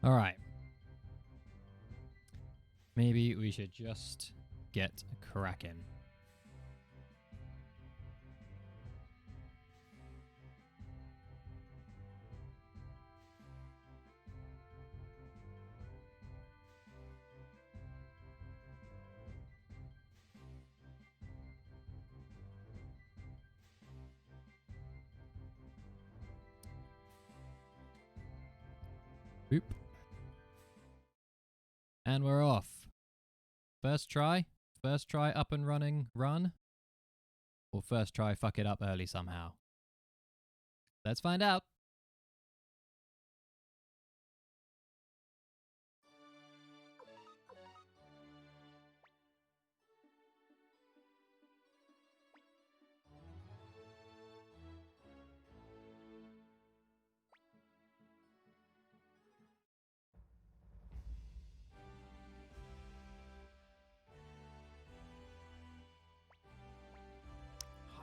Alright. Maybe we should just get cracking. Boop. And we're off. First try up and running, run. Or first try fuck it up early somehow. Let's find out.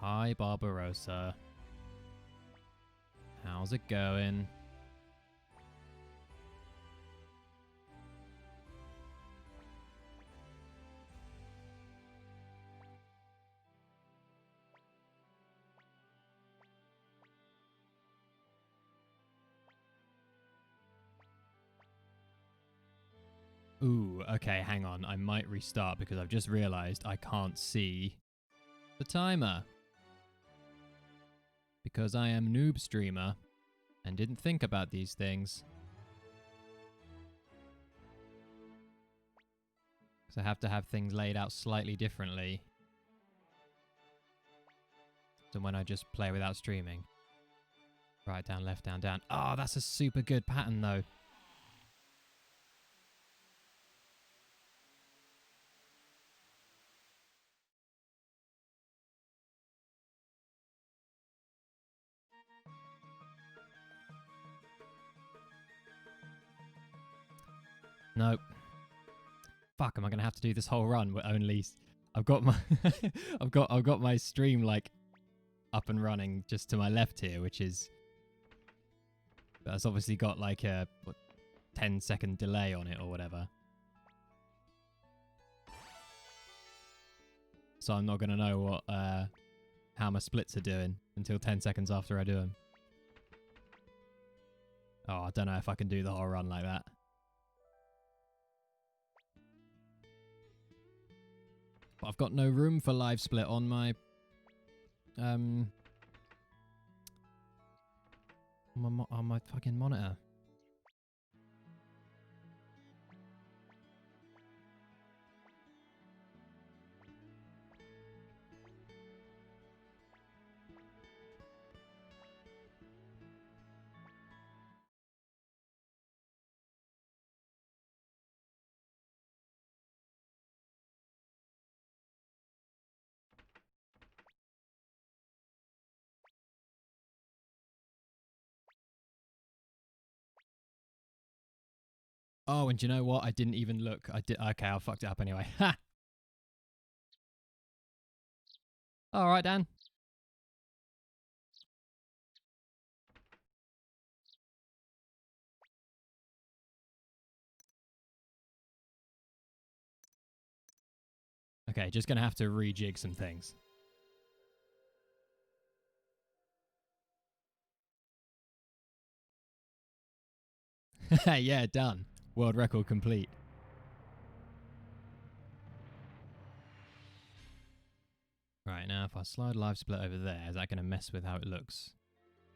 Hi, Barbarossa. How's it going? Ooh, okay, hang on. I might restart because I've just realized I can't see the timer. Because I am noob streamer and didn't think about these things. Because I have to have things laid out slightly differently than when I just play without streaming. Right, down, left, down, down. Oh, that's a super good pattern though. Nope. Fuck, am I gonna have to do this whole run with only... I've got my I've got my stream like up and running just to my left here, which is... That's obviously got like a 10-second delay on it or whatever. So I'm not gonna know what how my splits are doing until 10 seconds after I do them. Oh, I don't know if I can do the whole run like that. But I've got no room for live split on my on my fucking monitor. Oh, and do you know what? I didn't even look. I did. Okay, I fucked it up anyway. Ha! All right, Dan. Okay, just gonna have to rejig some things. Yeah, done. World record complete. Right, now if I slide live split over there, is that going to mess with how it looks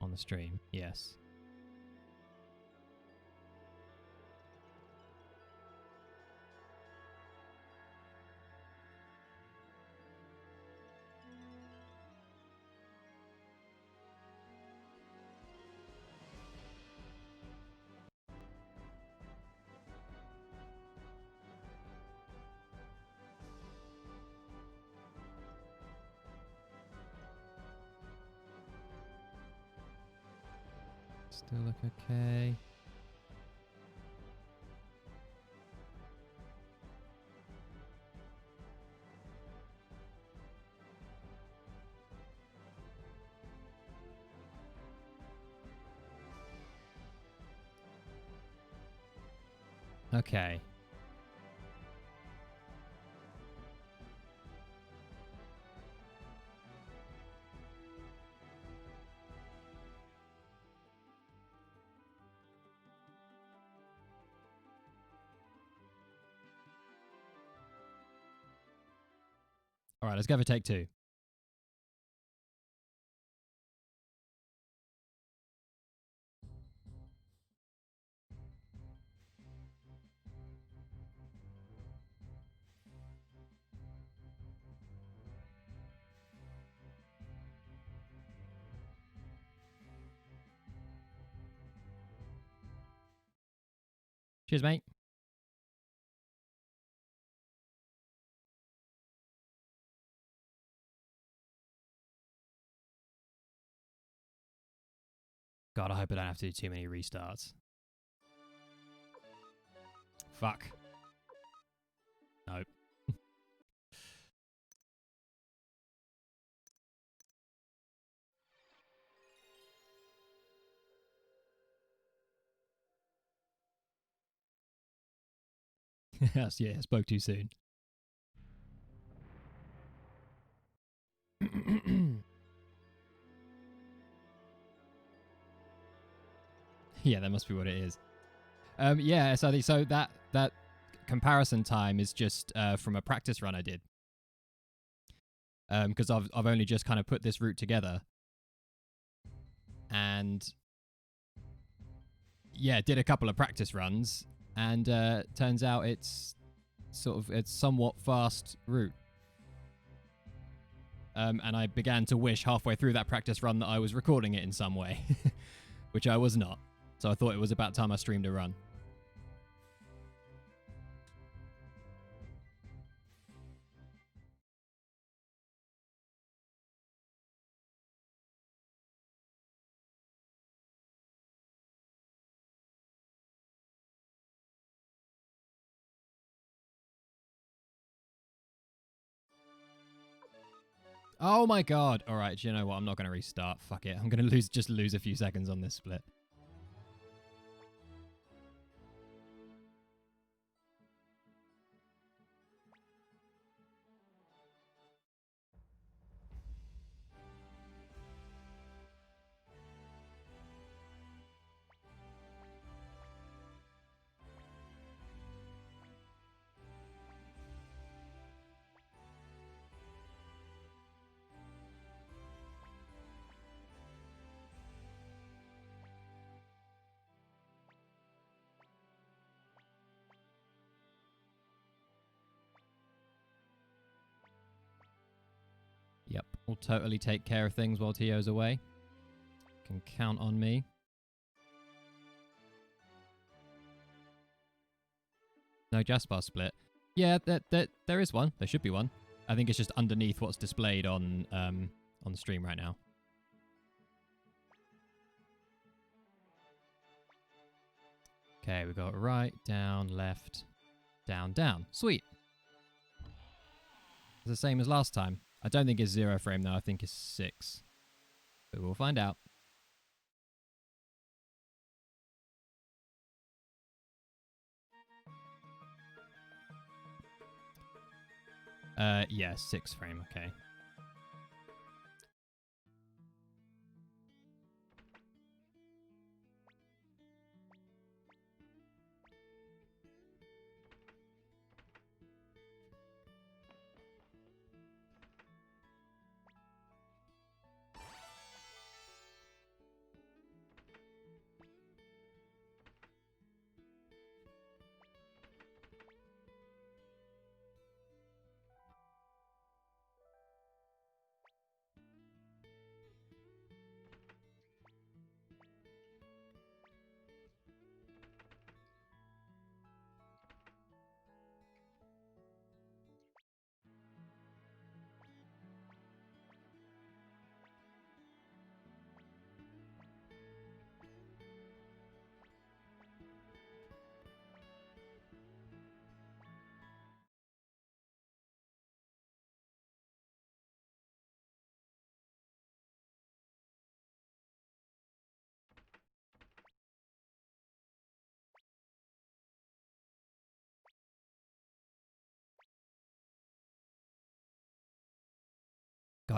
on the stream? Yes. Still look okay. Okay. All right, let's go for take 2. Cheers, mate. God, I hope I don't have to do too many restarts. Fuck. Nope. Yes, yeah, spoke too soon. Yeah, that must be what it is. Yeah, so that comparison time is just from a practice run I did. Because I've only just kind of put this route together, and yeah, did a couple of practice runs, and turns out it's somewhat fast route. And I began to wish halfway through that practice run that I was recording it in some way, which I was not. So I thought it was about time I streamed a run. Oh my god. All right, do you know what? I'm not going to restart. Fuck it. I'm going to just lose a few seconds on this split. Yep, we'll totally take care of things while Tio's away. Can count on me. No Jasper split. Yeah, there is one. There should be one. I think it's just underneath what's displayed on the stream right now. Okay, we got right, down, left, down, down. Sweet. It's the same as last time. I don't think it's 0 frame though. I think it's 6. But we'll find out. Yeah, 6 frame. Okay.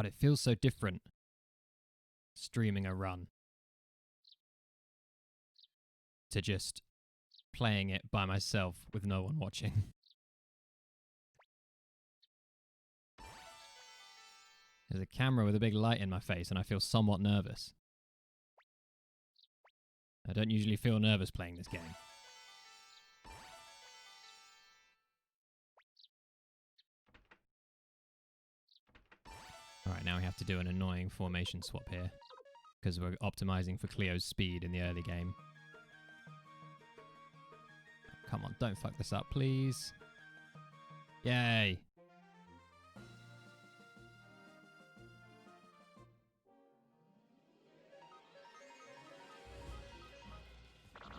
God, it feels so different streaming a run to just playing it by myself with no one watching. There's a camera with a big light in my face and I feel somewhat nervous. I don't usually feel nervous playing this game. Alright, now we have to do an annoying formation swap here, because we're optimizing for Cleo's speed in the early game. Come on, don't fuck this up, please. Yay! Oh.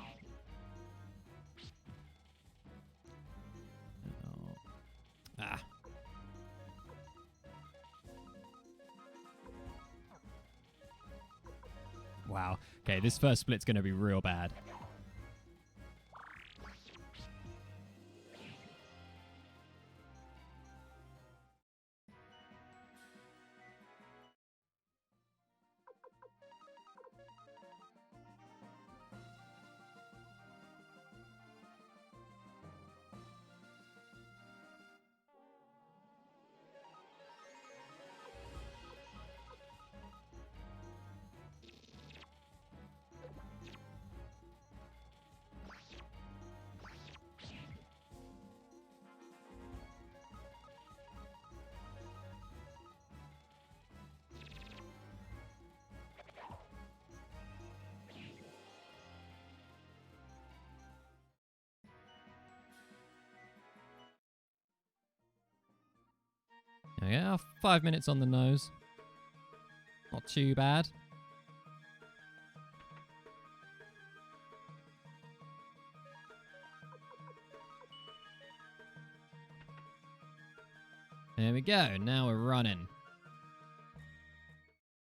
Ah. Wow. Okay, this first split's going to be real bad. Yeah, 5 minutes on the nose. Not too bad. There we go. Now we're running.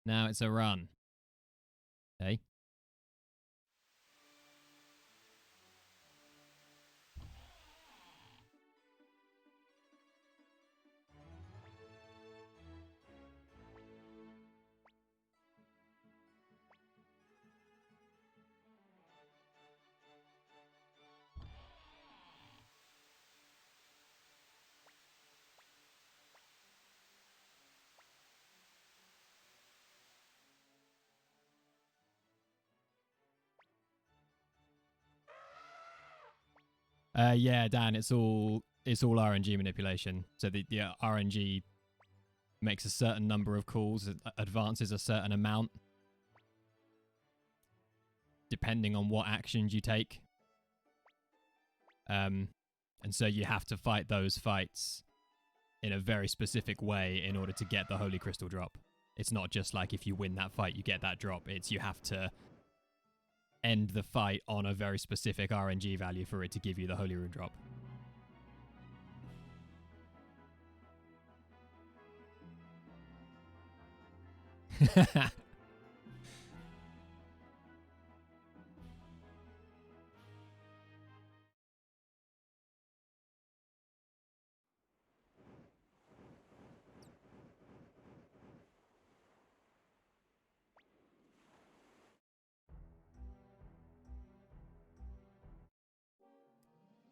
Now it's a run. Okay. Yeah, Dan, it's all RNG manipulation. So the RNG makes a certain number of calls, advances a certain amount, depending on what actions you take. And so you have to fight those fights in a very specific way in order to get the Holy Crystal drop. It's not just like if you win that fight, you get that drop. It's you have to end the fight on a very specific RNG value for it to give you the Holy Rune drop.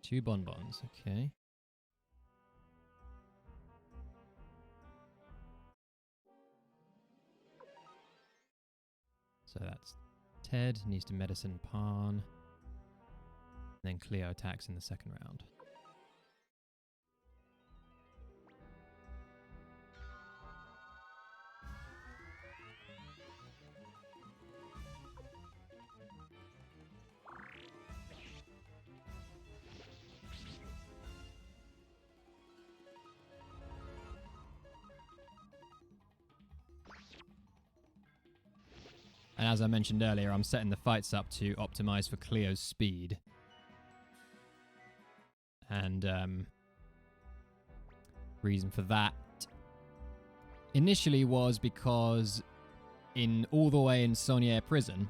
Two bonbons, okay. So that's Ted, needs to medicine Parn. Then Cleo attacks in the second round. And as I mentioned earlier, I'm setting the fights up to optimize for Cleo's speed. And reason for that initially was because all the way in Saunier prison,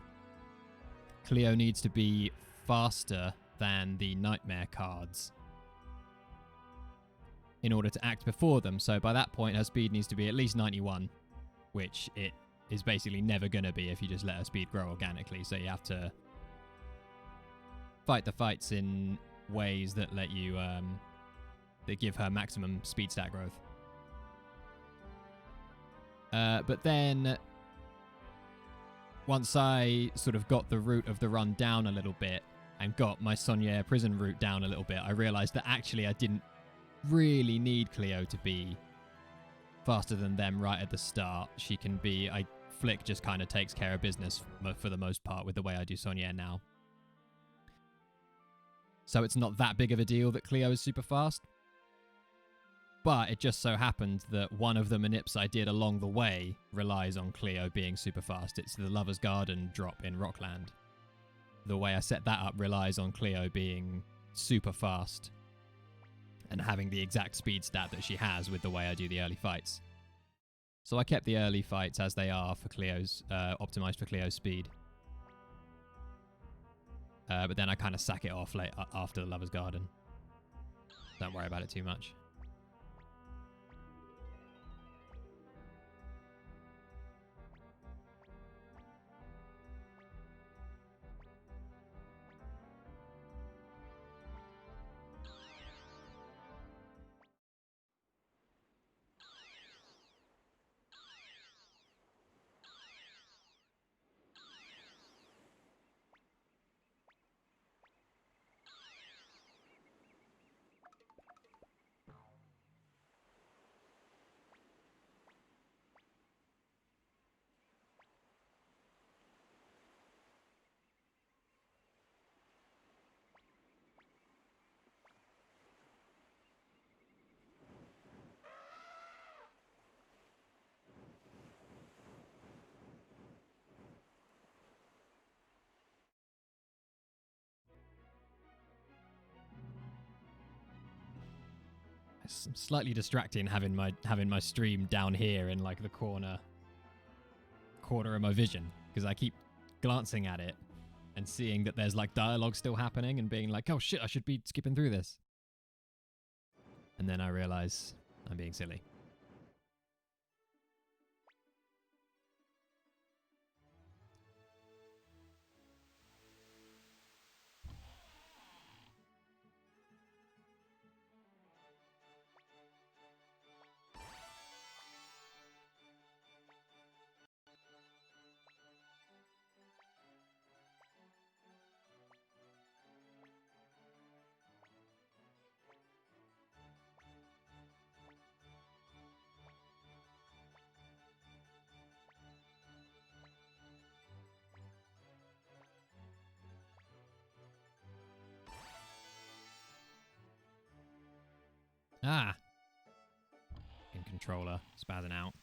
Cleo needs to be faster than the nightmare cards in order to act before them. So by that point, her speed needs to be at least 91. which it is basically never going to be if you just let her speed grow organically. So you have to fight the fights in ways that let you, that give her maximum speed stat growth. But then, once I sort of got the route of the run down a little bit and got my Sonia prison route down a little bit, I realized that actually I didn't really need Cleo to be faster than them right at the start. She can be... Flick just kind of takes care of business for the most part with the way I do Sonia now. So it's not that big of a deal that Cleo is super fast. But it just so happened that one of the manips I did along the way relies on Cleo being super fast. It's the Lover's Garden drop in Rockland. The way I set that up relies on Cleo being super fast and having the exact speed stat that she has with the way I do the early fights. So I kept the early fights as they are for Cleo's, optimized for Cleo's speed. But then I kind of sack it off late after the Lover's Garden. Don't worry about it too much. It's slightly distracting having my stream down here in like the corner of my vision, because I keep glancing at it and seeing that there's like dialogue still happening and being like, oh shit, I should be skipping through this. And then I realize I'm being silly. Ah! In controller, spazzing out.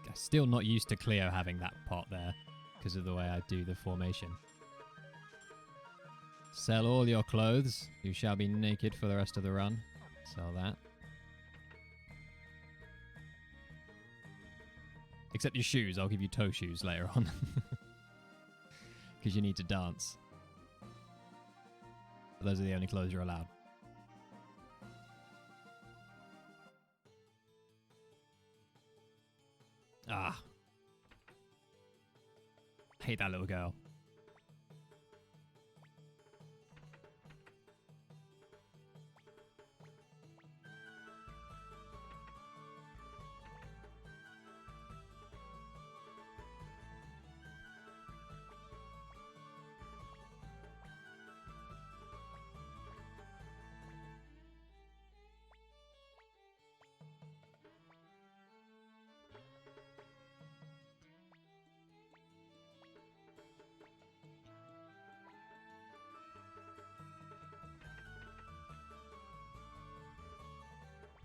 I'm still not used to Cleo having that pot there because of the way I do the formation. Sell all your clothes. You shall be naked for the rest of the run. Sell that. Except your shoes. I'll give you toe shoes later on. Because you need to dance. But those are the only clothes you're allowed. Ah. Hate that little girl.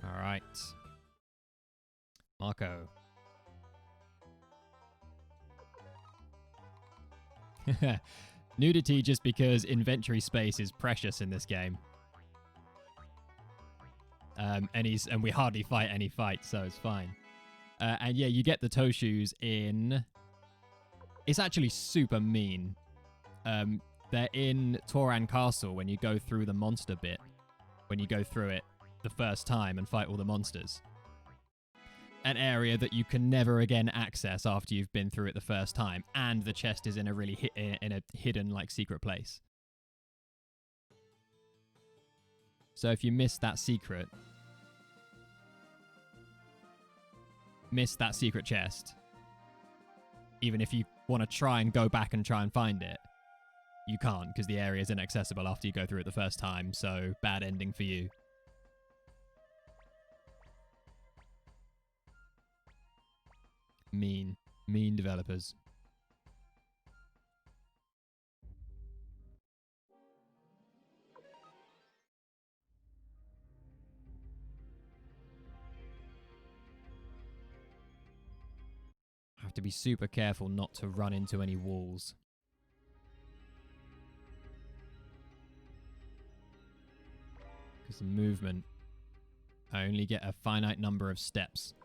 All right. Marco. Nudity just because inventory space is precious in this game. And we hardly fight any fights, so it's fine. And yeah, you get the toe shoes in... It's actually super mean. They're in Toran Castle when you go through the monster bit. When you go through it the first time and fight all the monsters. An area that you can never again access after you've been through it the first time. And the chest is in a really hidden, like, secret place. So if you miss that secret... Miss that secret chest... Even if you want to try and go back and try and find it, you can't because the area is inaccessible after you go through it the first time, so bad ending for you. Mean developers. Have to be super careful not to run into any walls. Because the movement, I only get a finite number of steps.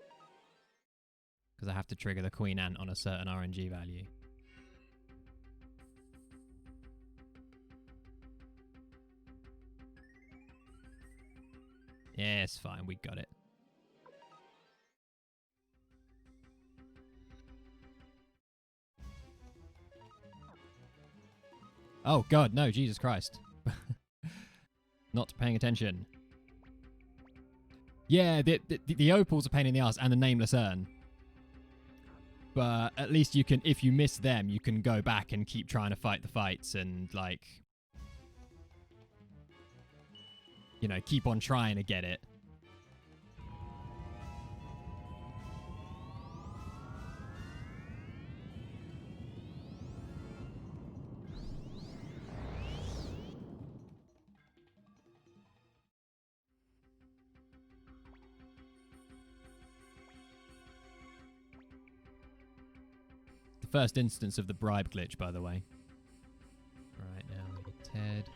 Because I have to trigger the Queen Ant on a certain RNG value. Yeah, it's fine. We got it. Oh, God, no. Jesus Christ. Not paying attention. Yeah, the opal's a pain in the ass and the nameless urn. But at least you can, if you miss them, you can go back and keep trying to fight the fights and, like, you know, keep on trying to get it. First instance of the bribe glitch, by the way. Right, now we need Ted.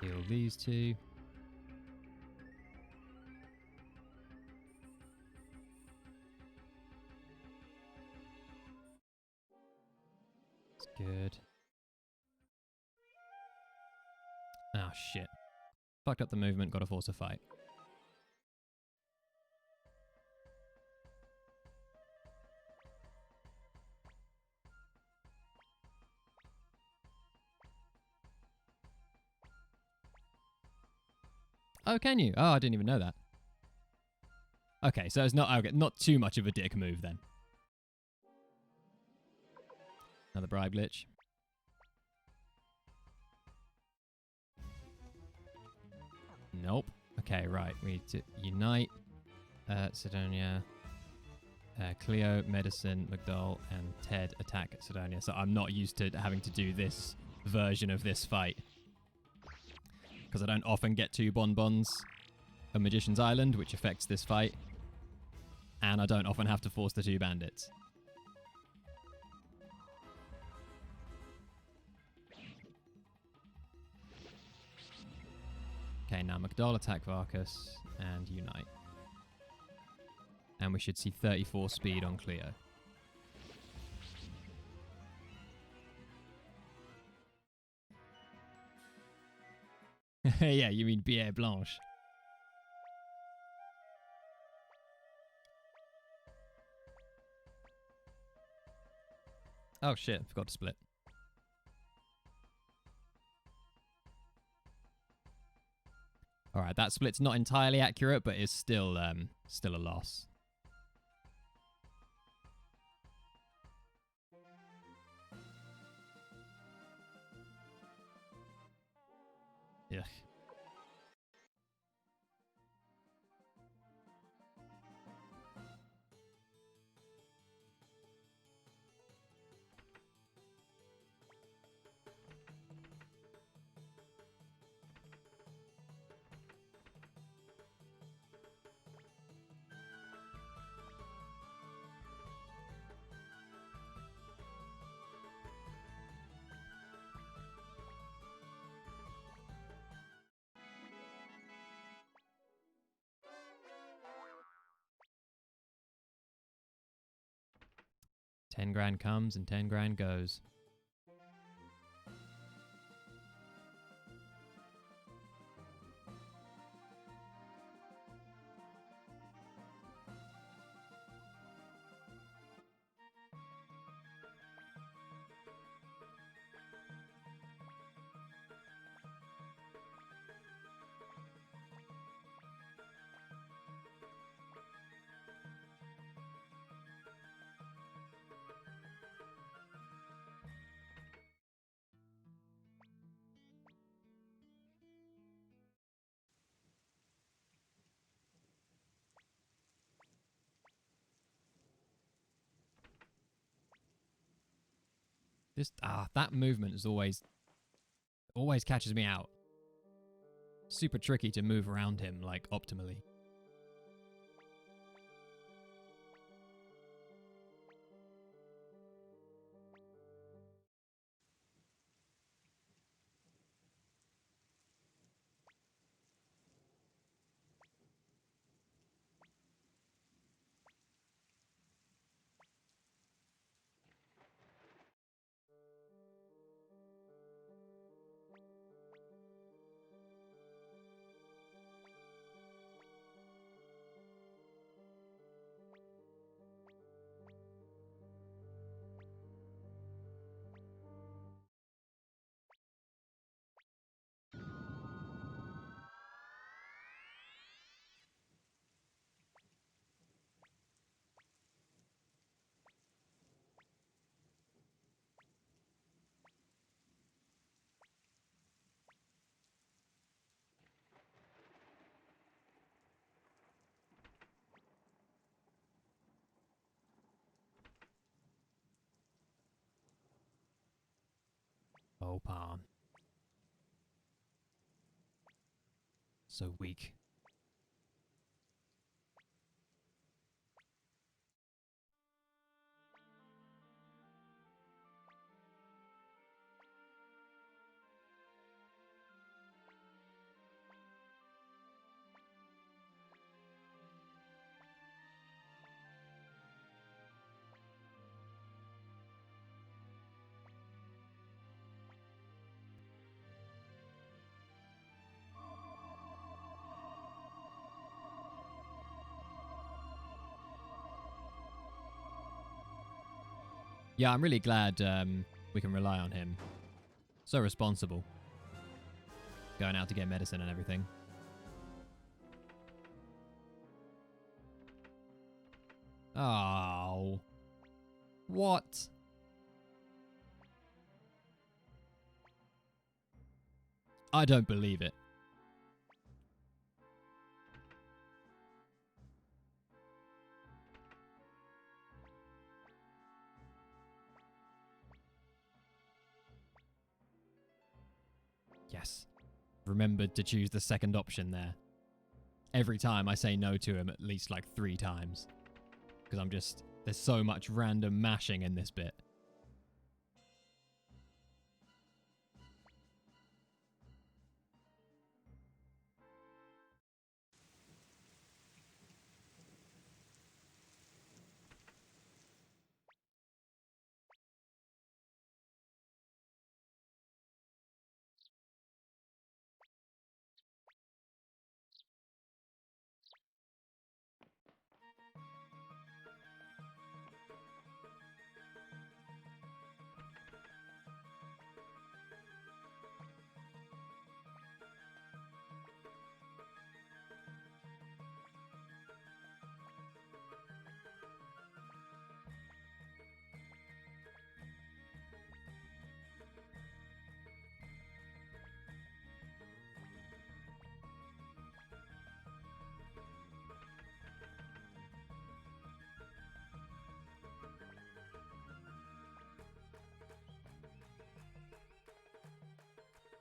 Heal these two. It's good. Oh, shit. Fucked up the movement, gotta force a fight. Oh, can you? Oh, I didn't even know that. Okay, so it's not okay, not too much of a dick move then. Another bribe glitch. Nope. Okay, right. We need to unite Sidonia, Cleo, Medicine, McDowell, and Ted attack Sidonia. So I'm not used to having to do this version of this fight. Because I don't often get two bonbons on Magician's Island, which affects this fight. And I don't often have to force the two bandits. Okay, now McDowell attack Varkas and unite. And we should see 34 speed on Cleo. Yeah, you mean Bière Blanche. Oh shit, forgot to split. Alright, that split's not entirely accurate, but is still still a loss. Ugh. 10 grand comes and 10 grand goes. That movement is always catches me out. Super tricky to move around him, like, optimally. Oh, Palm. So weak. Yeah, I'm really glad we can rely on him. So responsible. Going out to get medicine and everything. Oh. What? I don't believe it. Yes. Remembered to choose the second option there. Every time I say no to him at least like 3 times. Because I'm just... There's so much random mashing in this bit.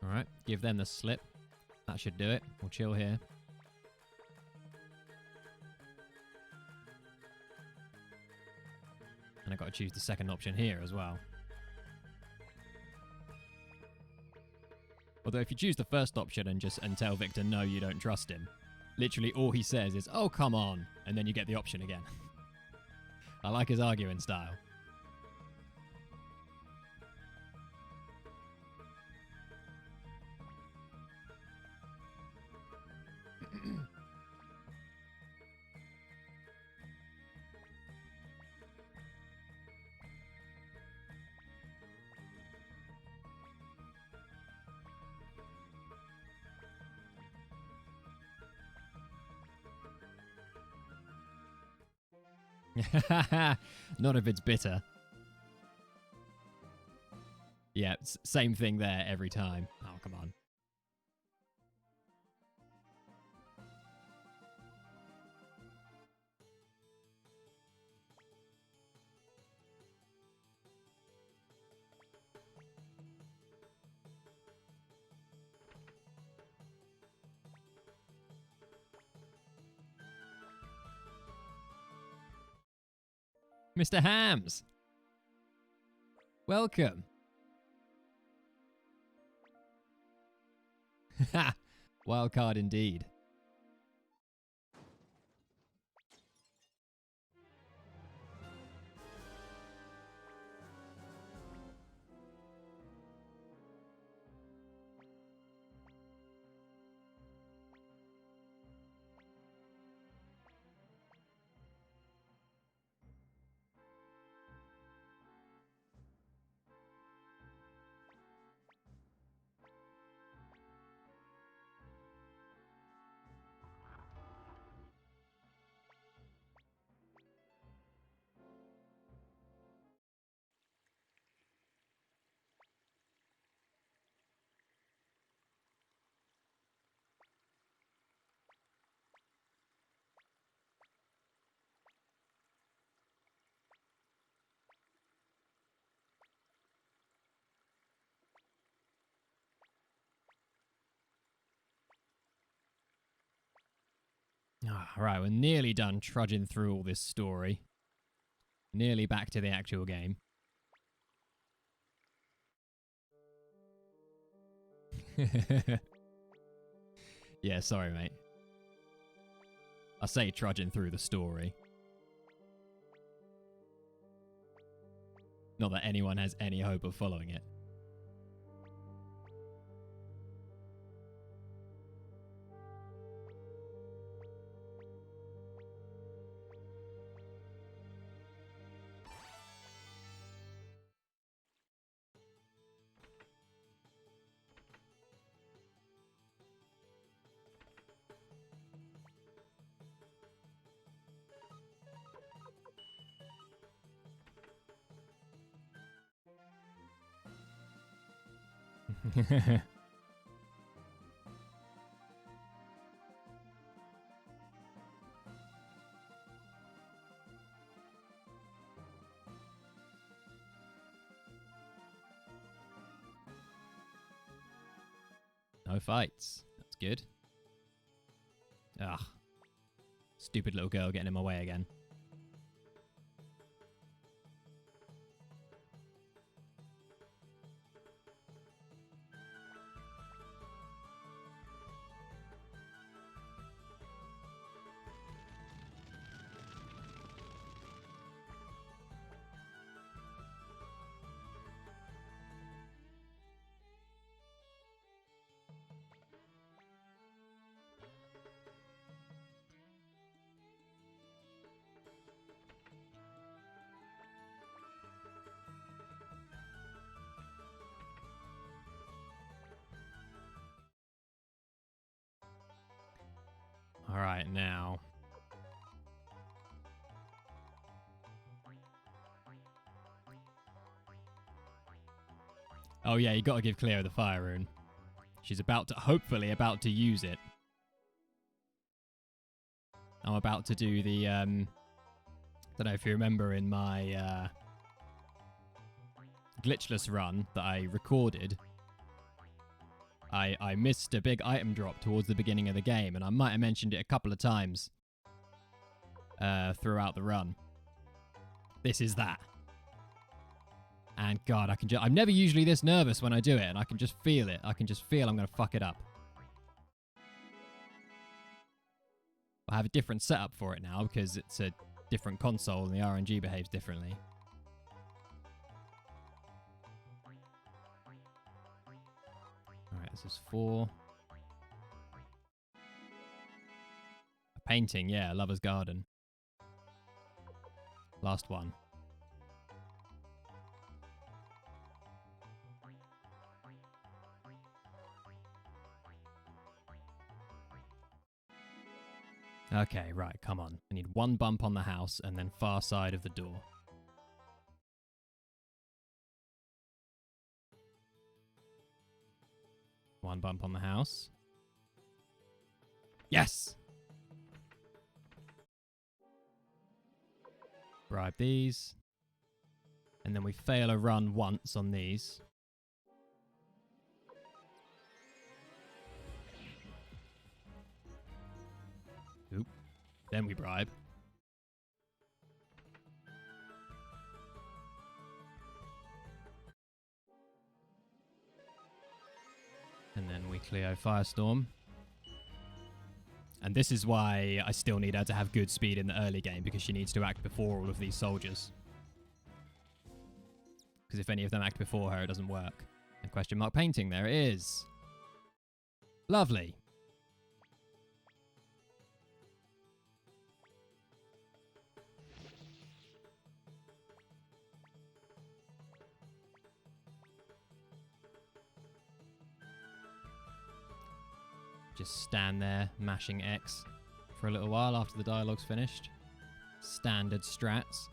Alright, give them the slip. That should do it. We'll chill here. And I've got to choose the second option here as well. Although if you choose the first option and tell Victor no, you don't trust him, literally all he says is, "Oh, come on," and then you get the option again. I like his arguing style. Not if it's bitter. Yeah, same thing there every time. Oh, come on. Mr. Hams! Welcome! Ha! Wild card indeed. Right, we're nearly done trudging through all this story. Nearly back to the actual game. Yeah, sorry, mate. I say trudging through the story. Not that anyone has any hope of following it. No fights. That's good. Ugh. Stupid little girl getting in my way again. All right, now. Oh yeah, you got to give Cleo the fire rune. She's hopefully about to use it. I'm about to do the, don't know if you remember in my glitchless run that I recorded, I missed a big item drop towards the beginning of the game, and I might have mentioned it a couple of times throughout the run. This is that. And God, I'm never usually this nervous when I do it, and I can just feel it. I can just feel I'm going to fuck it up. I have a different setup for it now because it's a different console and the RNG behaves differently. Alright, this is 4. Painting, yeah, Lover's Garden. Last one. Okay, right, come on. I need one bump on the house and then far side of the door. One bump on the house. Yes! Bribe these. And then we fail a run once on these. Oop. Then we bribe. And then we Cleo Firestorm. And this is why I still need her to have good speed in the early game, because she needs to act before all of these soldiers. Because if any of them act before her, it doesn't work. And question mark painting, there it is. Lovely. Just stand there, mashing X for a little while after the dialogue's finished. Standard strats.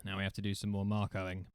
Now we have to do some more Marcoing.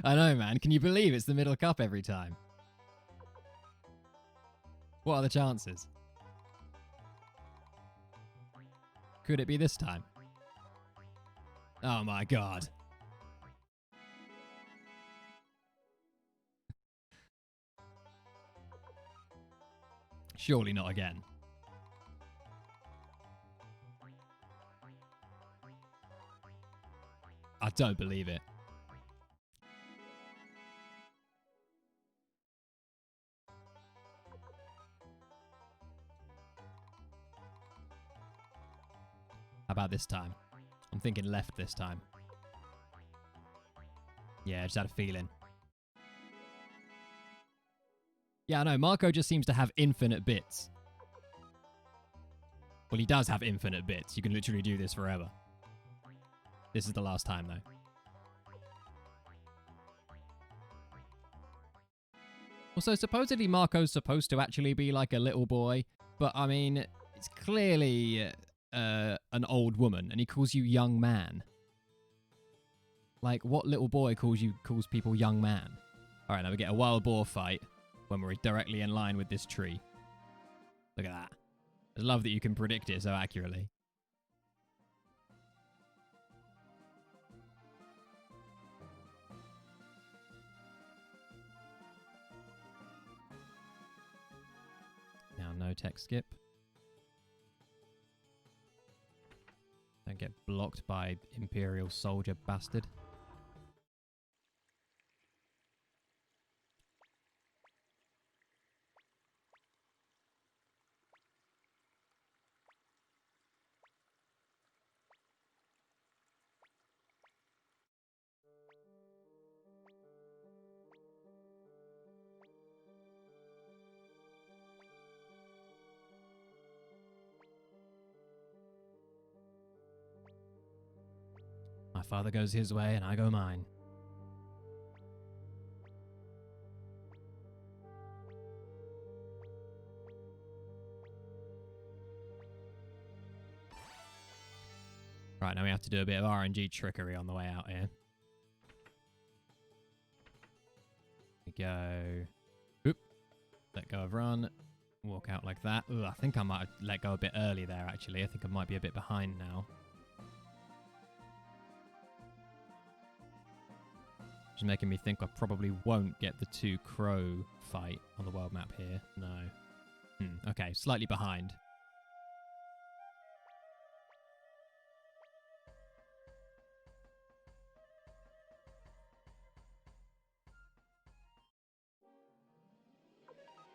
I know, man. Can you believe it's the middle cup every time? What are the chances? Could it be this time? Oh my god. Surely not again. I don't believe it. How about this time? I'm thinking left this time. Yeah, I just had a feeling. Yeah, I know. Marco just seems to have infinite bits. Well, he does have infinite bits. You can literally do this forever. This is the last time, though. Also, supposedly Marco's supposed to actually be like a little boy, but I mean, it's clearly an old woman, and he calls you young man. Like, what little boy calls people young man? All right, now we get a wild boar fight when we're directly in line with this tree. Look at that. I love that you can predict it so accurately. Now, no tech skip. Don't get blocked by Imperial soldier bastard. My father goes his way and I go mine. Right, now we have to do a bit of RNG trickery on the way out here. We go. Oop. Let go of run. Walk out like that. Ooh, I think I might have let go a bit early there, actually. I think I might be a bit behind now. Just making me think I probably won't get the 2 crow fight on the world map here. No. Okay, slightly behind.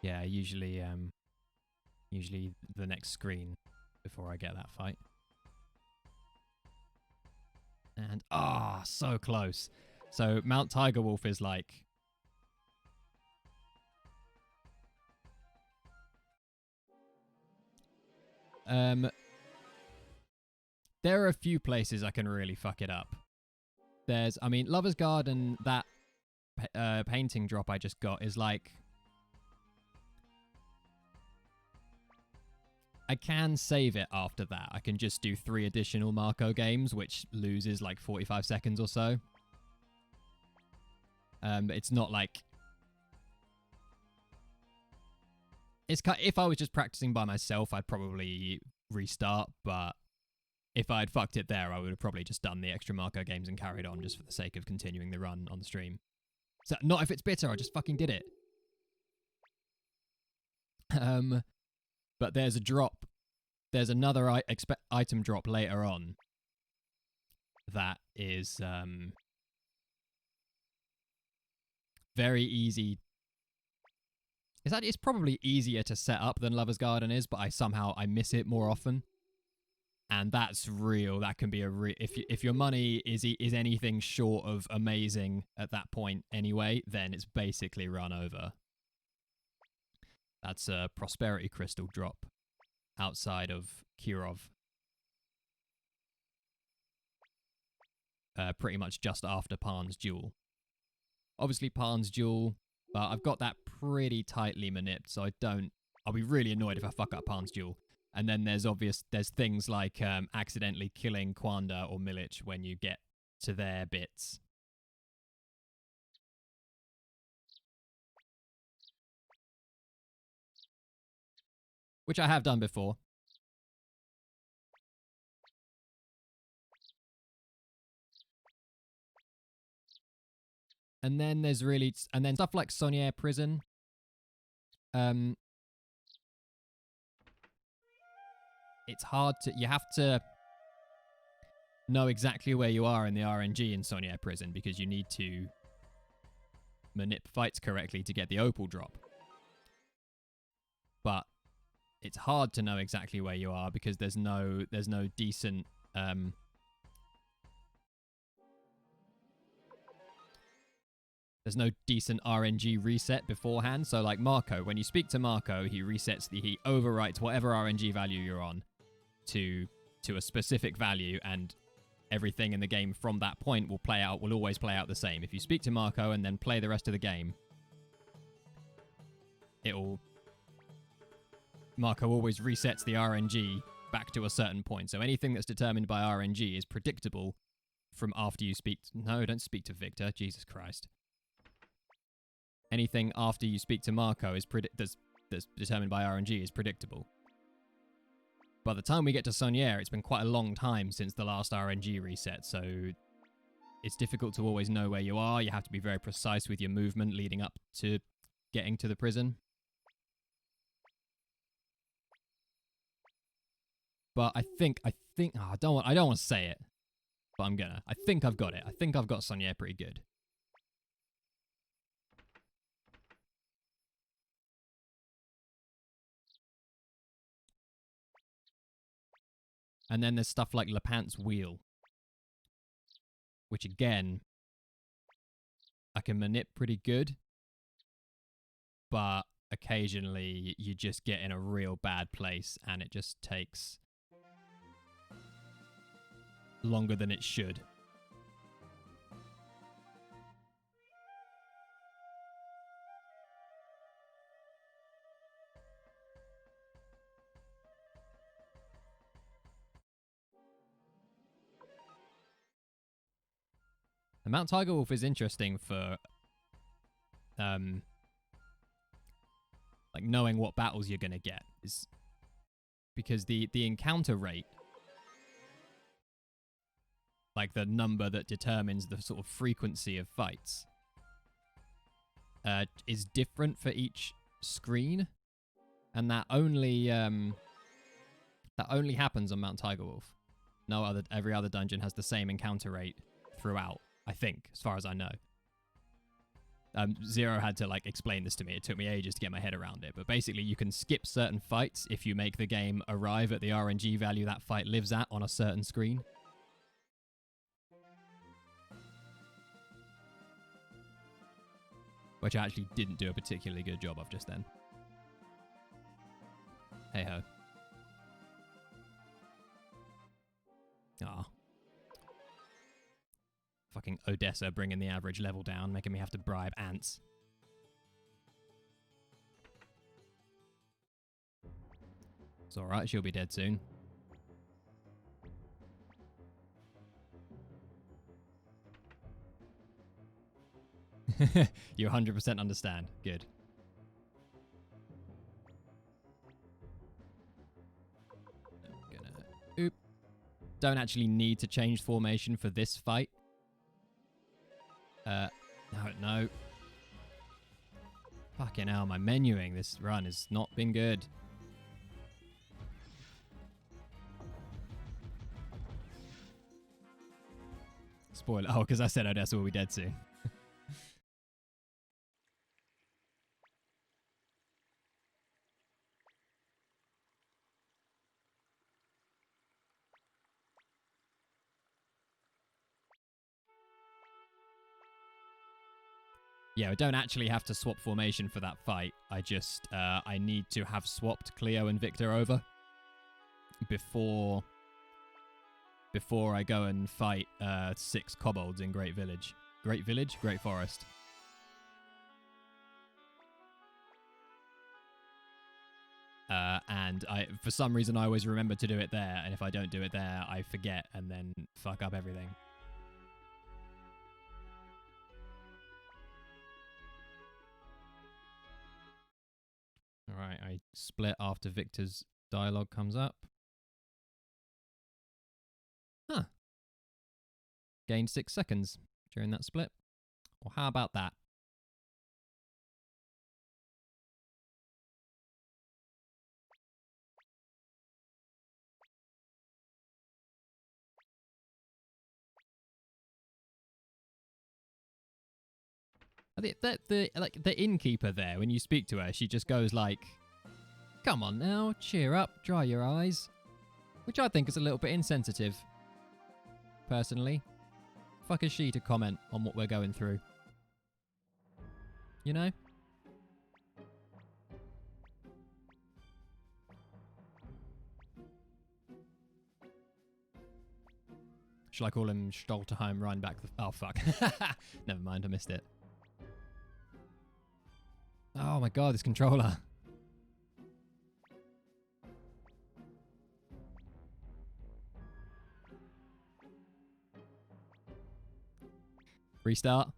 Yeah, usually the next screen before I get that fight. And so close. So Mount Tiger Wolf is like there are a few places I can really fuck it up. There's, I mean, Lover's Garden, that painting drop I just got is like, I can save it after that. I can just do 3 additional Marco games, which loses like 45 seconds or so. It's not like... if I was just practicing by myself, I'd probably restart, but if I'd fucked it there, I would have probably just done the extra Marco games and carried on just for the sake of continuing the run on the stream. So, not if it's bitter, I just fucking did it. But there's a drop. There's another item drop later on that is very easy. It's probably easier to set up than Lover's Garden is, but I miss it more often. And that's real. That can be if your money is anything short of amazing at that point anyway, then it's basically run over. That's a Prosperity Crystal drop outside of Kirov. Pretty much just after Pan's Duel. Obviously Pan's Duel, but I've got that pretty tightly manipped, so I'll be really annoyed if I fuck up Pan's Duel. And then there's things like accidentally killing Quanda or Milich when you get to their bits. Which I have done before. And then there's stuff like Sonier Prison. It's hard you have to know exactly where you are in the RNG in Sonier Prison because you need to manip fights correctly to get the opal drop. But it's hard to know exactly where you are because there's no decent RNG reset beforehand. So like Marco, when you speak to Marco, he overwrites whatever RNG value you're on to a specific value, and everything in the game from that point will always play out the same. If you speak to Marco and then play the rest of the game, Marco always resets the RNG back to a certain point. So anything that's determined by RNG is predictable from after you speak... No, don't speak to Victor. Jesus Christ. Anything after you speak to Marco that's determined by RNG is predictable. By the time we get to Sonier, it's been quite a long time since the last RNG reset, so it's difficult to always know where you are. You have to be very precise with your movement leading up to getting to the prison. But I don't want to say it, but I'm gonna. I think I've got it. I think I've got Sonier pretty good. And then there's stuff like Lepant's Wheel, which again, I can manip pretty good, but occasionally you just get in a real bad place and it just takes longer than it should. Mount Tiger Wolf is interesting for like knowing what battles you're gonna get, is because the encounter rate, like the number that determines the sort of frequency of fights, is different for each screen, and that only happens on Mount Tiger Wolf. Every other dungeon has the same encounter rate throughout, I think, as far as I know. Zero had to like explain this to me. It took me ages to get my head around it. But basically, you can skip certain fights if you make the game arrive at the RNG value that fight lives at on a certain screen. Which I actually didn't do a particularly good job of just then. Hey ho. Ah. Fucking Odessa bringing the average level down, making me have to bribe ants. It's alright, she'll be dead soon. You 100% understand. Good. Oop. Don't actually need to change formation for this fight. No. Fucking hell, my menuing this run has not been good. Spoiler. Oh, because I said Odessa will be dead soon. Yeah, I don't actually have to swap formation for that fight. I just, I need to have swapped Cleo and Victor over before I go and fight 6 kobolds in Great Village. Great Village? Great Forest. And for some reason, I always remember to do it there, and if I don't do it there, I forget and then fuck up everything. Alright, I split after Victor's dialogue comes up. Huh. Gained 6 seconds during that split. Well, how about that? The innkeeper there, when you speak to her, she just goes like, "Come on now, cheer up, dry your eyes," which I think is a little bit insensitive. Personally, fuck is she to comment on what we're going through? You know? Shall I call him Stolterheim Run back? Oh fuck! Never mind, I missed it. Oh my god, this controller. Restart.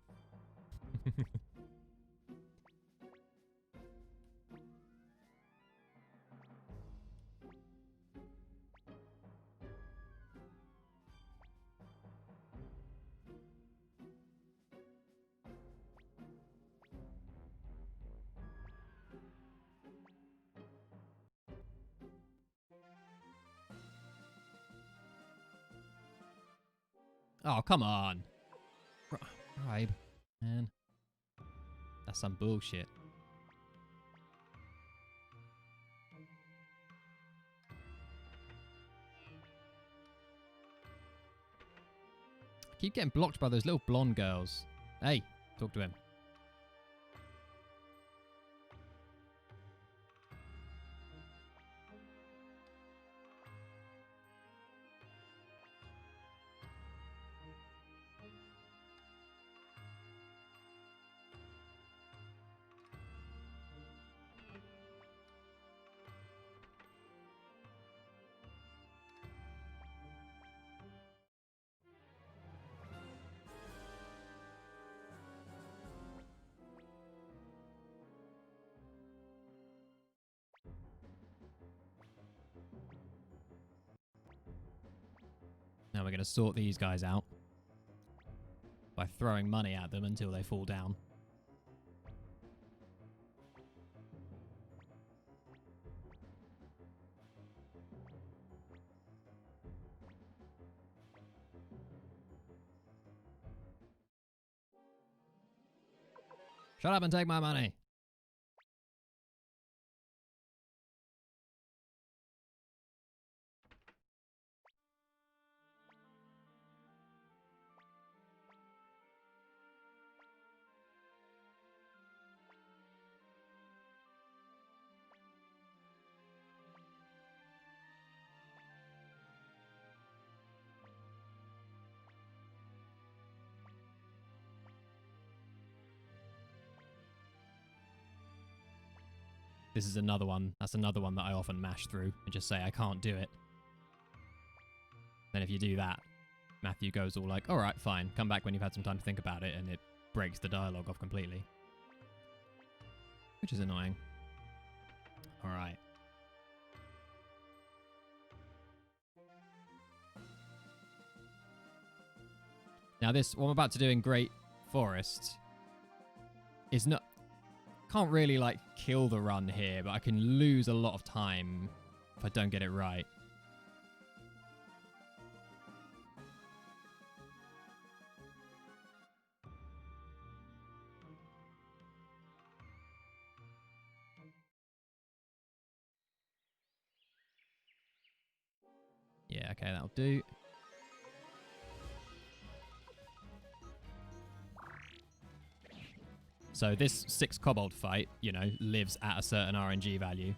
Oh, come on. Bribe, man. That's some bullshit. I keep getting blocked by those little blonde girls. Hey, talk to him. Now we're going to sort these guys out by throwing money at them until they fall down. Shut up and take my money. This is another one. That's another one that I often mash through and just say I can't do it. Then if you do that, Matthew goes all like, all right, fine. Come back when you've had some time to think about it, and it breaks the dialogue off completely. Which is annoying. All right. Now this, what I'm about to do in Great Forest is not... Can't really, like, kill the run here, but I can lose a lot of time if I don't get it right. Yeah, okay, that'll do. So this 6 kobold fight, you know, lives at a certain RNG value.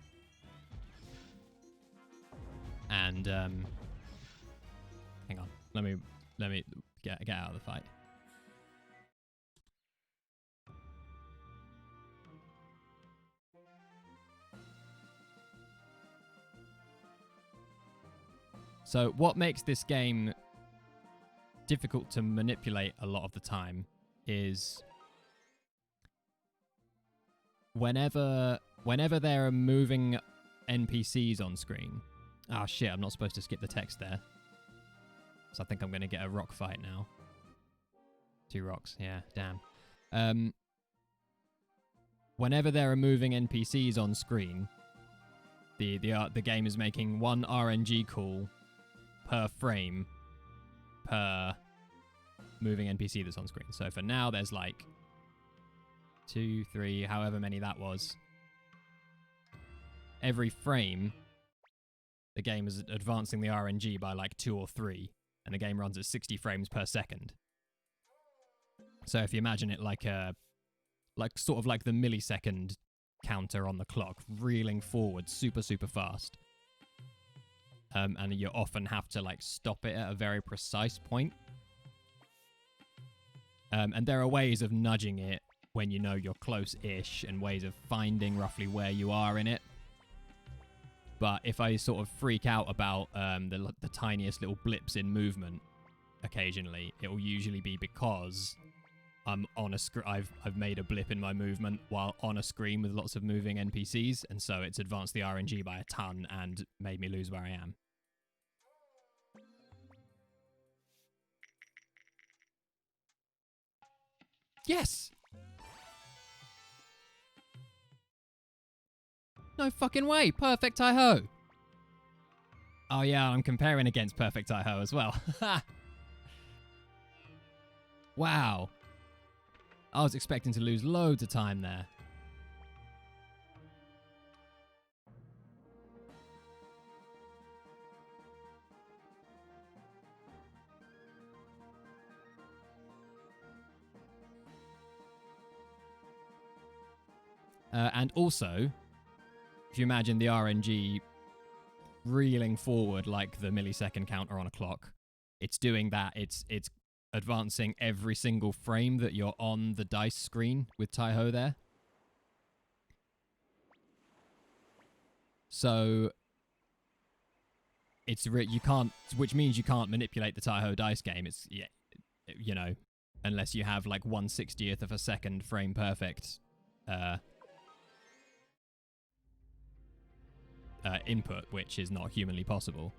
And, hang on. Let me get out of the fight. So what makes this game difficult to manipulate a lot of the time is whenever there are moving NPCs on screen. Ah, shit, I'm not supposed to skip the text there. So I think I'm going to get a rock fight now. 2 rocks, yeah, damn. Whenever there are moving NPCs on screen, the game is making 1 RNG call per frame per moving NPC that's on screen. So for now, there's like 2, 3, however many that was. Every frame, the game is advancing the RNG by like 2 or 3, and the game runs at 60 frames per second. So if you imagine it like sort of like the millisecond counter on the clock, reeling forward super, super fast. And you often have to like stop it at a very precise point. And there are ways of nudging it when you know you're close-ish, and ways of finding roughly where you are in it. But if I sort of freak out about the tiniest little blips in movement occasionally, it will usually be because I'm on a I've made a blip in my movement while on a screen with lots of moving NPCs, and so it's advanced the RNG by a ton and made me lose where I am. Yes! No fucking way! Perfect Hi-Ho! Oh yeah, I'm comparing against Perfect Hi-Ho as well. Wow. I was expecting to lose loads of time there. And also, if you imagine the RNG reeling forward like the millisecond counter on a clock, it's doing that. It's advancing every single frame that you're on the dice screen with Hi-Ho there. So it's you can't, which means you can't manipulate the Hi-Ho dice game. It's, yeah, you know, unless you have like 1/60th of a second frame perfect input, which is not humanly possible.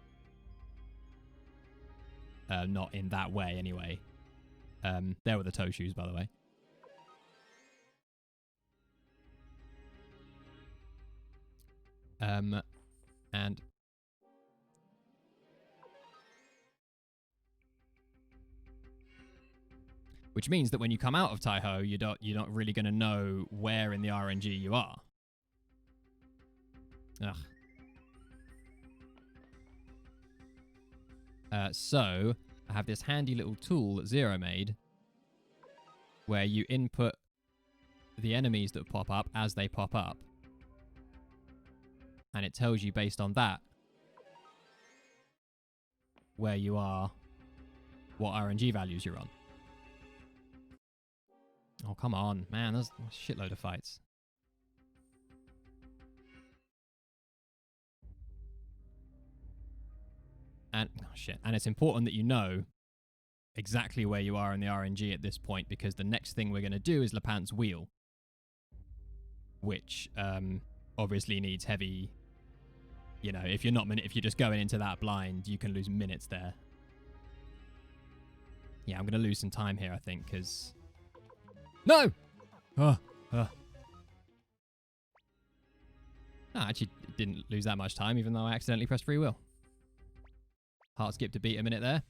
Not in that way, anyway. There were the toe shoes, by the way. And which means that when you come out of Taiho, you're not really going to know where in the RNG you are. Ugh. So I have this handy little tool that Zero made, where you input the enemies that pop up as they pop up, and it tells you based on that where you are, what RNG values you're on. Oh, come on, man, there's a shitload of fights. And, oh shit, and it's important that you know exactly where you are in the RNG at this point, because the next thing we're going to do is Lepant's Wheel, which obviously needs heavy, you know, if you're just going into that blind, you can lose minutes there. Yeah, I'm going to lose some time here, I think, because... No! No, I actually didn't lose that much time, even though I accidentally pressed free will. Heart skip to beat a minute there.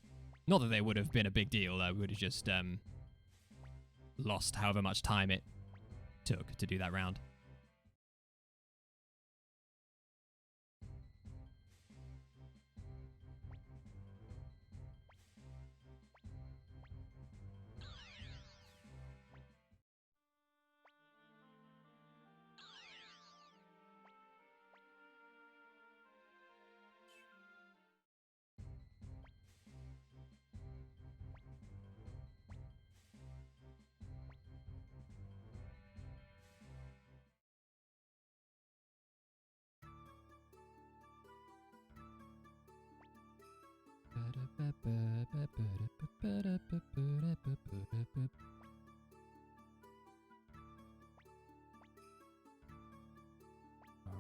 Not that they would have been a big deal, though. We would have just lost however much time it took to do that round.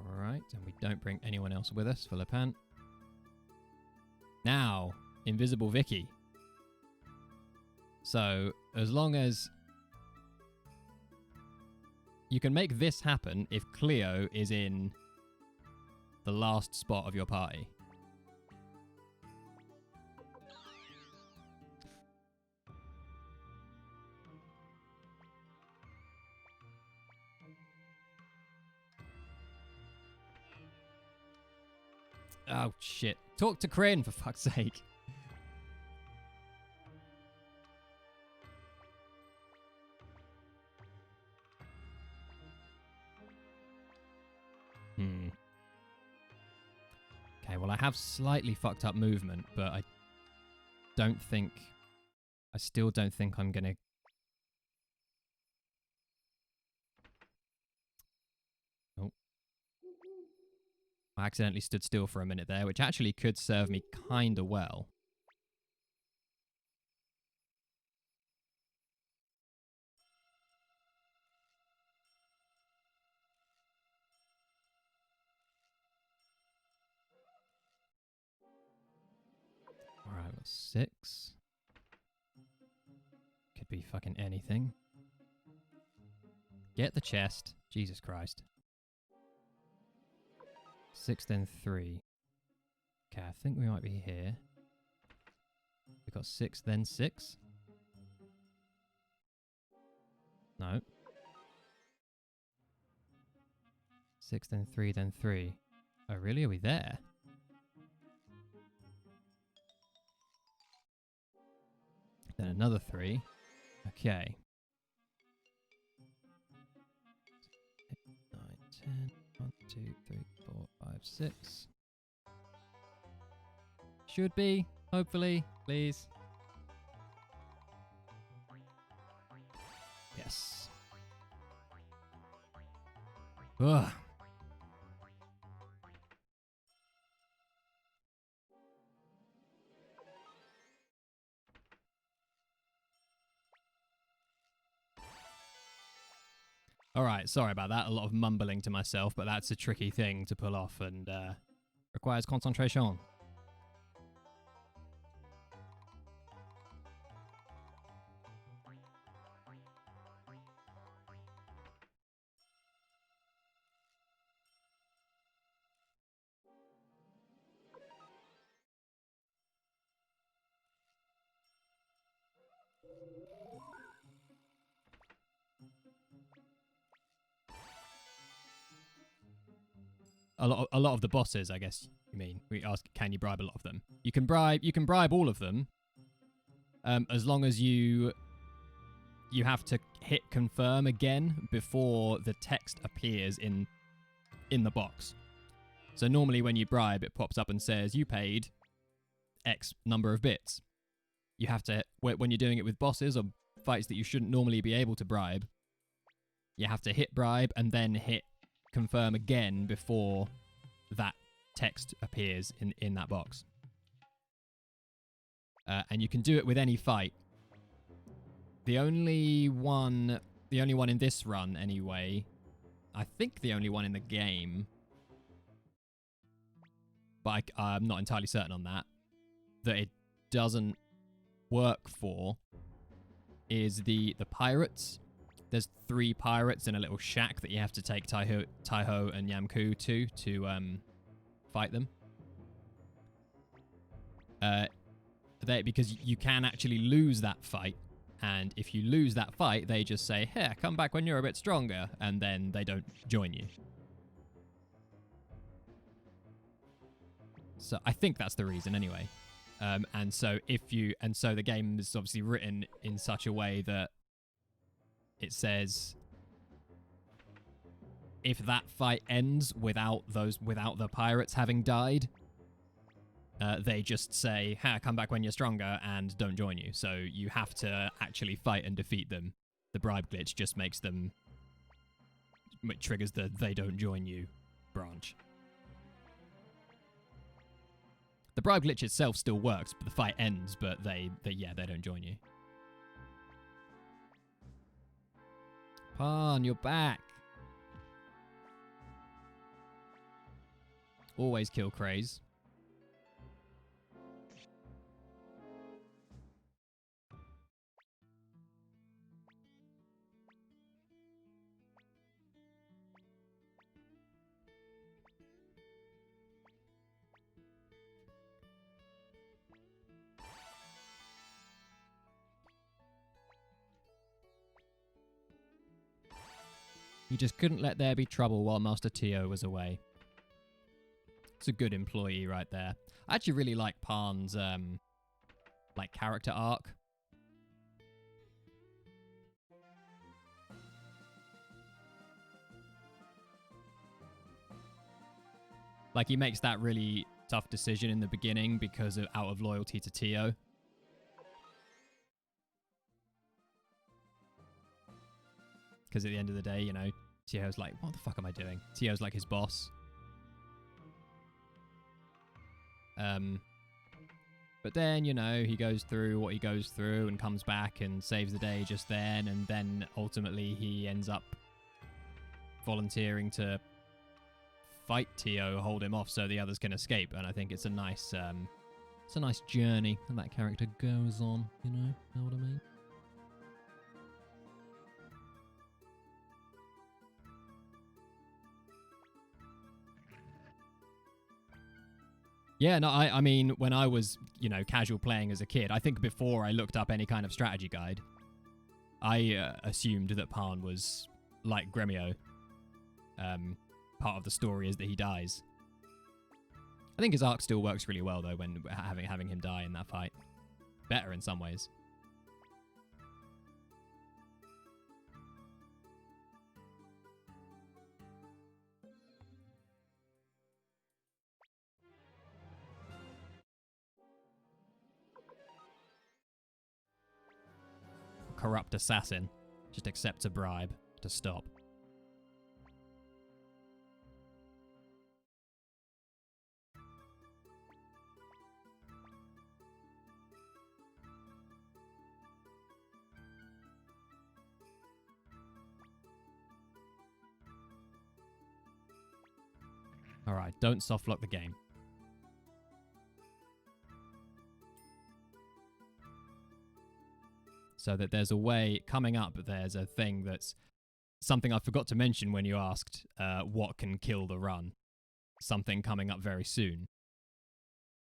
Alright, and we don't bring anyone else with us for Lepant. Now, Invisible Vicky. So, as long as... You can make this happen if Cleo is in the last spot of your party. Oh, shit. Talk to Kryn, for fuck's sake. Okay, well, I have slightly fucked up movement, but I still don't think I'm gonna... Oh. I accidentally stood still for a minute there, which actually could serve me kinda well. Alright, well, 6. Could be fucking anything. Get the chest. Jesus Christ. 6, then 3. Okay, I think we might be here. We got 6, then 6. No. 6, then 3, then 3. Oh, really? Are we there? Then another 3. Okay. 8, 9, 10. 1, 2, 3, 4, 5, 6. Should be, hopefully, please. Yes. Ugh. Alright, sorry about that. A lot of mumbling to myself, but that's a tricky thing to pull off and requires concentration. a lot of the bosses, I guess you mean. We ask, can you bribe a lot of them? You can bribe all of them, as long as you have to hit confirm again before the text appears in the box. So normally when you bribe, it pops up and says you paid X number of bits. You have to, when you're doing it with bosses or fights that you shouldn't normally be able to bribe, you have to hit bribe and then hit confirm again before that text appears in that box. And you can do it with any fight. The only one in this run anyway, I think the only one in the game, but I'm not entirely certain on that it doesn't work for is the pirates. There's 3 pirates in a little shack that you have to take Taiho and Yamku to fight them. Because you can actually lose that fight, and if you lose that fight, they just say, "Hey, come back when you're a bit stronger," and then they don't join you. So I think that's the reason, anyway. And so the game is obviously written in such a way that it says if that fight ends without the pirates having died, they just say, "Ha, come back when you're stronger," and don't join you. So you have to actually fight and defeat them. The bribe glitch just triggers the "they don't join you" branch. The bribe glitch itself still works, but the fight ends, but they don't join you. Pan, you're back. Always kill Craze. You just couldn't let there be trouble while Master Tio was away. It's a good employee right there. I actually really like Pan's character arc. Like, he makes that really tough decision in the beginning because out of loyalty to Tio. Because at the end of the day, you know, Tio's like, what the fuck am I doing? Tio's like his boss. But then, you know, he goes through what he goes through and comes back and saves the day just then. And then ultimately he ends up volunteering to fight Tio, hold him off so the others can escape. And I think it's a nice journey that character goes on, you know what I mean? Yeah, no, I mean, when I was, you know, casual playing as a kid, I think before I looked up any kind of strategy guide, I assumed that Pan was like Gremio. Part of the story is that he dies. I think his arc still works really well, though, when having him die in that fight. Better in some ways. Corrupt assassin just accepts a bribe to stop. Alright, don't softlock the game. So that there's a way, coming up, there's a thing that's something I forgot to mention when you asked what can kill the run. Something coming up very soon.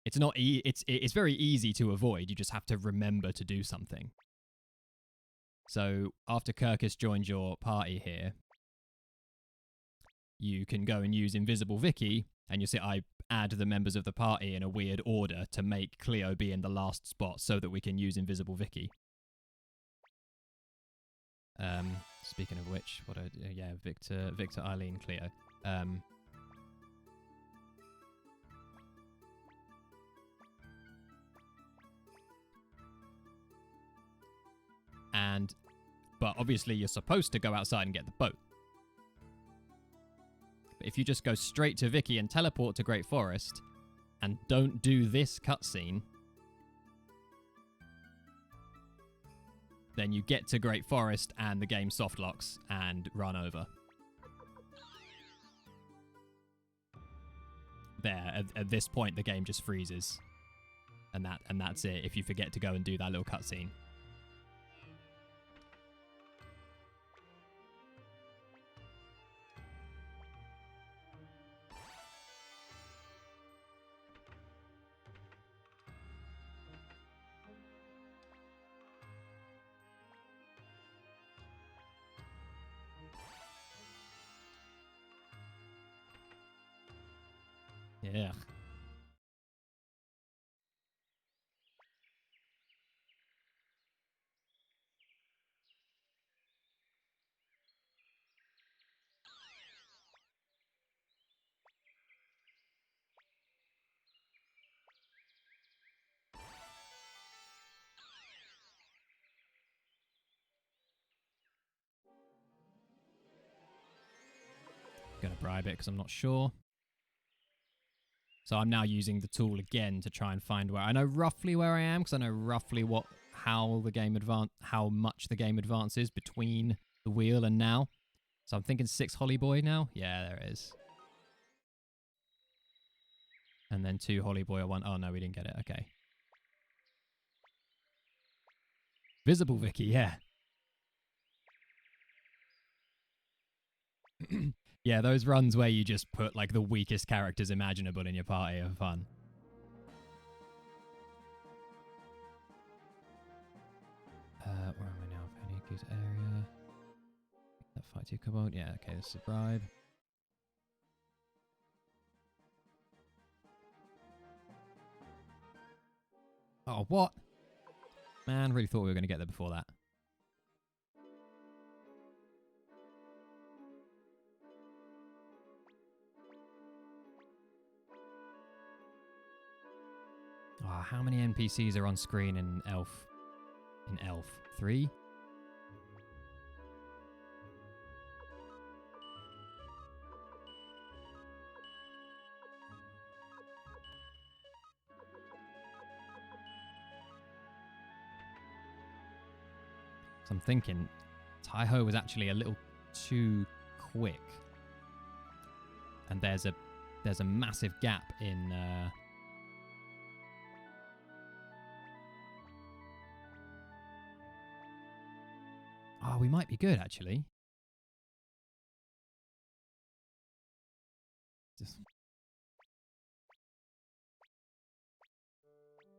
It's not it's very easy to avoid, you just have to remember to do something. So after Kirkus joins your party here, you can go and use Invisible Vicky, and you see I add the members of the party in a weird order to make Cleo be in the last spot so that we can use Invisible Vicky. Speaking of which, yeah, Victor, Eileen, Cleo. But obviously you're supposed to go outside and get the boat. But if you just go straight to Vicky and teleport to Great Forest and don't do this cutscene, then you get to Great Forest and the game soft locks and run over. There, at this point, the game just freezes. And that's it if you forget to go and do that little cutscene. Yeah. Gonna bribe it because I'm not sure. So I'm now using the tool again to try and find where I know roughly where I am, because I know roughly how much the game advances between the wheel and now. So I'm thinking 6 Holly Boy now. Yeah, there it is. And then 2 Holly Boy or 1. Oh no, we didn't get it. Okay. Visible Vicky, yeah. Yeah, those runs where you just put like the weakest characters imaginable in your party are fun. Where am I now? Paniku's area. That fight you come on. Yeah, okay, this is a bribe. Oh, what? Man, really thought we were going to get there before that. Oh, how many NPCs are on screen in Elf? 3? So I'm thinking Taiho was actually a little too quick. And there's a massive gap in Oh, we might be good, actually.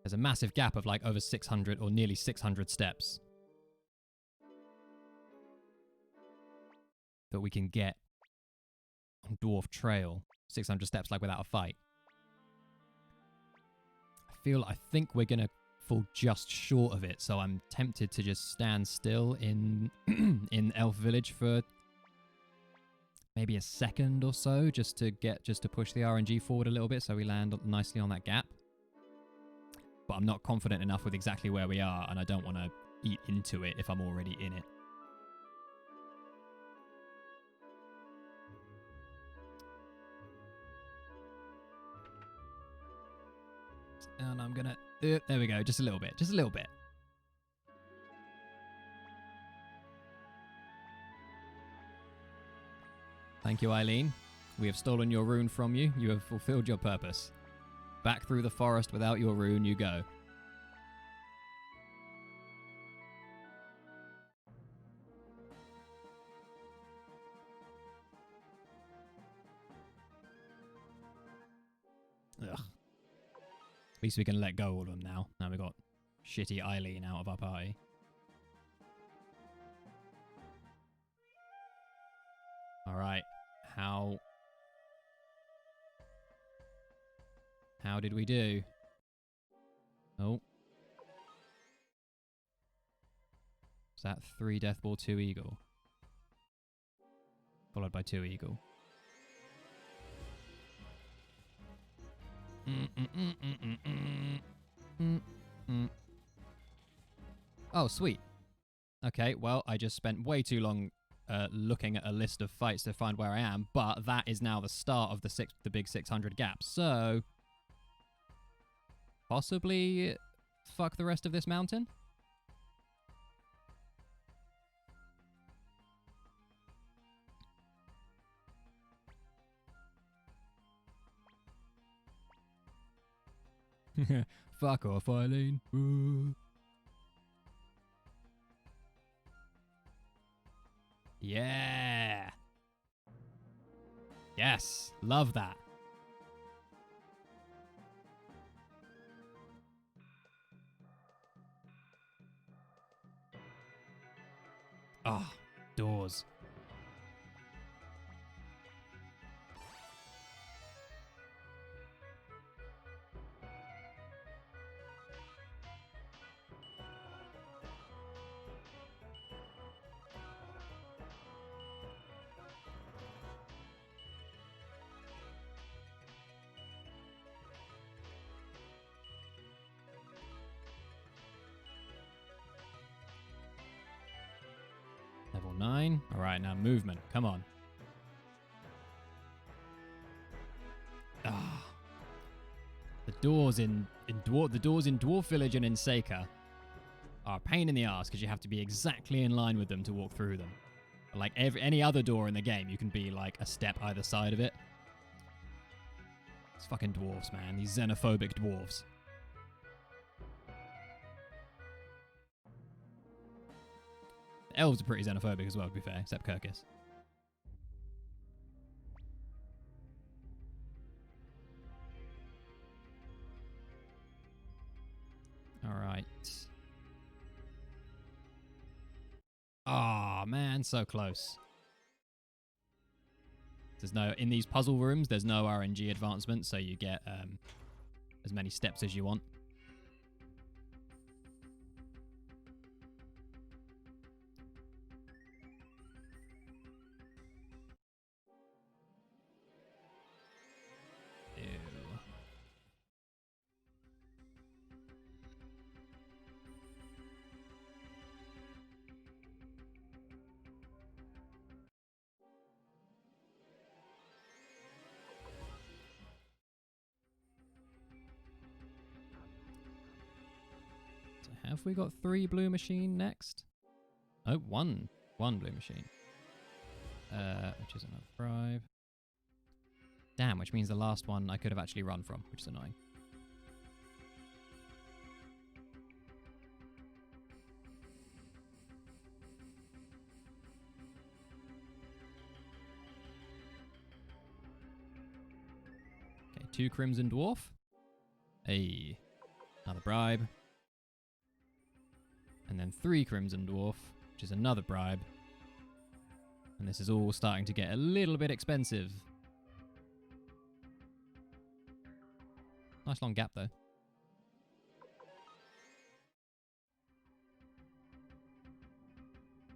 There's a massive gap of like over 600 or nearly 600 steps that we can get on Dwarf Trail. 600 steps like without a fight. I think we're going to fall just short of it, so I'm tempted to just stand still in in Elf Village for maybe a second or so, just to push the RNG forward a little bit so we land nicely on that gap. But I'm not confident enough with exactly where we are, and I don't want to eat into it if I'm already in it. And I'm gonna... there we go, just a little bit, just a little bit. Thank you, Eileen. We have stolen your rune from you. You have fulfilled your purpose. Back through the forest without your rune you go. Ugh. At least we can let go of them now. Now we've got shitty Eileen out of our party. Alright. How did we do? Oh. Is that 3 death ball, 2 eagle? Followed by 2 eagle. Oh, sweet. Okay, well, I just spent way too long looking at a list of fights to find where I am, but that is now the start of the big 600 gap. So, possibly fuck the rest of this mountain? Fuck off, Eileen. Ooh. Yeah. Yes. Love that. Oh, doors. Level 9. All right, now movement. Come on. Ah. The doors in Dwarf Village and in Seika are a pain in the ass because you have to be exactly in line with them to walk through them. Like any other door in the game, you can be like a step either side of it. It's fucking dwarves, man. These xenophobic dwarves. The elves are pretty xenophobic as well, to be fair, except Kirkis. Alright. Ah, man, so close. There's no, in these puzzle rooms, there's no RNG advancement, so you get as many steps as you want. Have we got 3 blue machine next? Oh, one blue machine. Which is another bribe. Damn, which means the last one I could have actually run from, which is annoying. Okay, 2 crimson dwarf. Hey, another bribe. And then 3 crimson dwarf, which is another bribe. And this is all starting to get a little bit expensive. Nice long gap, though.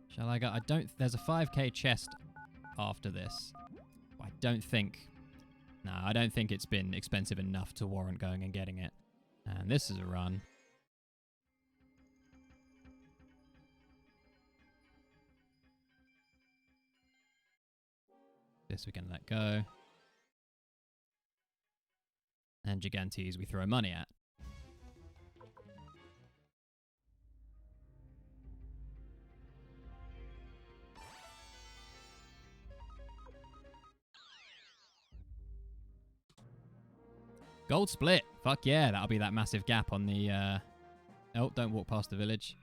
Shall I go? There's a 5k chest after this. I don't think it's been expensive enough to warrant going and getting it. And this is a run. This we can let go. And Gigantes we throw money at. Gold split. Fuck yeah, that'll be that massive gap on the... Oh, don't walk past the village.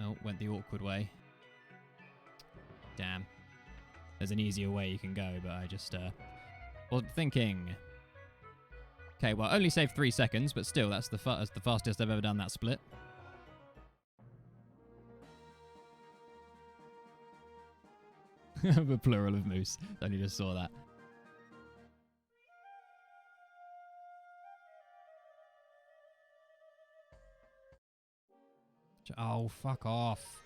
Oh, went the awkward way. Damn. There's an easier way you can go, but I just wasn't thinking. Okay, well, only saved 3 seconds, but still, that's the fastest I've ever done that split. The plural of moose. Only just saw that. Oh, fuck off.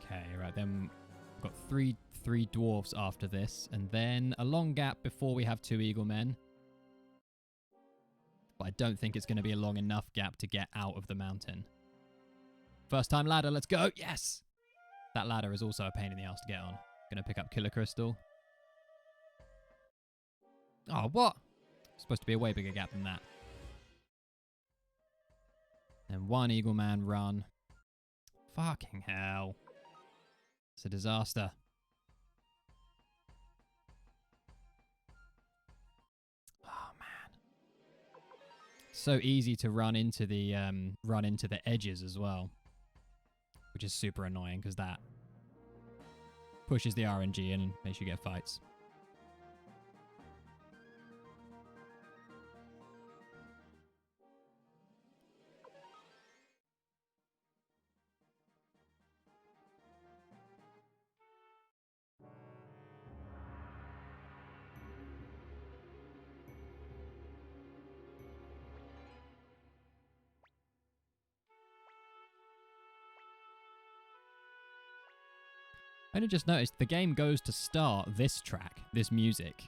Okay, right, then we've got three dwarves after this, and then a long gap before we have 2 eagle men. But I don't think it's going to be a long enough gap to get out of the mountain. First time ladder, let's go! Yes! That ladder is also a pain in the ass to get on. Gonna pick up Killer Crystal. Oh, what? Supposed to be a way bigger gap than that. And 1 eagle man run. Fucking hell. It's a disaster. Oh man. So easy to run into the edges as well. Which is super annoying because that pushes the RNG in and makes you get fights. I only just noticed the game goes to start this track, this music,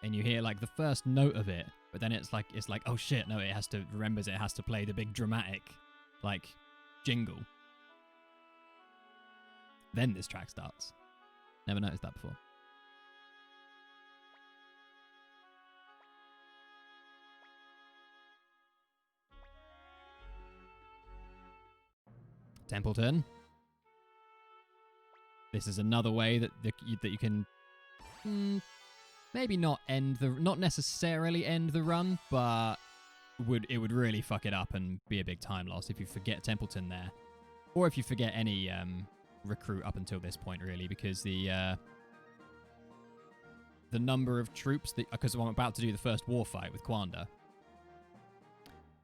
and you hear like the first note of it, but then it's like oh shit, no, it has to play the big dramatic like jingle. Then this track starts. Never noticed that before. Templeton. This is another way that you can maybe not necessarily end the run, but it would really fuck it up and be a big time loss if you forget Templeton there, or if you forget any recruit up until this point, really, because the number of troops that, because I'm about to do the first war fight with Quanda,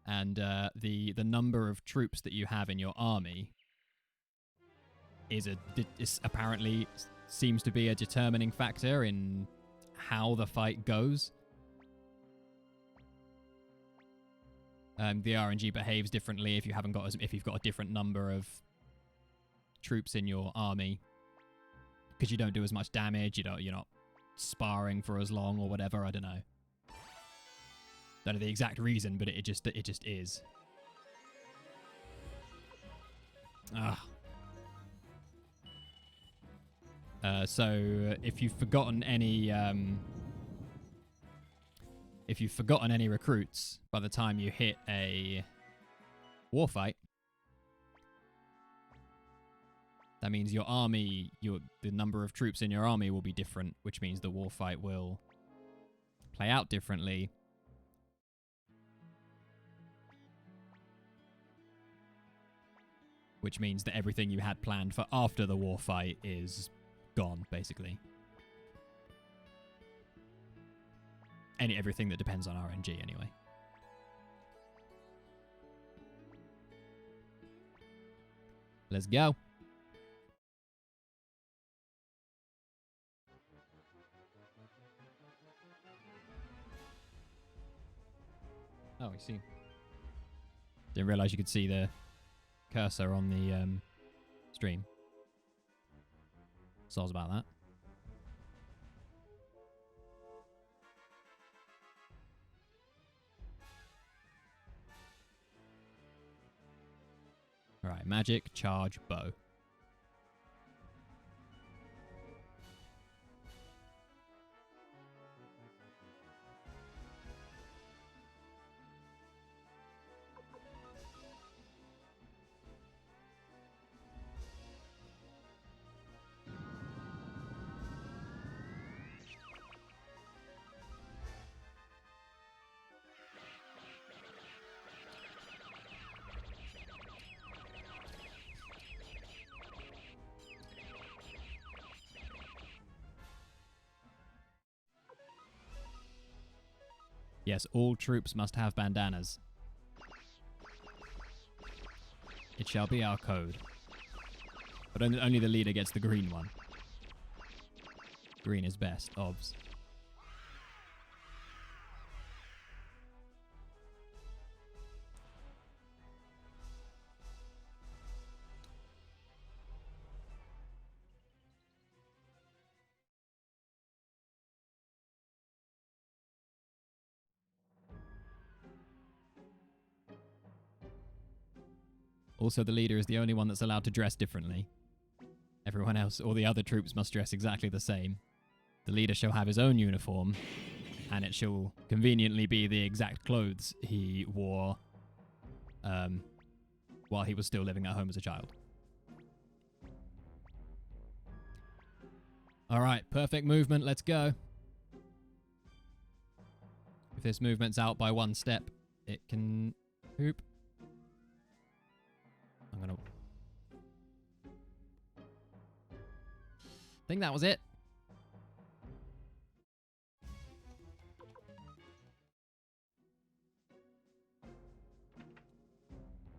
and the number of troops that you have in your army is apparently seems to be a determining factor in how the fight goes. The RNG behaves differently if you've got a different number of troops in your army, because you don't do as much damage. You're not sparring for as long or whatever. I don't know. Don't know the exact reason, but it just is. Ah. So if you've forgotten any recruits by the time you hit a war fight, that means your army, the number of troops in your army will be different, which means the war fight will play out differently. Which means that everything you had planned for after the war fight is gone, basically. Everything that depends on RNG, anyway. Let's go. Oh, I see. Didn't realize you could see the cursor on the stream. Soz about that. Alright, magic, charge, bow. Yes, all troops must have bandanas. It shall be our code. But only the leader gets the green one. Green is best, obvs. Also, the leader is the only one that's allowed to dress differently. Everyone else, all the other troops must dress exactly the same. The leader shall have his own uniform, and it shall conveniently be the exact clothes he wore while he was still living at home as a child. All right, perfect movement. Let's go. If this movement's out by one step, it can hoop. I'm gonna... I think that was it.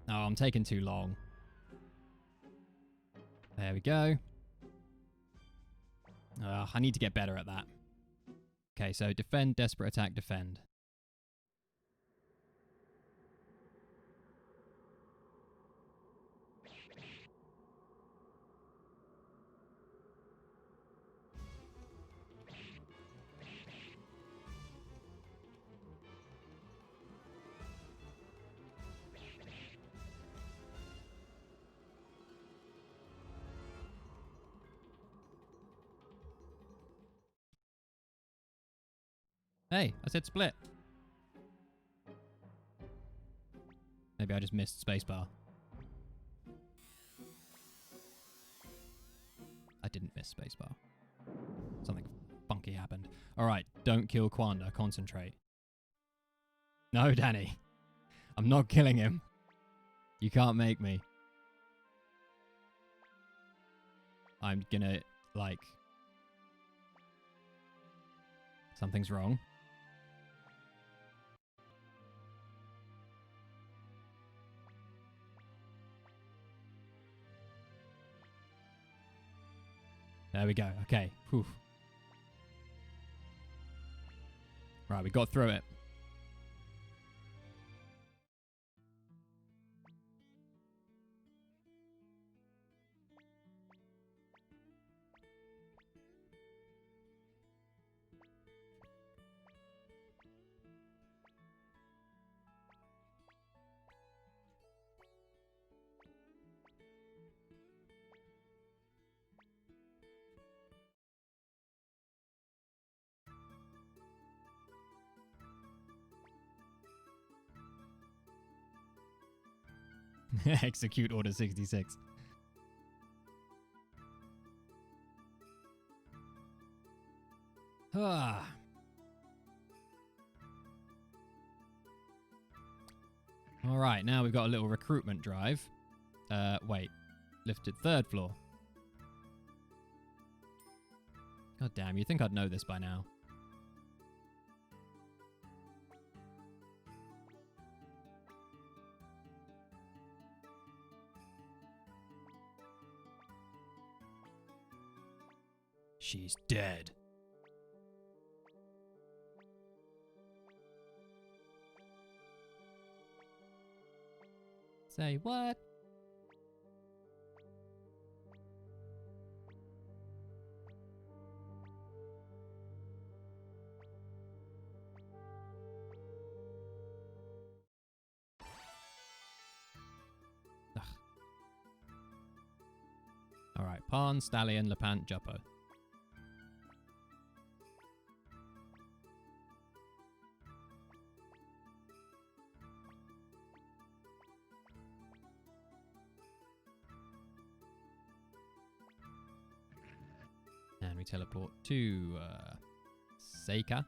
Oh, I'm taking too long. There we go. I need to get better at that. Okay, so defend, desperate attack, defend. Hey, I said split. Maybe I just missed spacebar. I didn't miss spacebar. Something funky happened. All right, don't kill Quanda. Concentrate. No, Danny. I'm not killing him. You can't make me. I'm gonna, like... Something's wrong. There we go. Okay. Whew. Right, we got through it. Execute Order 66. Ah. All right, now we've got a little recruitment drive. Wait. Lifted third floor. God damn, you'd think I'd know this by now. She's dead. Say what? Ugh. All right, Pawn, Stallion, Lepant, Juppo. And we teleport to Seika.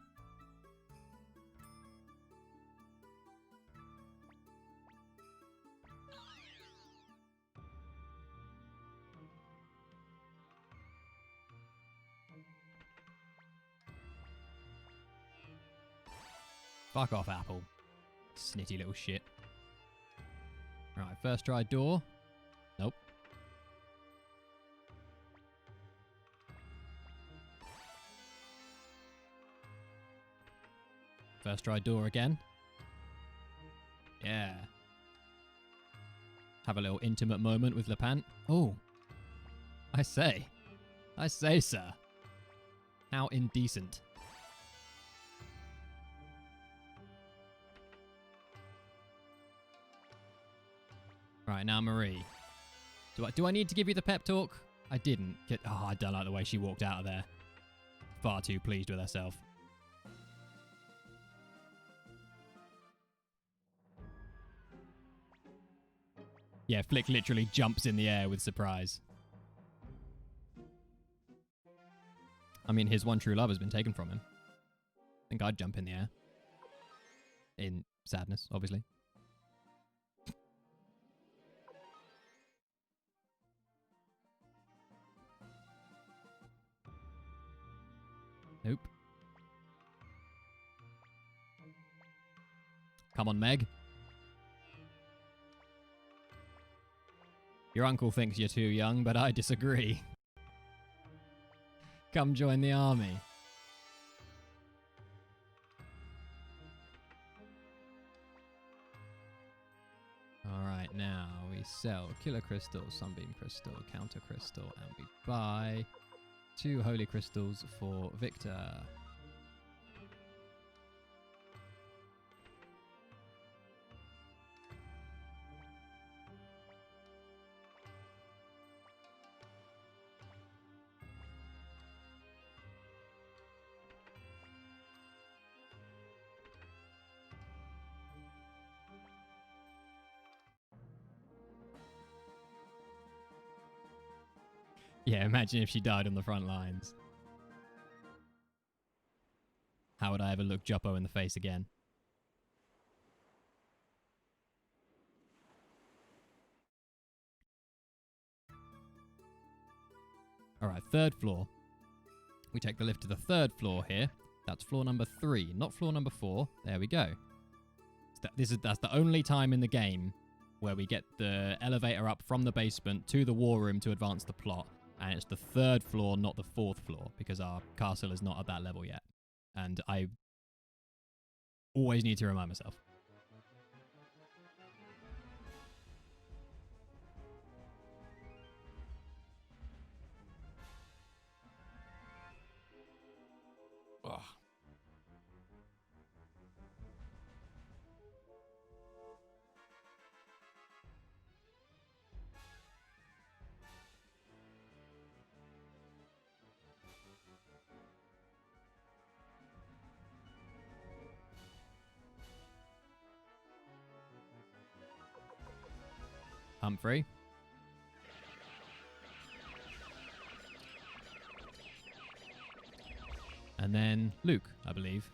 Fuck off, Apple. Snitty little shit. Right, first try door. Nope. First try door again. Yeah. Have a little intimate moment with Lepant. Oh. I say, sir. How indecent. Right, now Marie. Do I need to give you the pep talk? I didn't. I don't like the way she walked out of there. Far too pleased with herself. Yeah, Flick literally jumps in the air with surprise. I mean, his one true love has been taken from him. I think I'd jump in the air. In sadness, obviously. Nope. Come on, Meg. Your uncle thinks you're too young, but I disagree. Come join the army. Alright, now we sell Killer Crystal, Sunbeam Crystal, Counter Crystal, and we buy 2 Holy Crystals for Victor. Yeah, imagine if she died on the front lines. How would I ever look Joppo in the face again? Alright, 3rd floor. We take the lift to the 3rd floor here. That's floor number 3, not floor number 4. There we go. That's the only time in the game where we get the elevator up from the basement to the war room to advance the plot. And it's the 3rd floor, not the 4th floor, because our castle is not at that level yet. And I always need to remind myself. Ugh. Humphrey. And then Luke, I believe.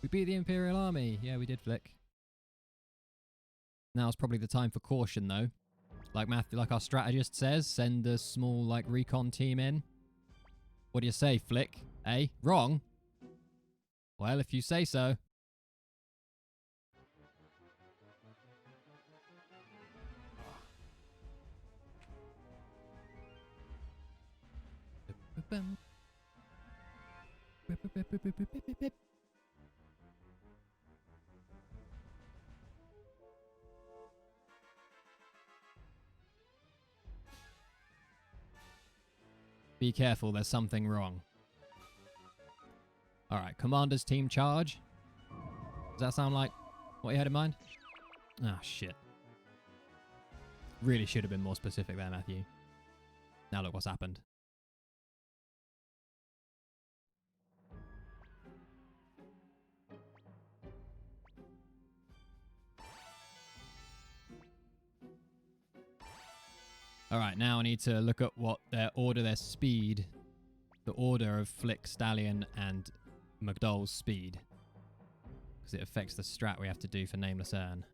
We beat the Imperial Army. Yeah, we did, Flick. Now's probably the time for caution, though. Like our strategist says, send a small, recon team in. What do you say, Flick? Eh? Wrong? Well, if you say so. Be careful, there's something wrong. Alright, Commander's team charge. Does that sound like what you had in mind? Ah, shit. Really should have been more specific there, Matthew. Now look what's happened. Alright, now I need to look at what their speed, the order of Flick, Stallion, and McDowell's speed. Because it affects the strat we have to do for Nameless Urn.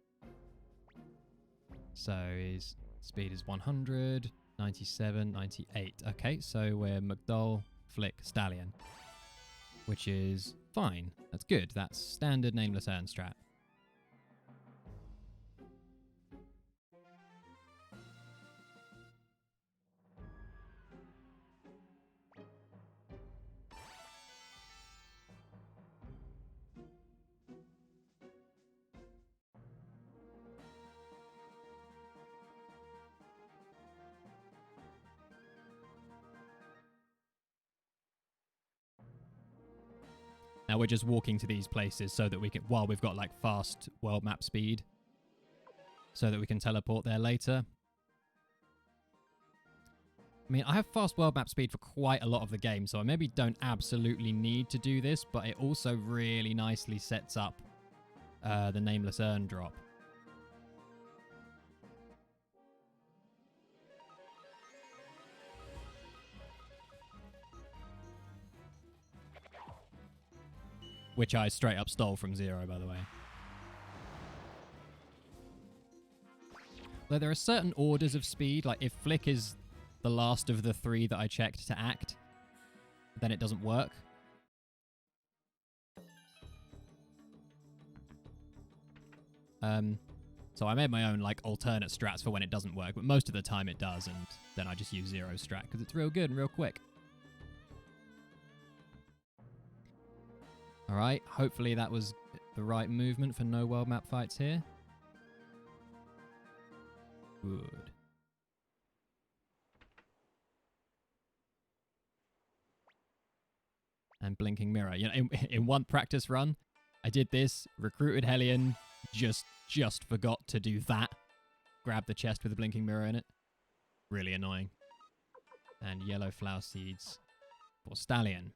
So his speed is 100, 97, 98. Okay, so we're McDowell, Flick, Stallion. Which is fine. That's good. That's standard Nameless Urn strat. Now we're just walking to these places so that we can, while we've got like fast world map speed, so that we can teleport there later. I mean, I have fast world map speed for quite a lot of the game, so I maybe don't absolutely need to do this, but it also really nicely sets up the Nameless Urn drop. Which I straight up stole from Zero, by the way. Though there are certain orders of speed, like if Flick is the last of the 3 that I checked to act, then it doesn't work. So I made my own like alternate strats for when it doesn't work, but most of the time it does, and then I just use Zero strat because it's real good and real quick. Alright, hopefully that was the right movement for no world map fights here. Good. And Blinking Mirror. You know, in one practice run, I did this, recruited Hellion, just forgot to do that. Grab the chest with a Blinking Mirror in it. Really annoying. And yellow flower seeds for Stallion.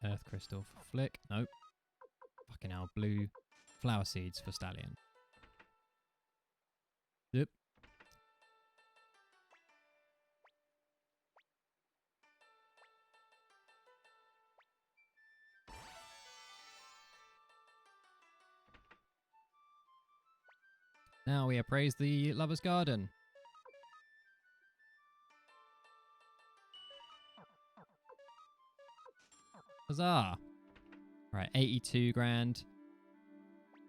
Earth Crystal for Flick. Nope. Fucking hell. Blue flower seeds for Stallion. Yep. Now we appraise the Lover's Garden. Huzzah! Right, 82 grand.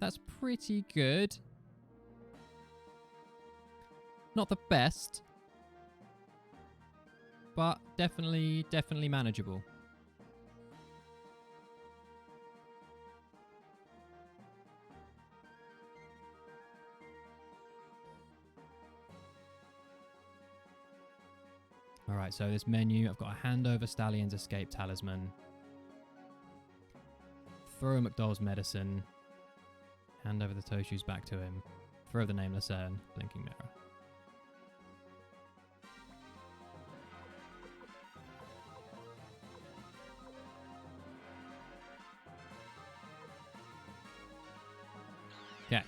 That's pretty good. Not the best, but definitely manageable. Alright, so this menu, I've got a hand over Stallion's Escape Talisman. Throw McDowell's Medicine. Hand over the toe shoes back to him. Throw the Nameless Urn. Blinking Mirror. Okay.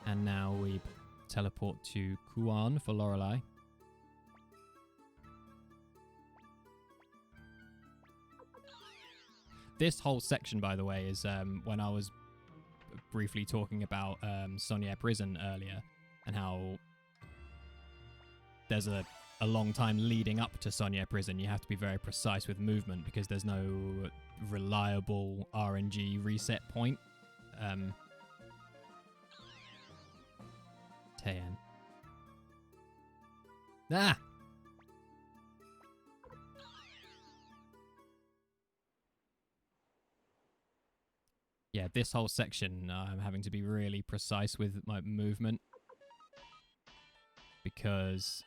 And now we teleport to Kuan for Lorelei. This whole section, by the way, is when I was briefly talking about Sonia Prison earlier, and how there's a long time leading up to Sonia Prison. You have to be very precise with movement because there's no reliable RNG reset point. Tayan. Ah! Yeah, this whole section, I'm having to be really precise with my movement. Because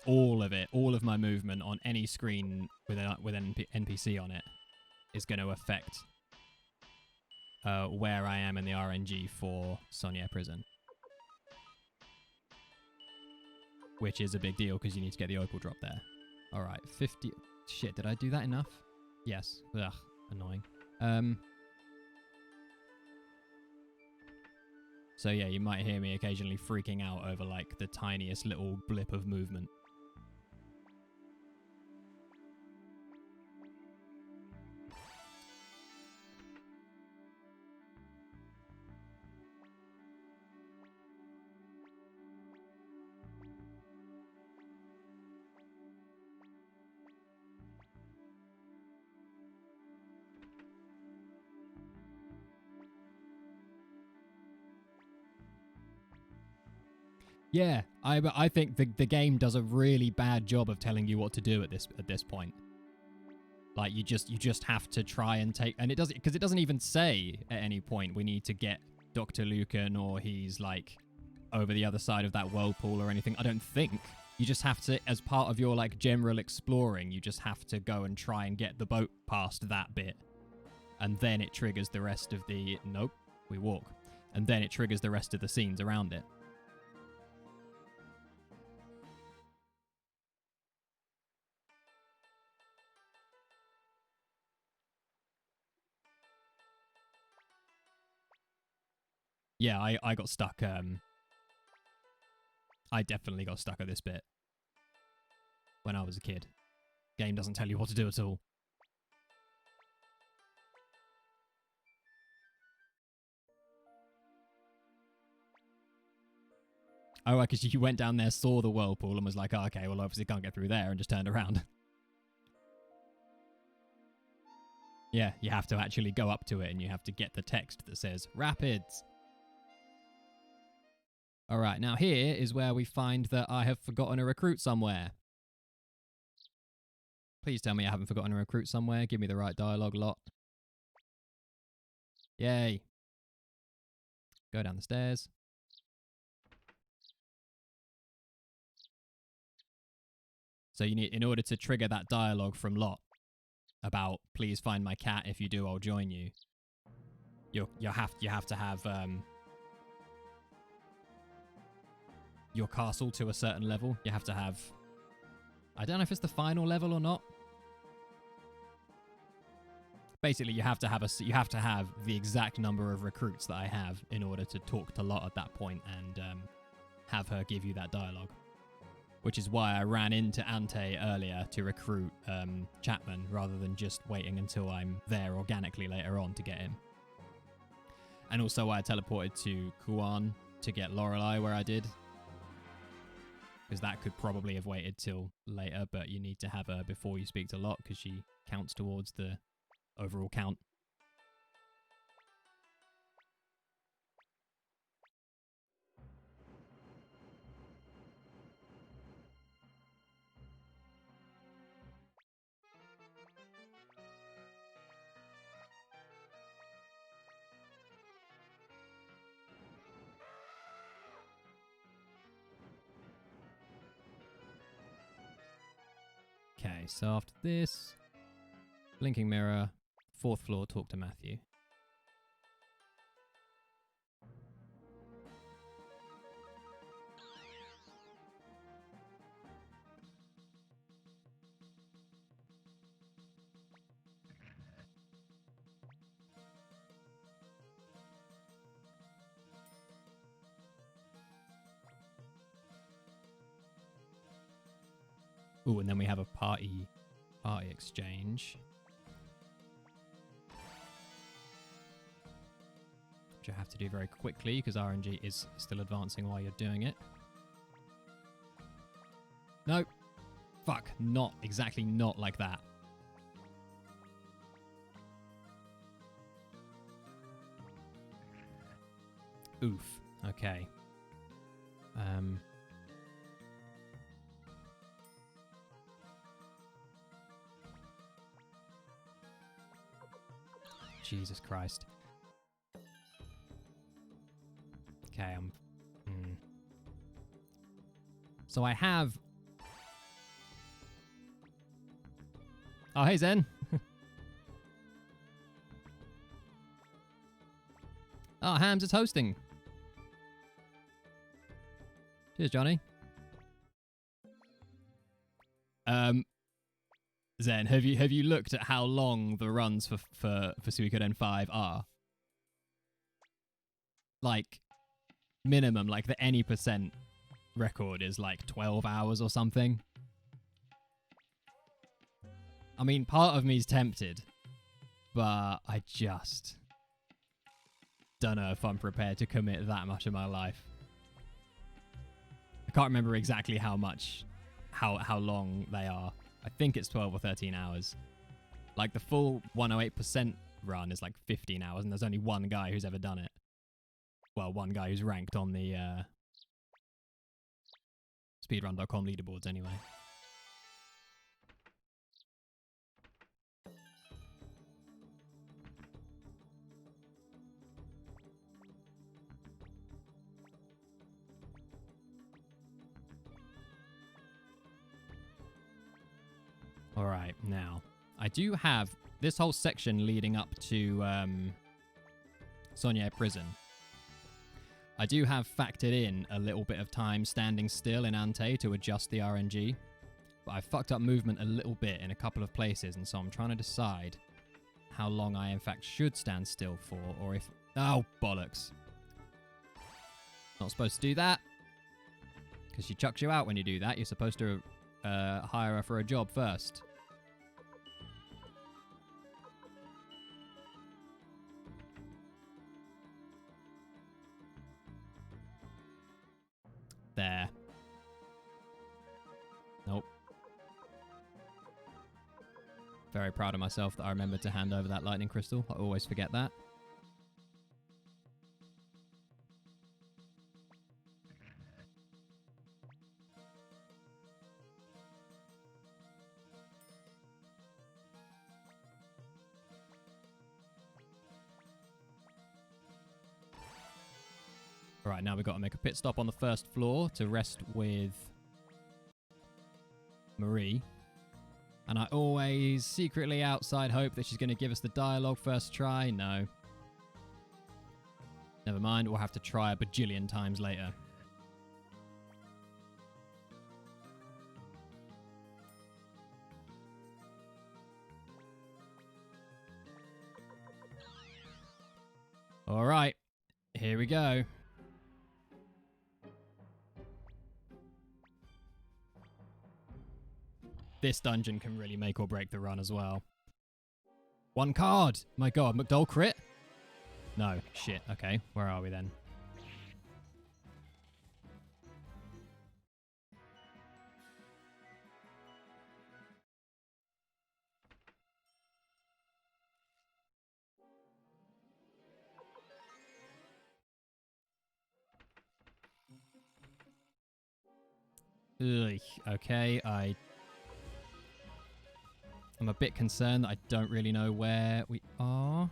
all of my movement on any screen with an NPC on it is going to affect where I am in the RNG for Sonia Prison. Which is a big deal because you need to get the opal drop there. Alright, Shit, did I do that enough? Yes. Ugh, annoying. So yeah, you might hear me occasionally freaking out over like the tiniest little blip of movement. Yeah, I think the game does a really bad job of telling you what to do at this point. Like you just have to try and take, and it doesn't, because it doesn't even say at any point we need to get Dr. Lucan or he's like over the other side of that whirlpool or anything. I don't think. You just have to, as part of your like general exploring, you just have to go and try and get the boat past that bit, and then it triggers the rest of the. Nope, we walk, and then it triggers the rest of the scenes around it. Yeah, I got stuck. I definitely got stuck at this bit when I was a kid. Game doesn't tell you what to do at all. Oh, because you went down there, saw the whirlpool, and was like, oh, okay, well, obviously can't get through there, and just turned around. Yeah, you have to actually go up to it, and you have to get the text that says, Rapids. All right, now here is where we find that I have forgotten a recruit somewhere. Please tell me I haven't forgotten a recruit somewhere. Give me the right dialogue lot. Yay. Go down the stairs. So you need, in order to trigger that dialogue from Lot about please find my cat, if you do I'll join you. You have to have your castle to a certain level. You have to have, I don't know if it's the final level or not. Basically, you have to have the exact number of recruits that I have in order to talk to Lot at that point and have her give you that dialogue. Which is why I ran into Ante earlier to recruit Chapman rather than just waiting until I'm there organically later on to get him. And also why I teleported to Kuan to get Lorelei where I did. Because that could probably have waited till later, but you need to have her before you speak to Lot because she counts towards the overall count. Okay, so after this, blinking mirror, 4th floor, talk to Matthew. Ooh, and then we have a party exchange. Which I have to do very quickly because RNG is still advancing while you're doing it. Nope. Fuck. Not exactly not like that. Oof. Okay. Jesus Christ. Okay, So I have... Oh, hey, Zen. Oh, Hams is hosting. Cheers, Johnny. Zen, have you looked at how long the runs for Suikoden 5 are? Like, minimum, like the any percent record is like 12 hours or something. I mean, part of me's tempted, but I just don't know if I'm prepared to commit that much of my life. I can't remember exactly how long they are. I think it's 12 or 13 hours. Like the full 108% run is like 15 hours, and there's only one guy who's ever done it. Well, one guy who's ranked on the speedrun.com leaderboards anyway. All right, now I do have this whole section leading up to Sonia Prison. I do have factored in a little bit of time standing still in Ante to adjust the RNG, but I've fucked up movement a little bit in a couple of places, and so I'm trying to decide how long I in fact should stand still for, or if... Oh, bollocks. Not supposed to do that, because she chucks you out when you do that. You're supposed to hire her for a job first. There. Nope. Very proud of myself that I remembered to hand over that lightning crystal. I always forget that. Alright, now we've got to make a pit stop on the first floor to rest with Marie. And I always secretly outside hope that she's going to give us the dialogue first try. No. Never mind, we'll have to try a bajillion times later. Alright, here we go. This dungeon can really make or break the run as well. One card! My god, McDowell crit? No, shit. Okay, where are we then? Ugh, okay, I'm a bit concerned that I don't really know where we are.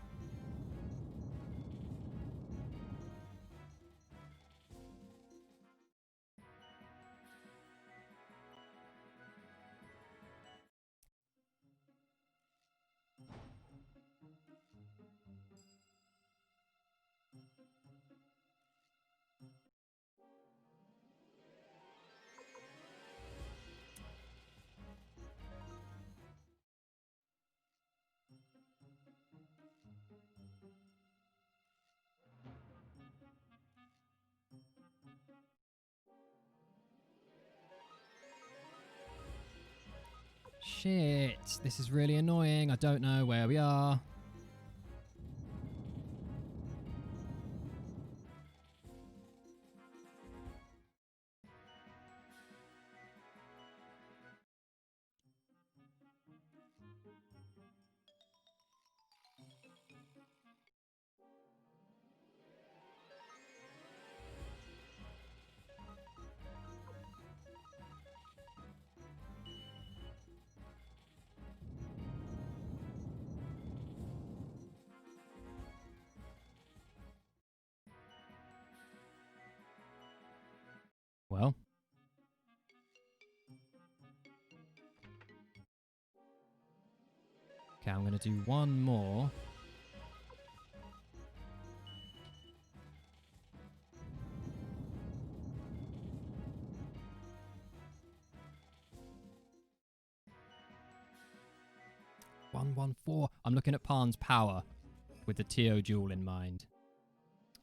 Shit, this is really annoying. I don't know where we are. Well. Okay, I'm going to do one more. 114. I'm looking at Pan's power with the TO duel in mind.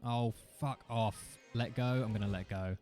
Oh, fuck off. Let go. I'm going to let go.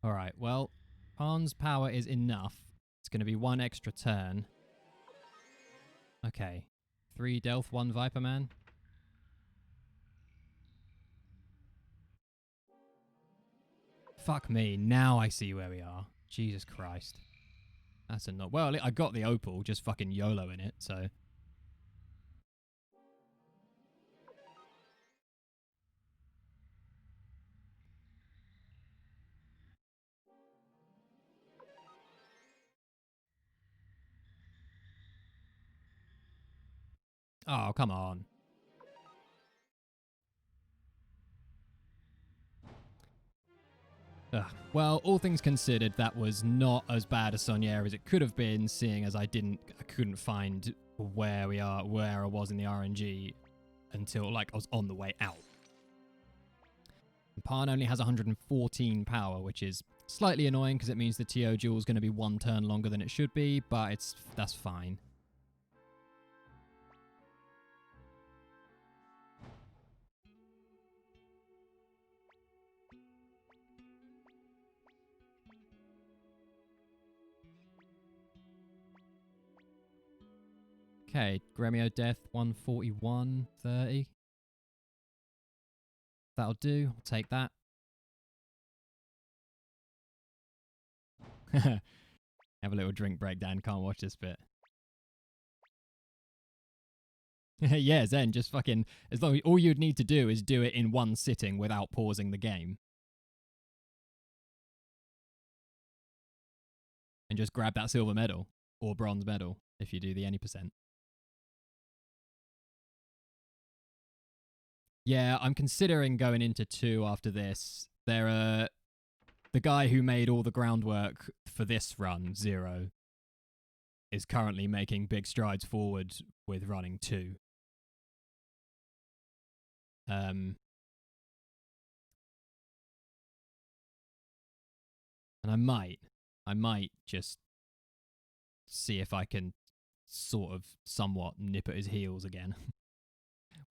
All right, well, Pan's power is enough. It's going to be 1 extra turn. Okay. 3 Delph, 1 Viper Man. Fuck me. Now I see where we are. Jesus Christ. That's a not. Well, I got the opal, just fucking YOLO in it, so. Oh, come on. Ugh. Well, all things considered, that was not as bad a Sonier as it could have been, seeing as I couldn't find where I was in the RNG until, like, I was on the way out. Pan only has 114 power, which is slightly annoying because it means the TO duel is going to be 1 turn longer than it should be, but that's fine. Okay, Gremio Death 141.30. That'll do. I'll take that. Have a little drink break, Dan. Can't watch this bit. Yeah, Zen, just fucking, as long as all you'd need to do is do it in 1 sitting without pausing the game. And just grab that silver medal or bronze medal if you do the any percent. Yeah, I'm considering going into 2 after this. The guy who made all the groundwork for this run, Zero, is currently making big strides forward with running 2. And I might just see if I can sort of somewhat nip at his heels again.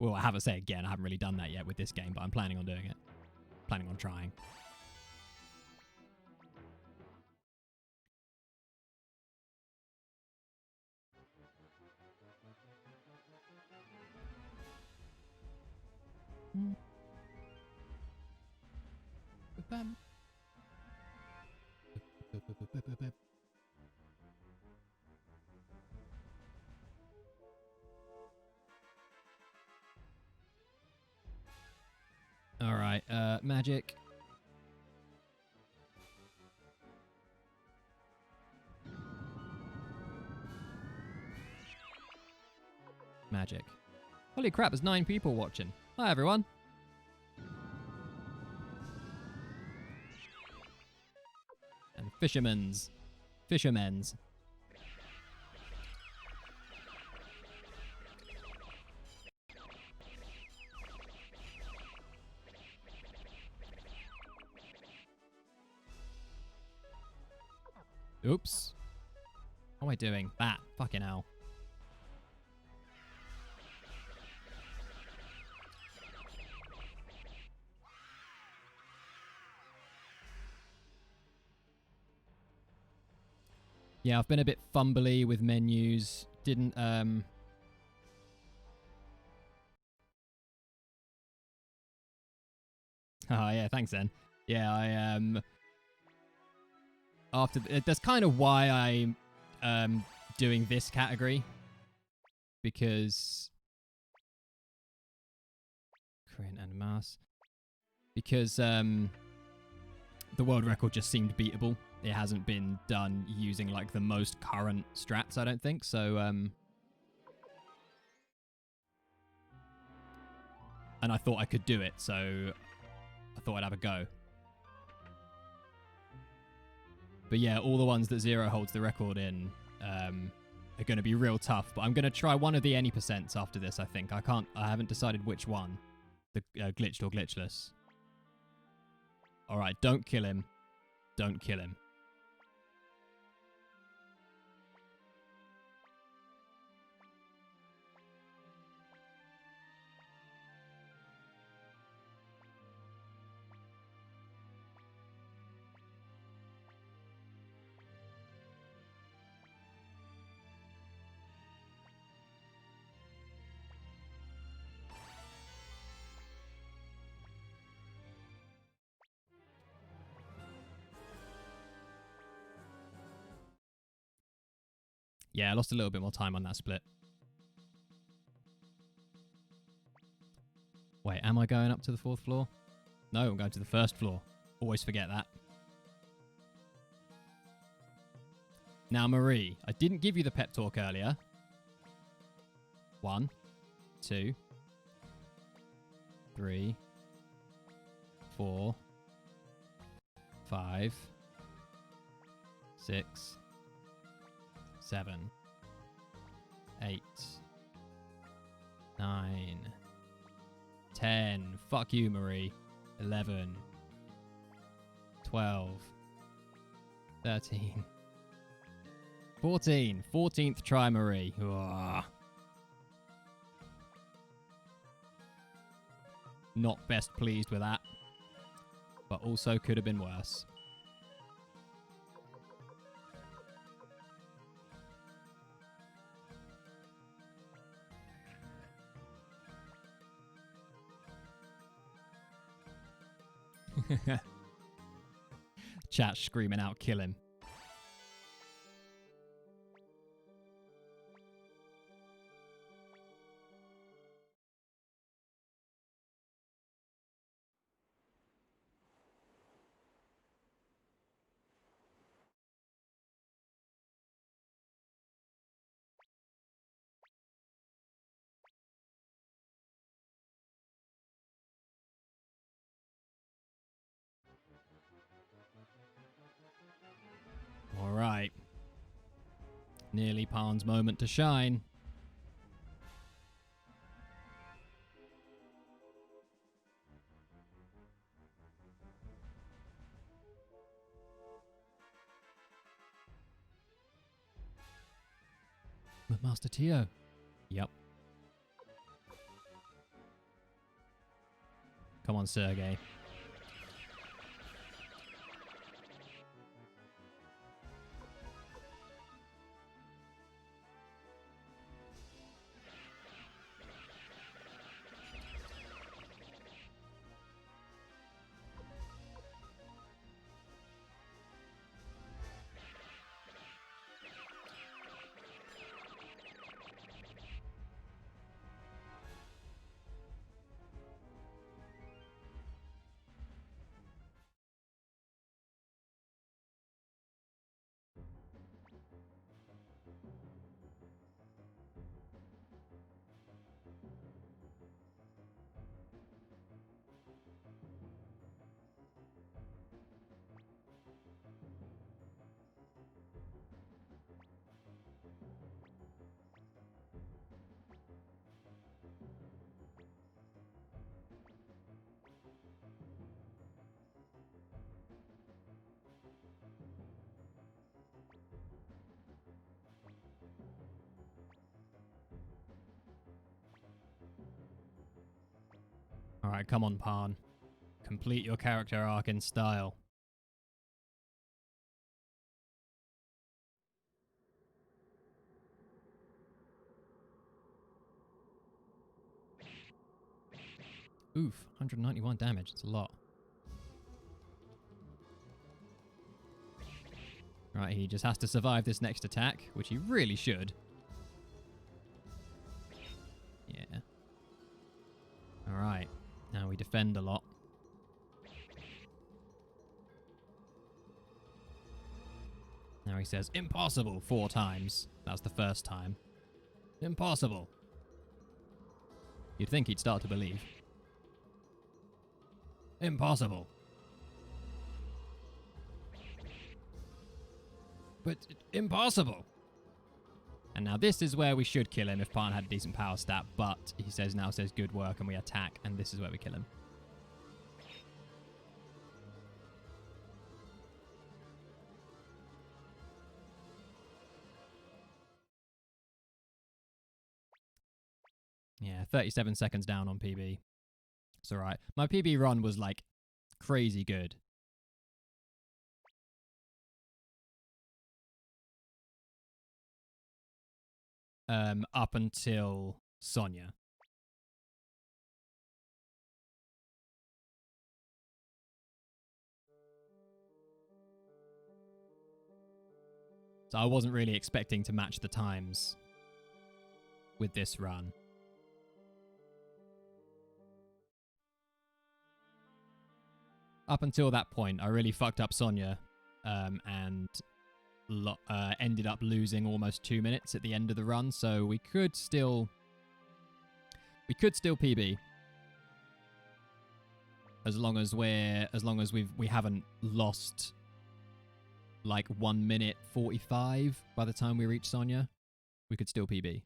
Well, I haven't said again. I haven't really done that yet with this game, but I'm planning on doing it. Planning on trying. All right, magic. Magic. Holy crap, there's 9 people watching. Hi, everyone. And fishermen's. Oops. How am I doing? That. Fucking hell. Yeah, I've been a bit fumbly with menus. Didn't, Oh, yeah, thanks, then. Yeah, that's kind of why I'm doing this category, because Korean and Mass, because the world record just seemed beatable. It hasn't been done using like the most current strats, I don't think. So, and I thought I could do it, so I thought I'd have a go. But yeah, all the ones that Zero holds the record in are going to be real tough. But I'm going to try one of the any percents after this, I think. I haven't decided which one. The glitched or glitchless. All right, don't kill him. Don't kill him. Yeah, I lost a little bit more time on that split. Wait, am I going up to the 4th floor? No, I'm going to the 1st floor. Always forget that. Now, Marie, I didn't give you the pep talk earlier. 1, 2, 3, 4, 5, 6, 7, 8, 9, 10. Fuck you, Marie. 11, 12, 13, 14. 14th try, Marie. Ugh. Not best pleased with that, but also could have been worse. Chat screaming out, kill him. All right. Nearly Parn's moment to shine. But Master Tio. Yep. Come on, Sergey. All right, come on, Parn. Complete your character arc in style. Oof, 191 damage. It's a lot. Right, he just has to survive this next attack, which he really should. Yeah. All right. Now we defend a lot. Now he says, impossible, 4 times. That's the first time. Impossible. You'd think he'd start to believe. Impossible. But impossible. And now this is where we should kill him if Pan had a decent power stat, but he now says good work and we attack, and this is where we kill him. Yeah, 37 seconds down on PB. It's alright. My PB run was like crazy good. Up until Sonya. So I wasn't really expecting to match the times with this run. Up until that point, I really fucked up Sonya, and ended up losing almost 2 minutes at the end of the run. So we could still PB as long as we haven't lost like 1 minute 45 by the time we reach Sonya. We could still PB.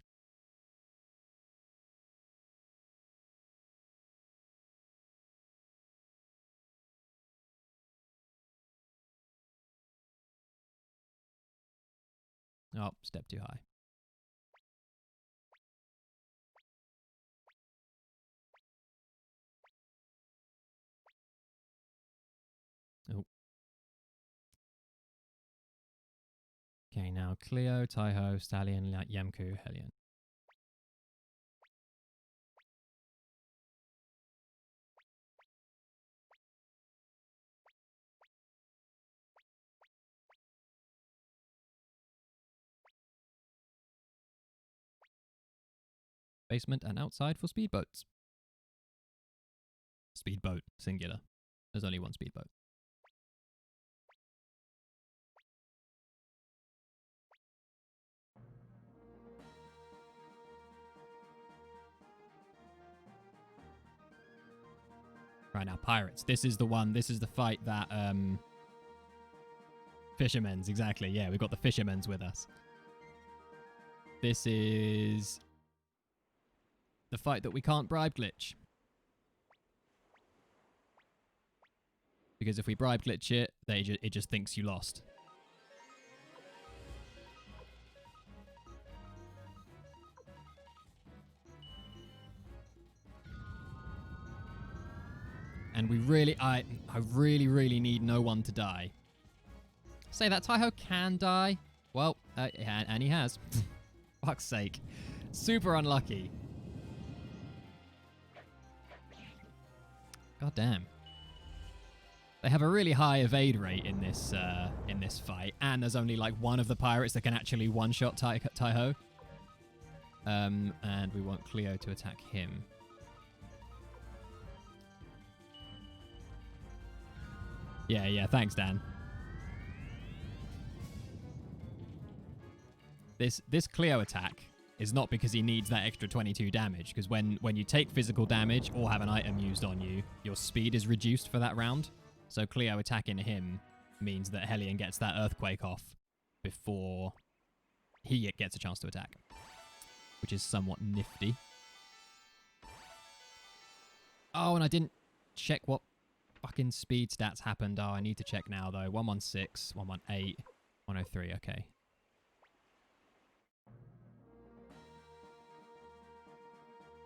Oh, step too high. Oh. Okay, now Cleo, Taiho, Stallion, Yamku, Hellion. Basement and outside for speedboats. Speedboat, singular. There's only one speedboat. Right now, pirates. This is the one. This is the fight that fishermen's, exactly. Yeah, we've got the fishermen's with us. This is the fight that we can't bribe glitch. Because if we bribe glitch it, it just thinks you lost. And I really need no one to die. Say that Taiho can die. Well, and he has. Fuck's sake. Super unlucky. God damn. They have a really high evade rate in this fight, and there's only like one of the pirates that can actually one-shot Taiho. And we want Cleo to attack him. Yeah, thanks, Dan. This Cleo attack is not because he needs that extra 22 damage, because when you take physical damage or have an item used on you, your speed is reduced for that round. So Cleo attacking him means that Hellion gets that earthquake off before he gets a chance to attack, which is somewhat nifty. Oh, and I didn't check what fucking speed stats happened. Oh, I need to check now, though. 116, 118, 103, okay.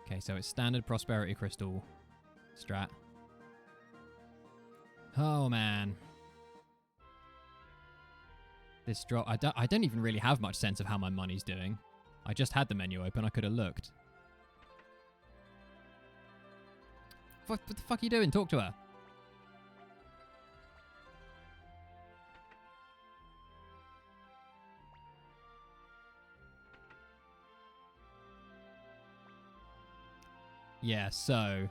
Okay, so it's standard prosperity crystal strat. Oh, man. This drop... I don't even really have much sense of how my money's doing. I just had the menu open. I could have looked. What the fuck are you doing? Talk to her. Yeah, so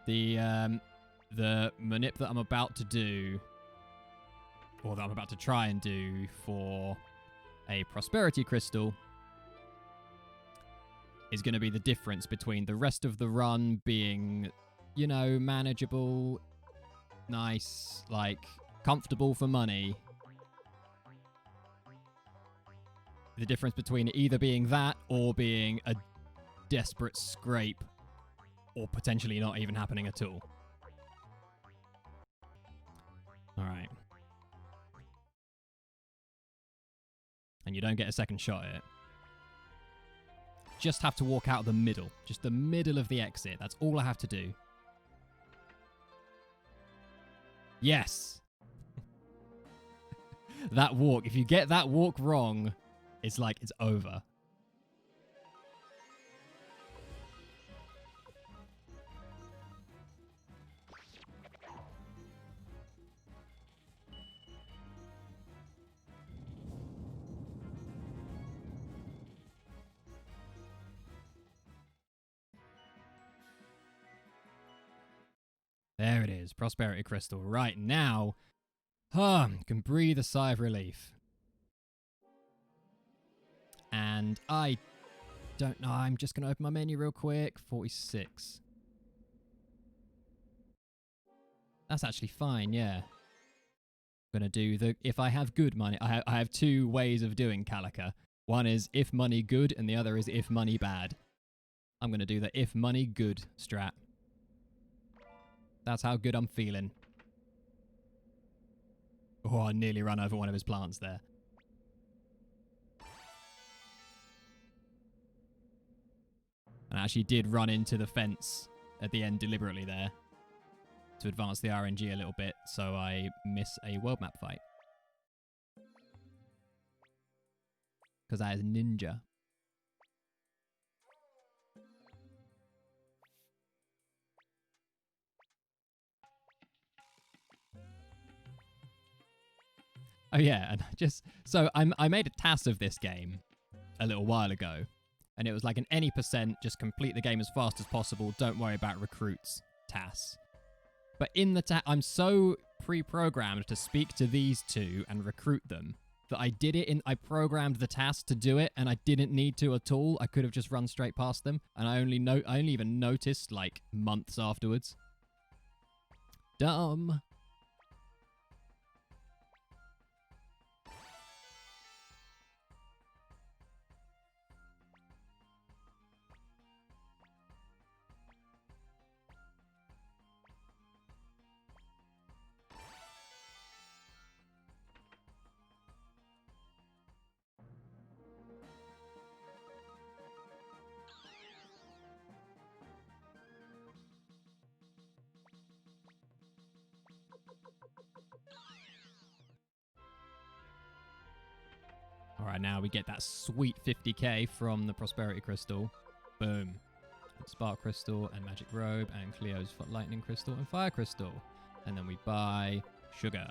the manip that I'm about to do or that I'm about to try and do for a prosperity crystal, is going to be the difference between the rest of the run being, you know, manageable, nice, like, comfortable for money. The difference between it either being that or being a desperate scrape or potentially not even happening at all. All right. And you don't get a second shot at it. Just have to walk out of the middle. Just the middle of the exit. That's all I have to do. Yes! That walk. If you get that walk wrong, it's like it's over. There it is, Prosperity Crystal. Right now, can breathe a sigh of relief. And I don't know, I'm just going to open my menu real quick. 46. That's actually fine, yeah. I'm going to do the, if I have good money, I have two ways of doing Calica. One is if money good, and the other is if money bad. I'm going to do the if money good strat. That's how good I'm feeling. Oh, I nearly ran over one of his plants there. And I actually did run into the fence at the end deliberately there to advance the RNG a little bit, so I miss a world map fight. Because I is ninja. Oh yeah, and just so I made a TAS of this game a little while ago, and it was like an any percent, just complete the game as fast as possible. Don't worry about recruits TAS. But in the TAS, I'm so pre-programmed to speak to these two and recruit them that I did it in. I programmed the TAS to do it, and I didn't need to at all. I could have just run straight past them, and I only even noticed like months afterwards. Dumb. All right, now we get that sweet 50k from the Prosperity Crystal. Boom. Spark Crystal and Magic Robe and Cleo's Lightning Crystal and Fire Crystal. And then we buy sugar.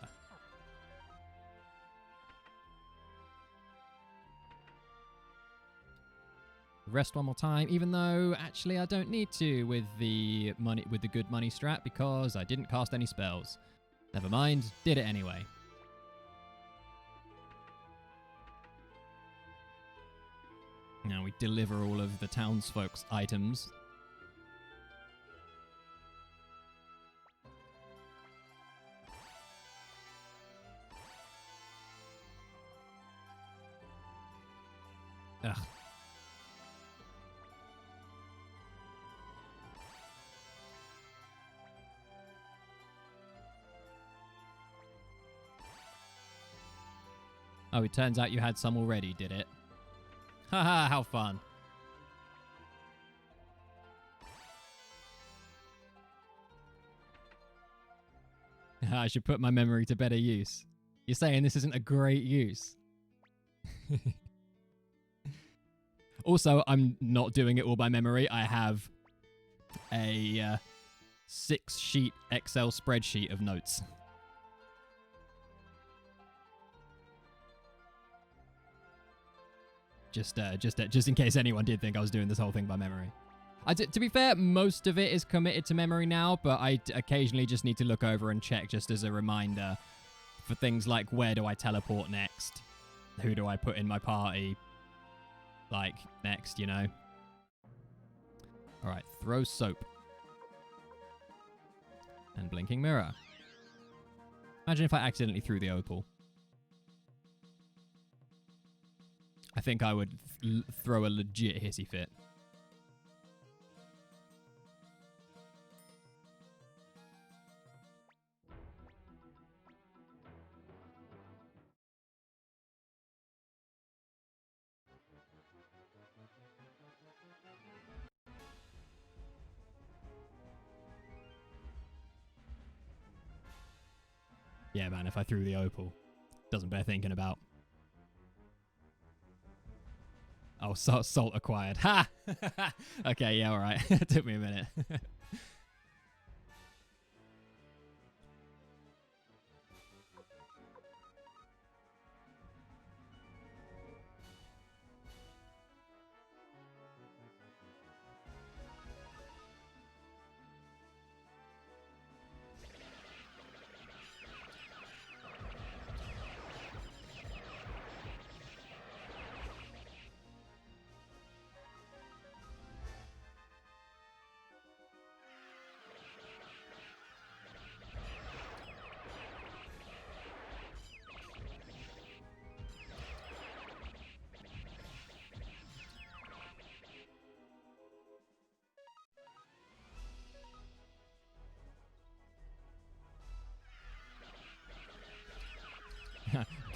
Rest one more time, even though actually I don't need to with the good money strat because I didn't cast any spells. Never mind, did it anyway. Now we deliver all of the townsfolk's items. Ugh. Oh, it turns out you had some already, did it? Haha, how fun. I should put my memory to better use. You're saying this isn't a great use. Also, I'm not doing it all by memory. I have a 6-sheet Excel spreadsheet of notes. Just in case anyone did think I was doing this whole thing by memory. To be fair, most of it is committed to memory now, but I occasionally just need to look over and check just as a reminder for things like where do I teleport next? Who do I put in my party? Like, next, you know? Alright, throw soap. And blinking mirror. Imagine if I accidentally threw the opal. I think I would throw a legit hissy fit. Yeah, man, if I threw the opal. Doesn't bear thinking about. Oh, salt acquired. Ha! Okay, yeah, alright. Took me a minute.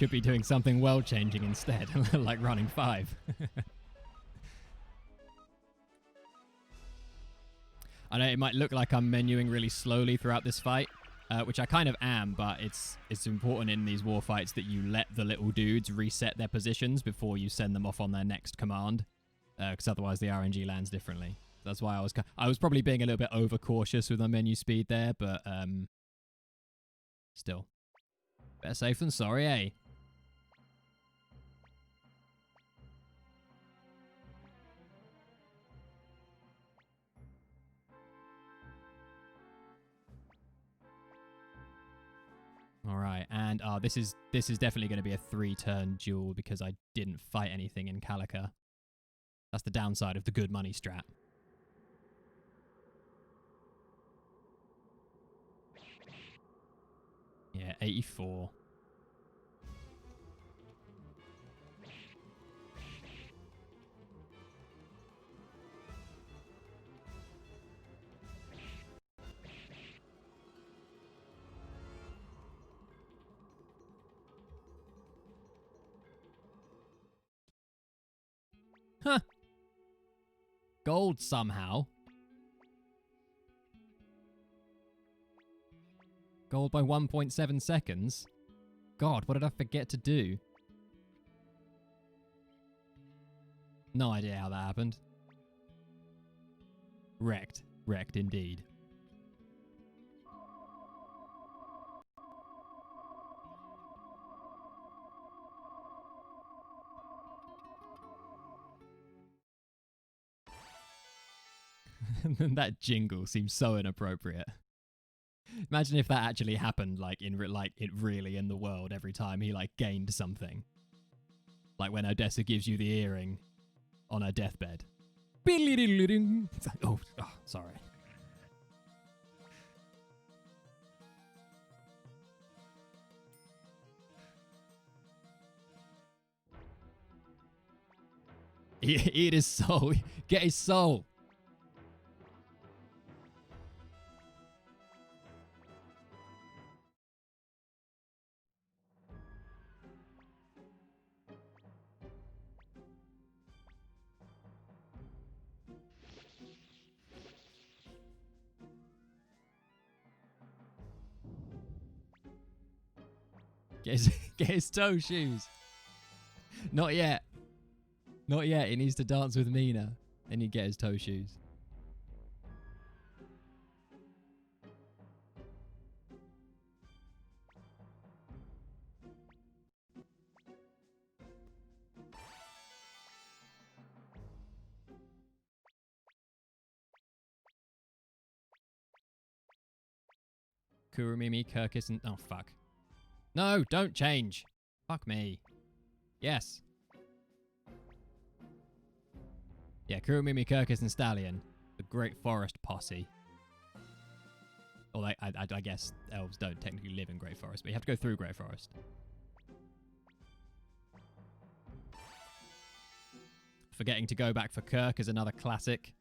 Could be doing something world-changing instead, like running 5. I know it might look like I'm menuing really slowly throughout this fight, which I kind of am, but it's important in these war fights that you let the little dudes reset their positions before you send them off on their next command, because otherwise the RNG lands differently. That's why I was probably being a little bit overcautious with my menu speed there, but still. Better safe than sorry, eh? All right, and this is definitely going to be a 3-turn duel because I didn't fight anything in Calica. That's the downside of the good money strat. Yeah, 84. Huh. Gold somehow. Gold by 1.7 seconds? God, what did I forget to do? No idea how that happened. Wrecked. Wrecked indeed. That jingle seems so inappropriate. Imagine if that actually happened, like really in the world every time he like gained something. Like when Odessa gives you the earring on her deathbed. Oh, sorry. Eat his soul. Get his soul. Get his toe shoes. Not yet. Not yet. He needs to dance with Mina. Then you get his toe shoes. Kurumimi, Kirkis, and... Oh, fuck. No, don't change. Fuck me. Yes. Yeah, Kurumimi, Kirkus, and Stallion. The Great Forest Posse. Although I guess elves don't technically live in Great Forest, but you have to go through Great Forest. Forgetting to go back for Kirk is another classic.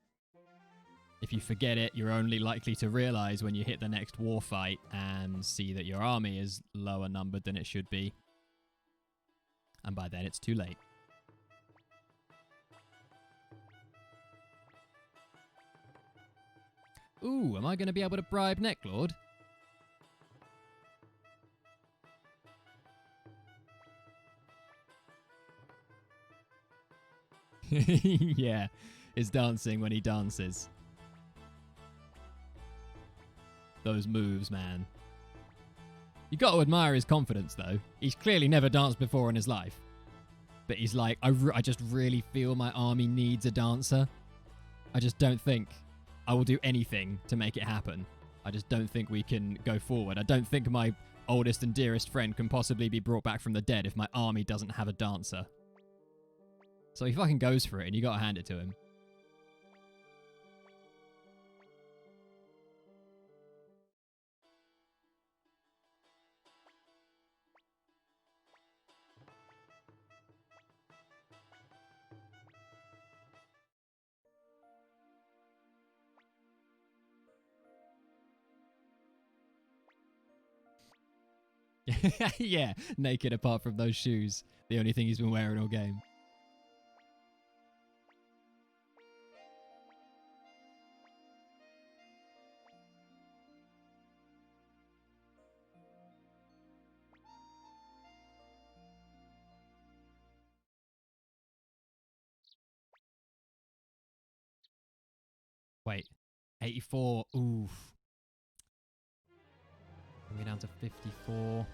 If you forget it, you're only likely to realize when you hit the next war fight and see that your army is lower numbered than it should be. And by then it's too late. Ooh, am I going to be able to bribe Necklord? Yeah, it's dancing when he dances. Those moves, man. You got to admire his confidence, though. He's clearly never danced before in his life. But he's like, I just really feel my army needs a dancer. I just don't think I will do anything to make it happen. I just don't think we can go forward. I don't think my oldest and dearest friend can possibly be brought back from the dead if my army doesn't have a dancer. So he fucking goes for it, and you gotta hand it to him. Yeah, naked apart from those shoes. The only thing he's been wearing all game. Wait, 84. Oof. Bring me down to 54.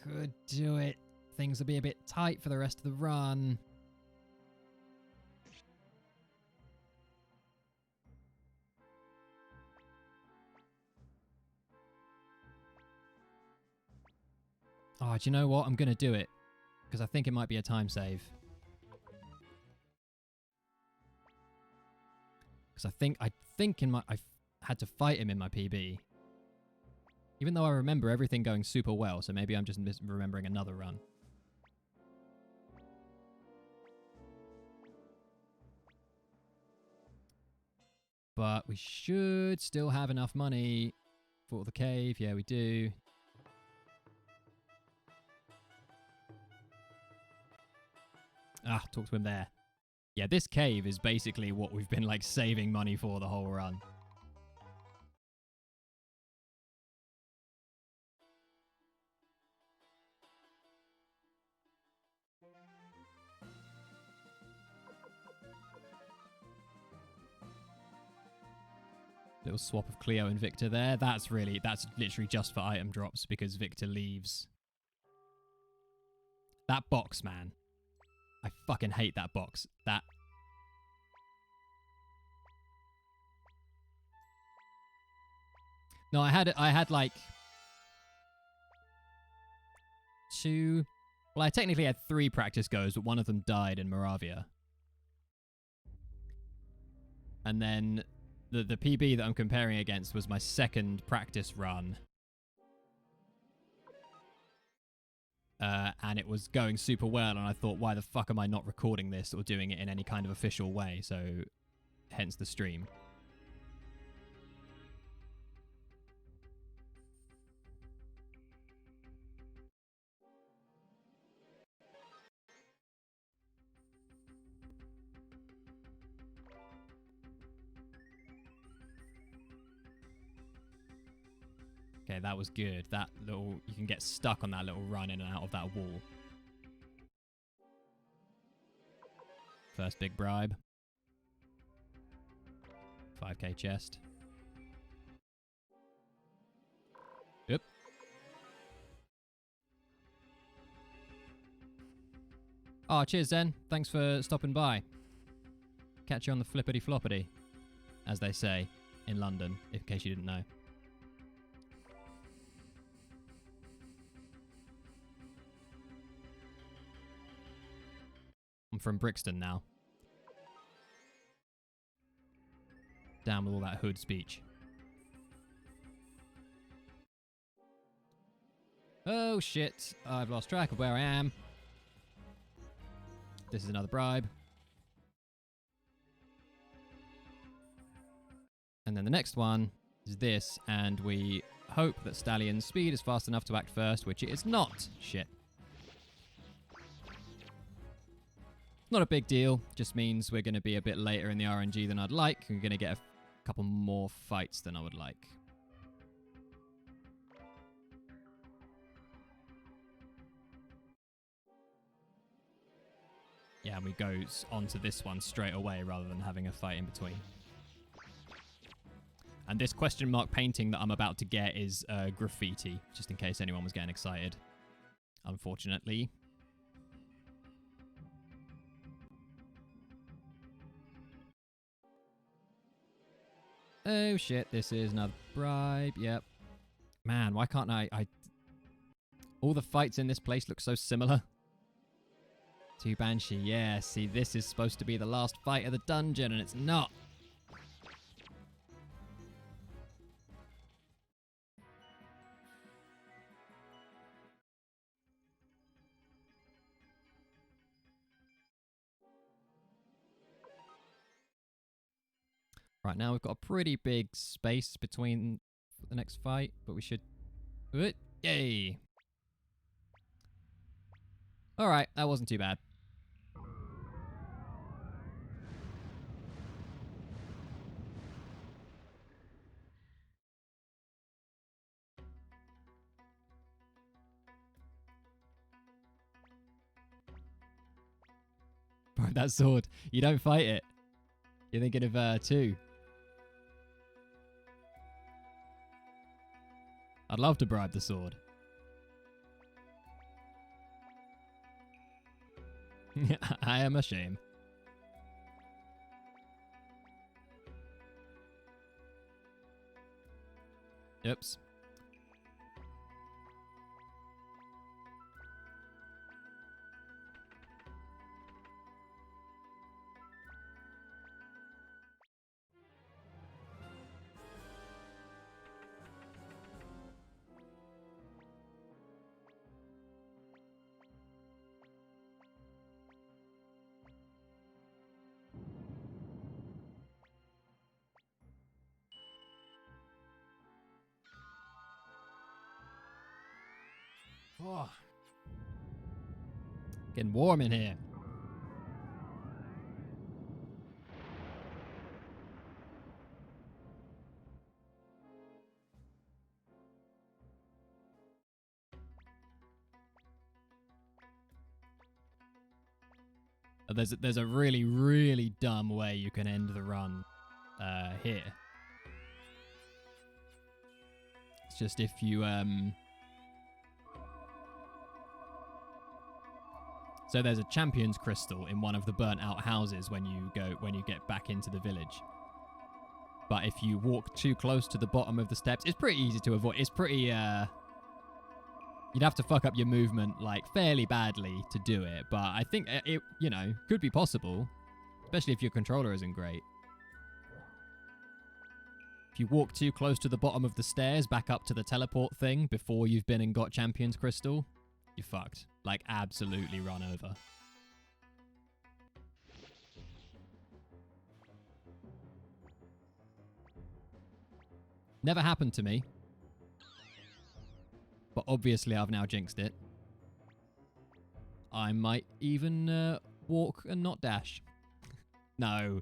Could do it. Things will be a bit tight for the rest of the run. Oh, do you know what? I'm going to do it. Because I think it might be a time save. Because I think I had to fight him in my PB. Even though I remember everything going super well, so maybe I'm just remembering another run. But we should still have enough money for the cave. Yeah, we do. Ah, talk to him there. Yeah, this cave is basically what we've been like saving money for the whole run. Little swap of Cleo and Victor there. That's literally just for item drops because Victor leaves. That box, man. I fucking hate that box. That... No, I had like... two... Well, I technically had 3 practice goes, but one of them died in Moravia. And then the PB that I'm comparing against was my second practice run. And it was going super well, and I thought, why the fuck am I not recording this or doing it in any kind of official way? So, hence the stream. Okay, that was good. That little... You can get stuck on that little run in and out of that wall. First big bribe. 5k chest. Yep. Oh, cheers, Zen. Thanks for stopping by. Catch you on the flippity-floppity, as they say in London, in case you didn't know. I'm from Brixton now. Down with all that hood speech. Oh shit, I've lost track of where I am. This is another bribe. And then the next one is this, and we hope that Stallion's speed is fast enough to act first, which it is not. Shit. Not a big deal, just means we're going to be a bit later in the RNG than I'd like. We're going to get a couple more fights than I would like. Yeah, and we go onto this one straight away rather than having a fight in between. And this question mark painting that I'm about to get is graffiti, just in case anyone was getting excited. Unfortunately. Oh shit, this is another bribe, yep. Man, why can't I... All the fights in this place look so similar. To Banshee, yeah, see, this is supposed to be the last fight of the dungeon, and it's not. Right, now we've got a pretty big space between the next fight, but we should... Yay! Alright, that wasn't too bad. Bro, that sword. You don't fight it. You're thinking of 2. I'd love to bribe the sword. I am ashamed. Oops. Oh. Getting warm in here. There's a really, really dumb way you can end the run here. It's just if you so there's a champion's crystal in one of the burnt out houses when you get back into the village. But if you walk too close to the bottom of the steps, it's pretty easy to avoid. It's pretty you'd have to fuck up your movement like fairly badly to do it, but I think it you know, could be possible, especially if your controller isn't great. If you walk too close to the bottom of the stairs back up to the teleport thing before you've been and got champion's crystal, you're fucked. Like, absolutely run over. Never happened to me. But obviously I've now jinxed it. I might even walk and not dash. No.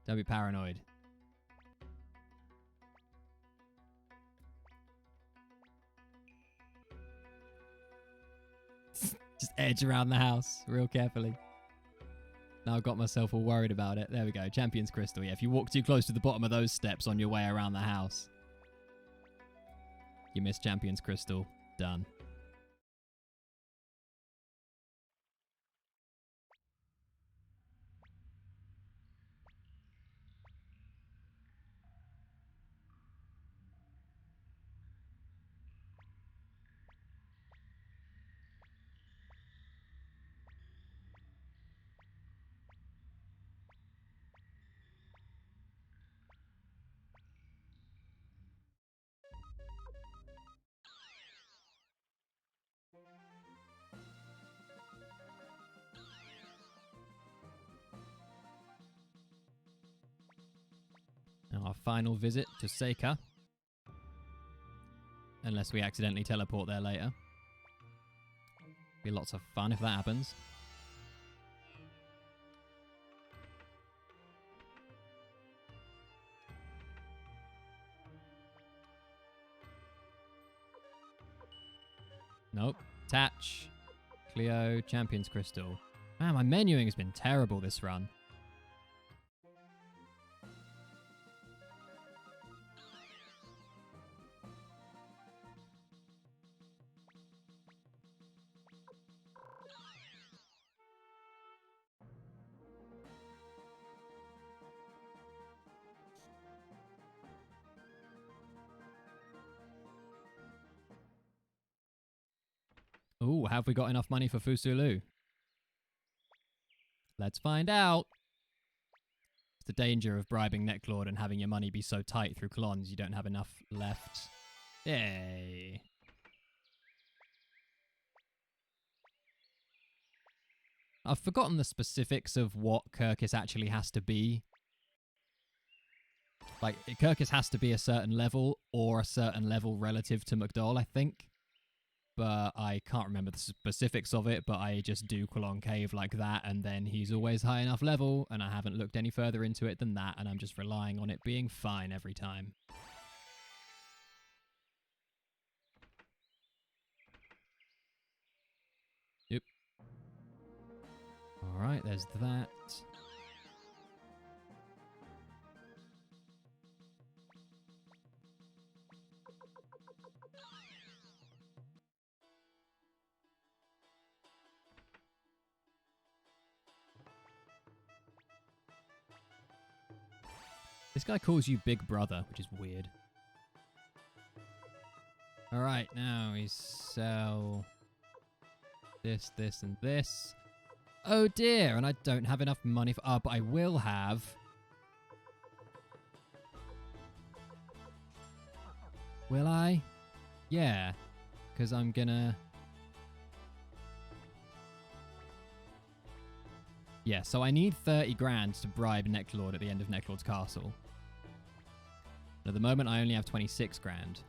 Don't be paranoid. Just edge around the house real carefully. Now I've got myself all worried about it. There we go. Champion's Crystal. Yeah, if you walk too close to the bottom of those steps on your way around the house, you miss Champion's Crystal. Done. Our final visit to Seika. Unless we accidentally teleport there later. Be lots of fun if that happens. Nope. Attach. Cleo. Champions Crystal. Man, my menuing has been terrible this run. Ooh, have we got enough money for Fusulu? Let's find out. It's the danger of bribing Necklord and having your money be so tight through clones you don't have enough left. Yay. I've forgotten the specifics of what Kirkus actually has to be. Like, Kirkus has to be a certain level or a certain level relative to McDowell, I think. But I can't remember the specifics of it, but I just do Concave like that, and then he's always high enough level, and I haven't looked any further into it than that, and I'm just relying on it being fine every time. Yep. Alright, there's that. This guy calls you Big Brother, which is weird. Alright, now we sell this, this, and this. Oh dear, and I don't have enough money for... Oh, but I will have... Will I? Yeah, because I'm gonna... Yeah, so I need 30 grand to bribe Necklord at the end of Necklord's castle. At the moment, I only have 26 grand.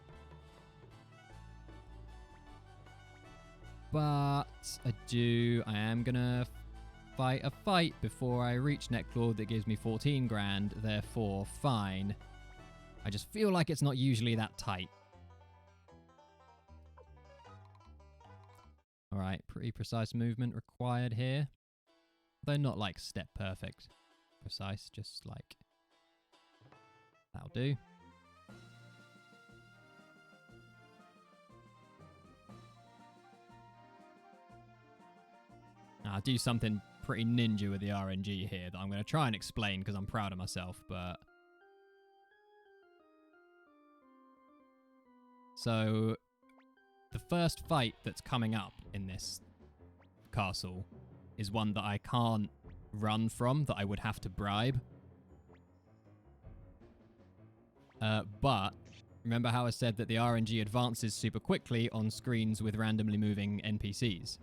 But I am gonna fight a fight before I reach Necklord that gives me 14 grand, therefore fine. I just feel like it's not usually that tight. Alright, pretty precise movement required here. Though not like step perfect precise, just like... That'll do. Now, I'll do something pretty ninja with the RNG here that I'm going to try and explain because I'm proud of myself, but... So, the first fight that's coming up in this castle is one that I can't run from, that I would have to bribe. But remember how I said that the RNG advances super quickly on screens with randomly moving NPCs?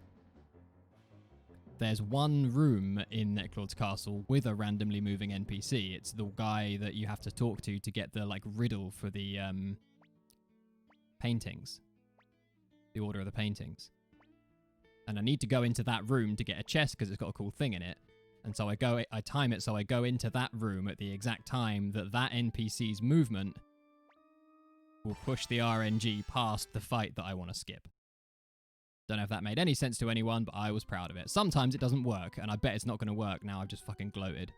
There's one room in Necklord's castle with a randomly moving NPC. It's the guy that you have to talk to get the like riddle for the paintings. The order of the paintings. And I need to go into that room to get a chest because it's got a cool thing in it. And so I time it so I go into that room at the exact time that that NPC's movement will push the RNG past the fight that I want to skip. Don't know if that made any sense to anyone, but I was proud of it. Sometimes it doesn't work, and I bet it's not going to work now. I've just fucking gloated.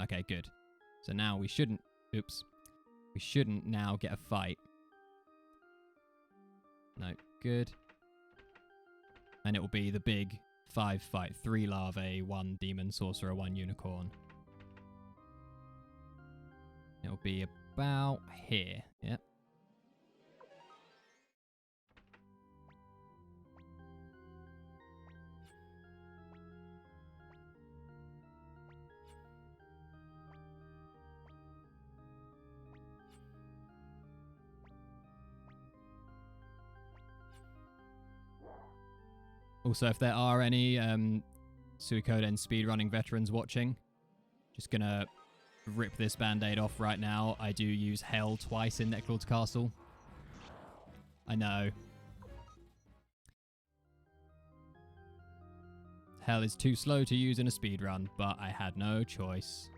Okay, good. So now we shouldn't... Oops. We shouldn't now get a fight. No, good. And it will be the big 5 fight. 3 larvae, 1 demon sorcerer, 1 unicorn. It'll be about here. Yep. Also, if there are any Suikoden speedrunning veterans watching, Just gonna rip this band-aid off right now. I do use Hell twice in Necklord's Castle. I know. Hell is too slow to use in a speedrun, but I had no choice.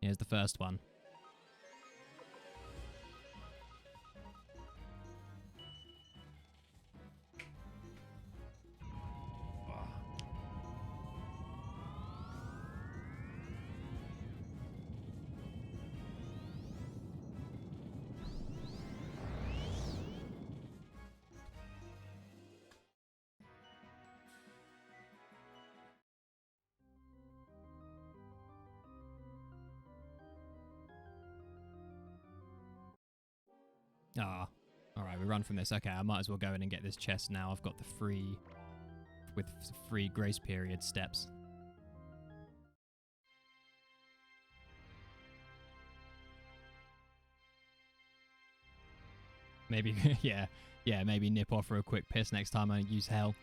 Here's the first one. Ah, alright, we run from this. Okay, I might as well go in and get this chest now. I've got the free, with free grace period steps. Maybe, yeah, maybe nip off for a quick piss next time I use Hell.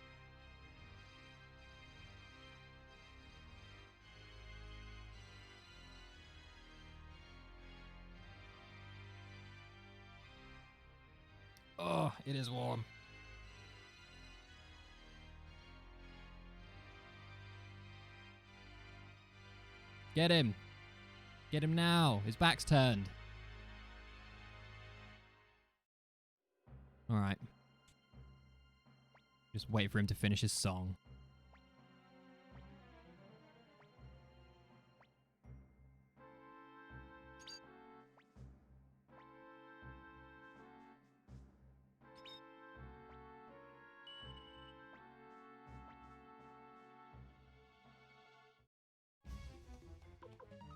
Oh, it is warm. Get him. Get him now. His back's turned. All right. Just wait for him to finish his song.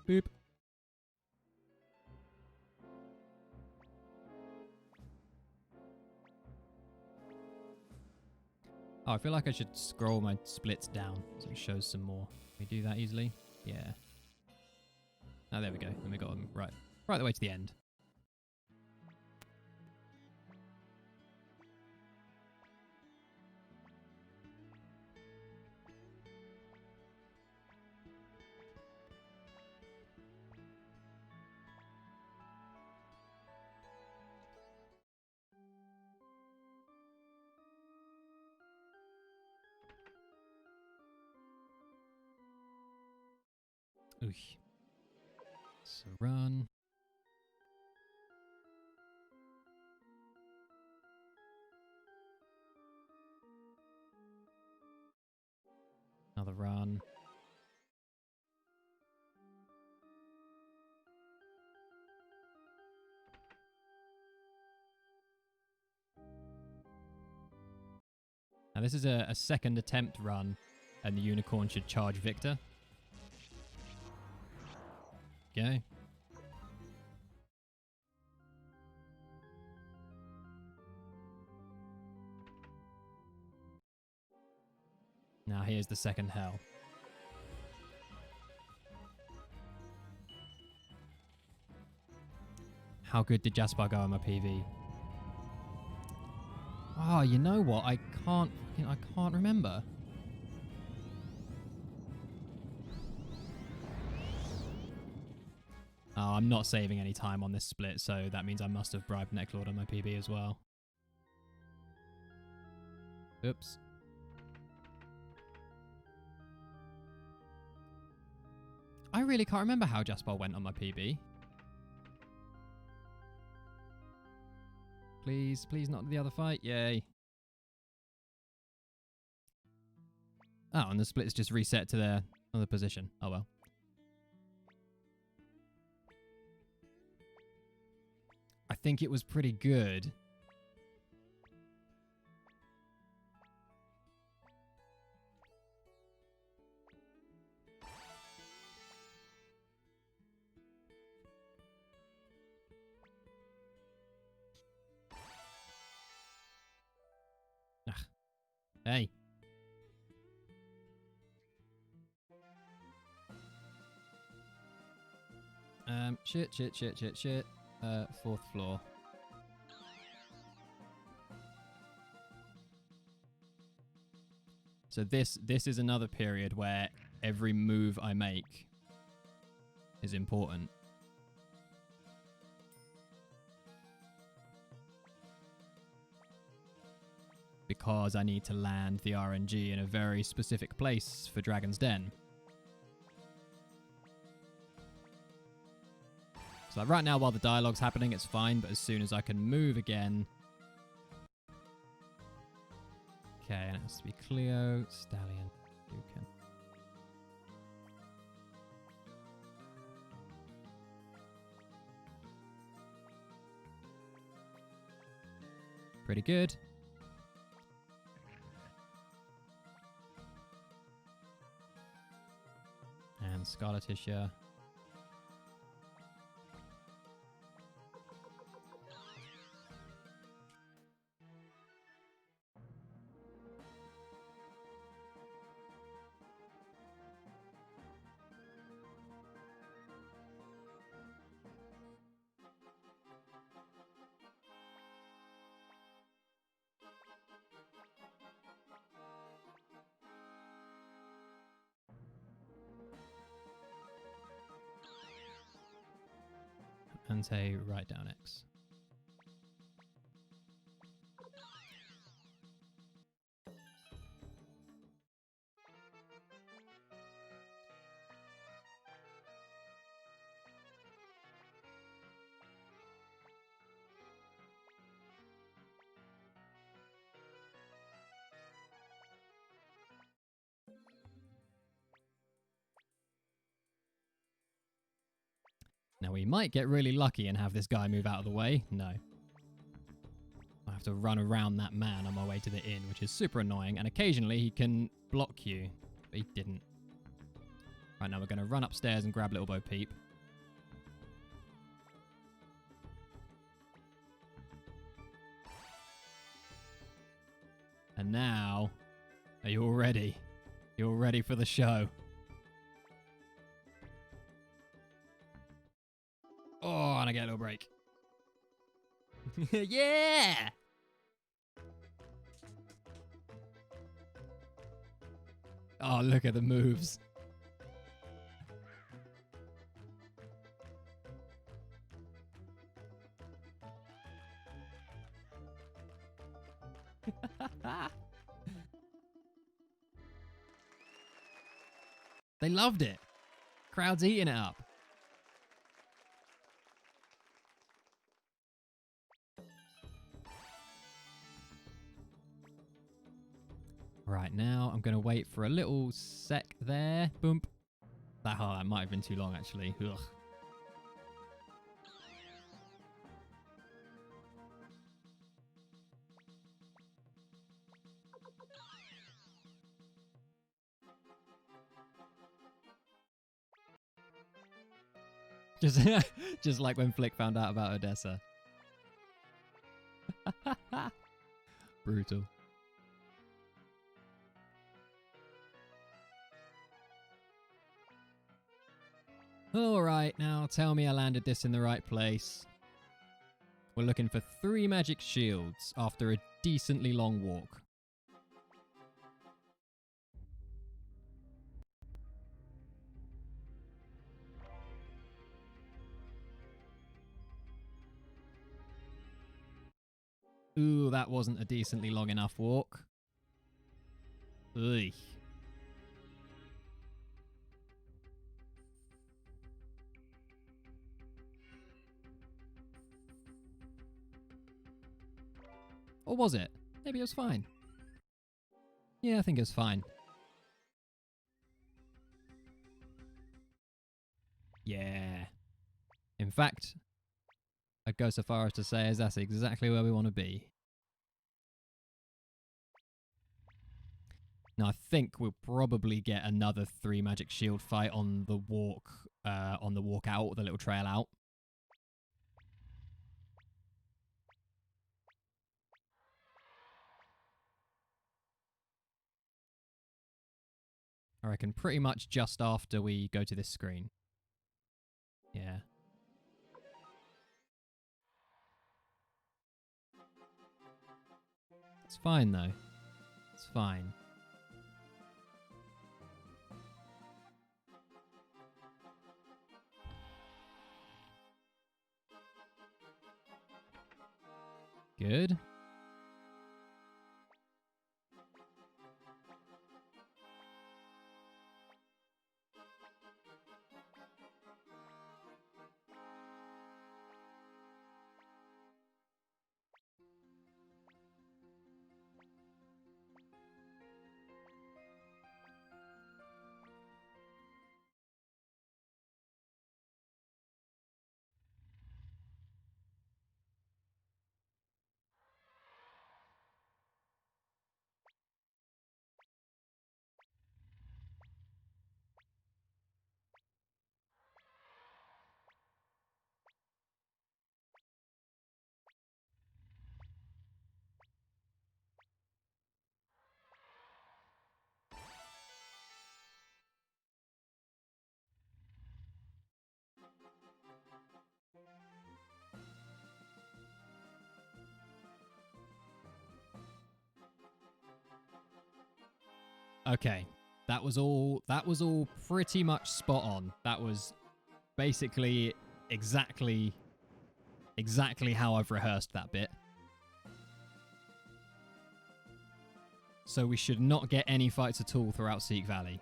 Boop. Oh, I feel like I should scroll my splits down so it shows some more. Can we do that easily? Yeah. Oh, there we go. And we got them right the way to the end. Ooh. So run. Another run. Now this is a second attempt run, and the unicorn should charge Victor. Okay. Now here's the second hell. How good did Jasper go on my PV? Oh, you know what? I can't remember. Oh, I'm not saving any time on this split, so that means I must have bribed Necklord on my PB as well. Oops. I really can't remember how Jasper went on my PB. Please, please not the other fight. Yay. Oh, and the split's just reset to their other position. Oh well. I think it was pretty good. Ugh. Hey. Shit. Fourth floor. So this is another period where every move I make is important. Because I need to land the RNG in a very specific place for Dragon's Den. So like right now, while the dialogue's happening, it's fine, but as soon as I can move again... Okay, and it has to be Cleo, Stallion, Lucan. Pretty good. And Scarletitia. And say right down X. Now we might get really lucky and have this guy move out of the way. No. I have to run around that man on my way to the inn, which is super annoying. And occasionally he can block you, but he didn't. Right, now we're going to run upstairs and grab Little Bo Peep. And now, are you all ready? You're all ready for the show. Oh, and I get a little break. Yeah! Oh, look at the moves. They loved it. Crowd's eating it up. Right, now I'm going to wait for a little sec there. Boom. That might have been too long, actually. Ugh. Just like when Flick found out about Odessa. Brutal. Alright, now tell me I landed this in the right place. We're looking for 3 magic shields after a decently long walk. Ooh, that wasn't a decently long enough walk. Ugh. Or was it? Maybe it was fine. Yeah, I think it was fine. Yeah. In fact, I'd go so far as to say as that's exactly where we want to be. Now, I think we'll probably get another 3 magic shield fight on the walk out, the little trail out. I reckon pretty much just after we go to this screen. Yeah. fine, though. It's fine. Good. Okay. That was all pretty much spot on. That was basically exactly how I've rehearsed that bit. So we should not get any fights at all throughout Seek Valley.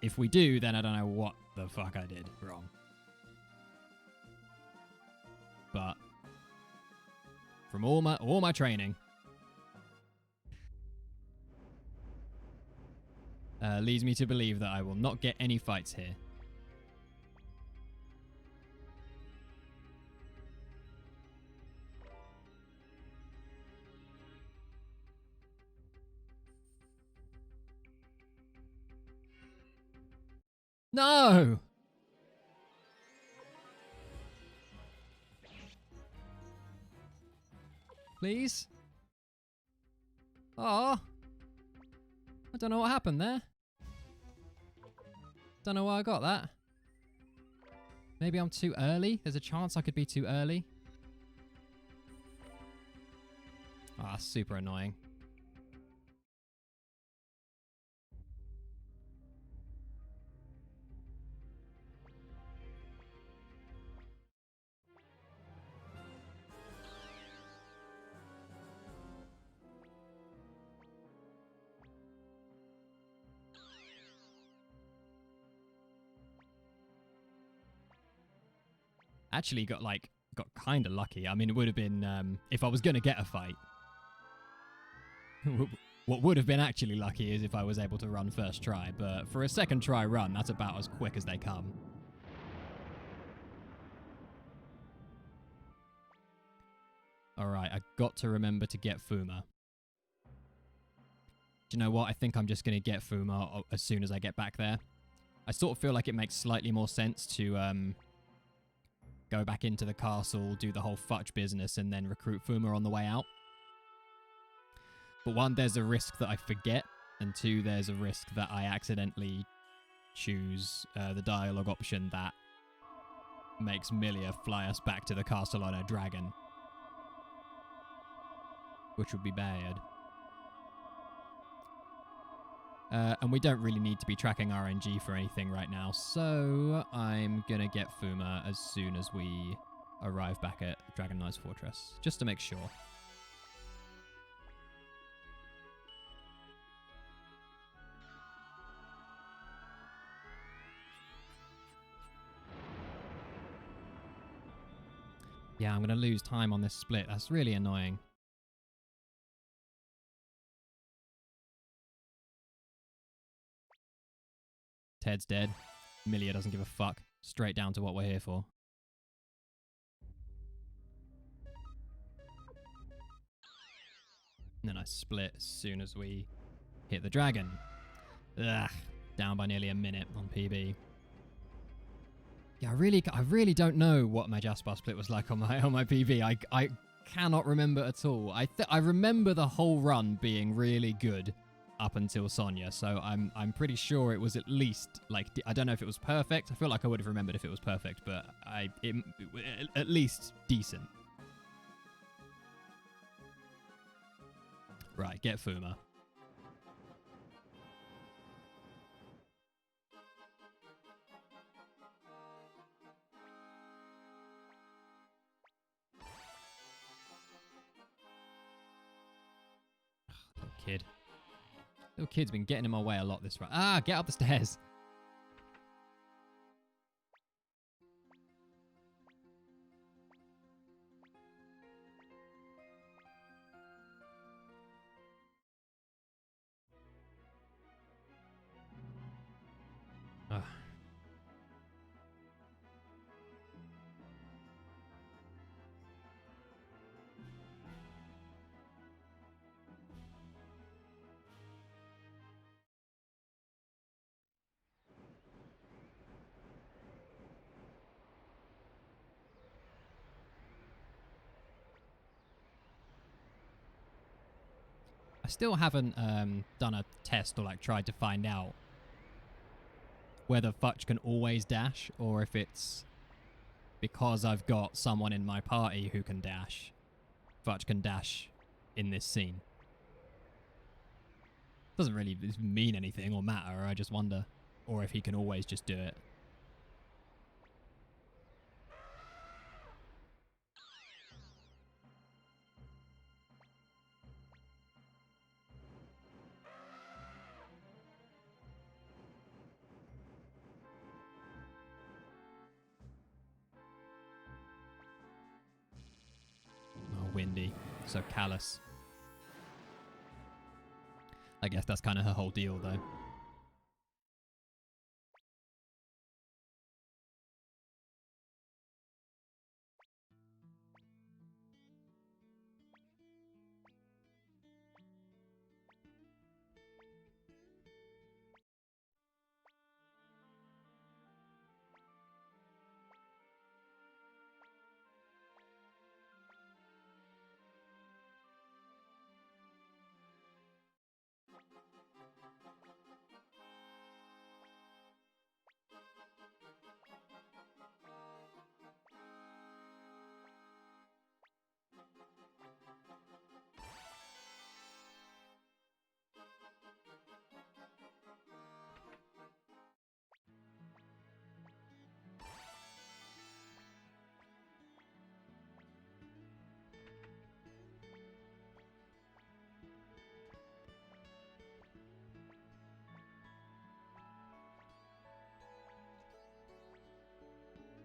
If we do, then I don't know what the fuck I did wrong. But from all my training, leads me to believe that I will not get any fights here. No! Please? Oh, I don't know what happened there. Don't know why I got that. Maybe I'm too early? There's a chance I could be too early. Ah, super annoying. Actually got kind of lucky. I mean, it would have been, if I was going to get a fight. What would have been actually lucky is if I was able to run first try, but for a second try run, that's about as quick as they come. Alright, I got to remember to get Fuma. Do you know what? I think I'm just going to get Fuma as soon as I get back there. I sort of feel like it makes slightly more sense to go back into the castle, do the whole fudge business, and then recruit Fuma on the way out. But one, there's a risk that I forget, and two, there's a risk that I accidentally choose the dialogue option that makes Milia fly us back to the castle on a dragon. Which would be bad. And we don't really need to be tracking RNG for anything right now, so I'm gonna get Fuma as soon as we arrive back at Dragon Knight's Fortress, just to make sure. Yeah, I'm gonna lose time on this split. That's really annoying. Ted's dead. Milia doesn't give a fuck. Straight down to what we're here for. And then I split as soon as we hit the dragon. Ugh. Down by nearly a minute on PB. Yeah, I really don't know what my Jasper split was like on my PB. I cannot remember at all. I remember the whole run being really good up until Sonya, so I'm pretty sure it was at least, like, I don't know if it was perfect. I feel like I would have remembered if it was perfect, but at least decent. Right, get Fuma. Little kid. Little kid's been getting in my way a lot this run. Ah, get up the stairs. Ugh. I still haven't done a test or like tried to find out whether Futch can always dash or if it's because I've got someone in my party who can dash. Futch can dash in this scene. Doesn't really mean anything or matter, I just wonder. Or if he can always just do it. Oh, windy. So callous. I guess that's kind of her whole deal, though.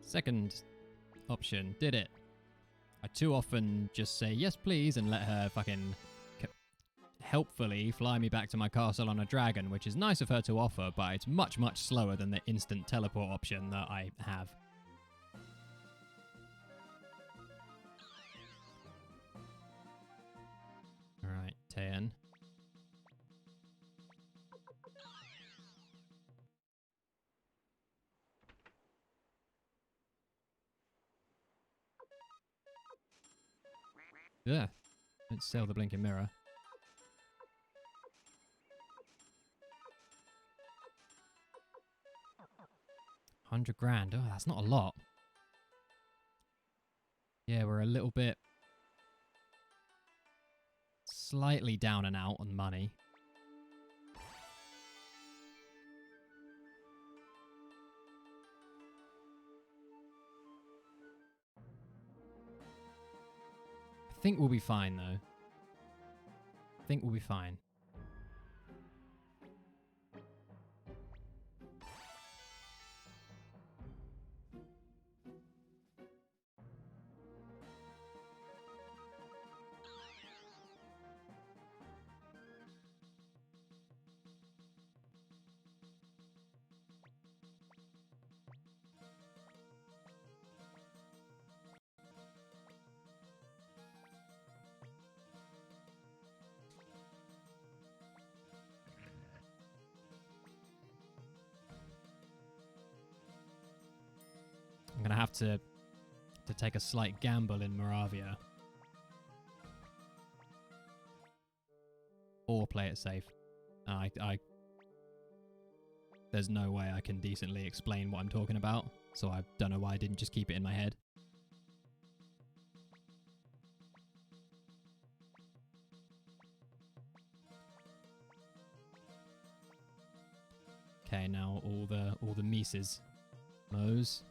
Second option, did it. I too often just say yes please and let her fucking helpfully fly me back to my castle on a dragon, which is nice of her to offer, but it's much, much slower than the instant teleport option that I have. Alright, 10. Yeah, let's sell the blinking mirror. $100,000. Oh, that's not a lot. Yeah, we're a little bit slightly down and out on money. I think we'll be fine, though. I think we'll be fine. I'm going to have to take a slight gamble in Moravia. Or play it safe. There's no way I can decently explain what I'm talking about, so I don't know why I didn't just keep it in my head. Okay, now all the Mises. Mose.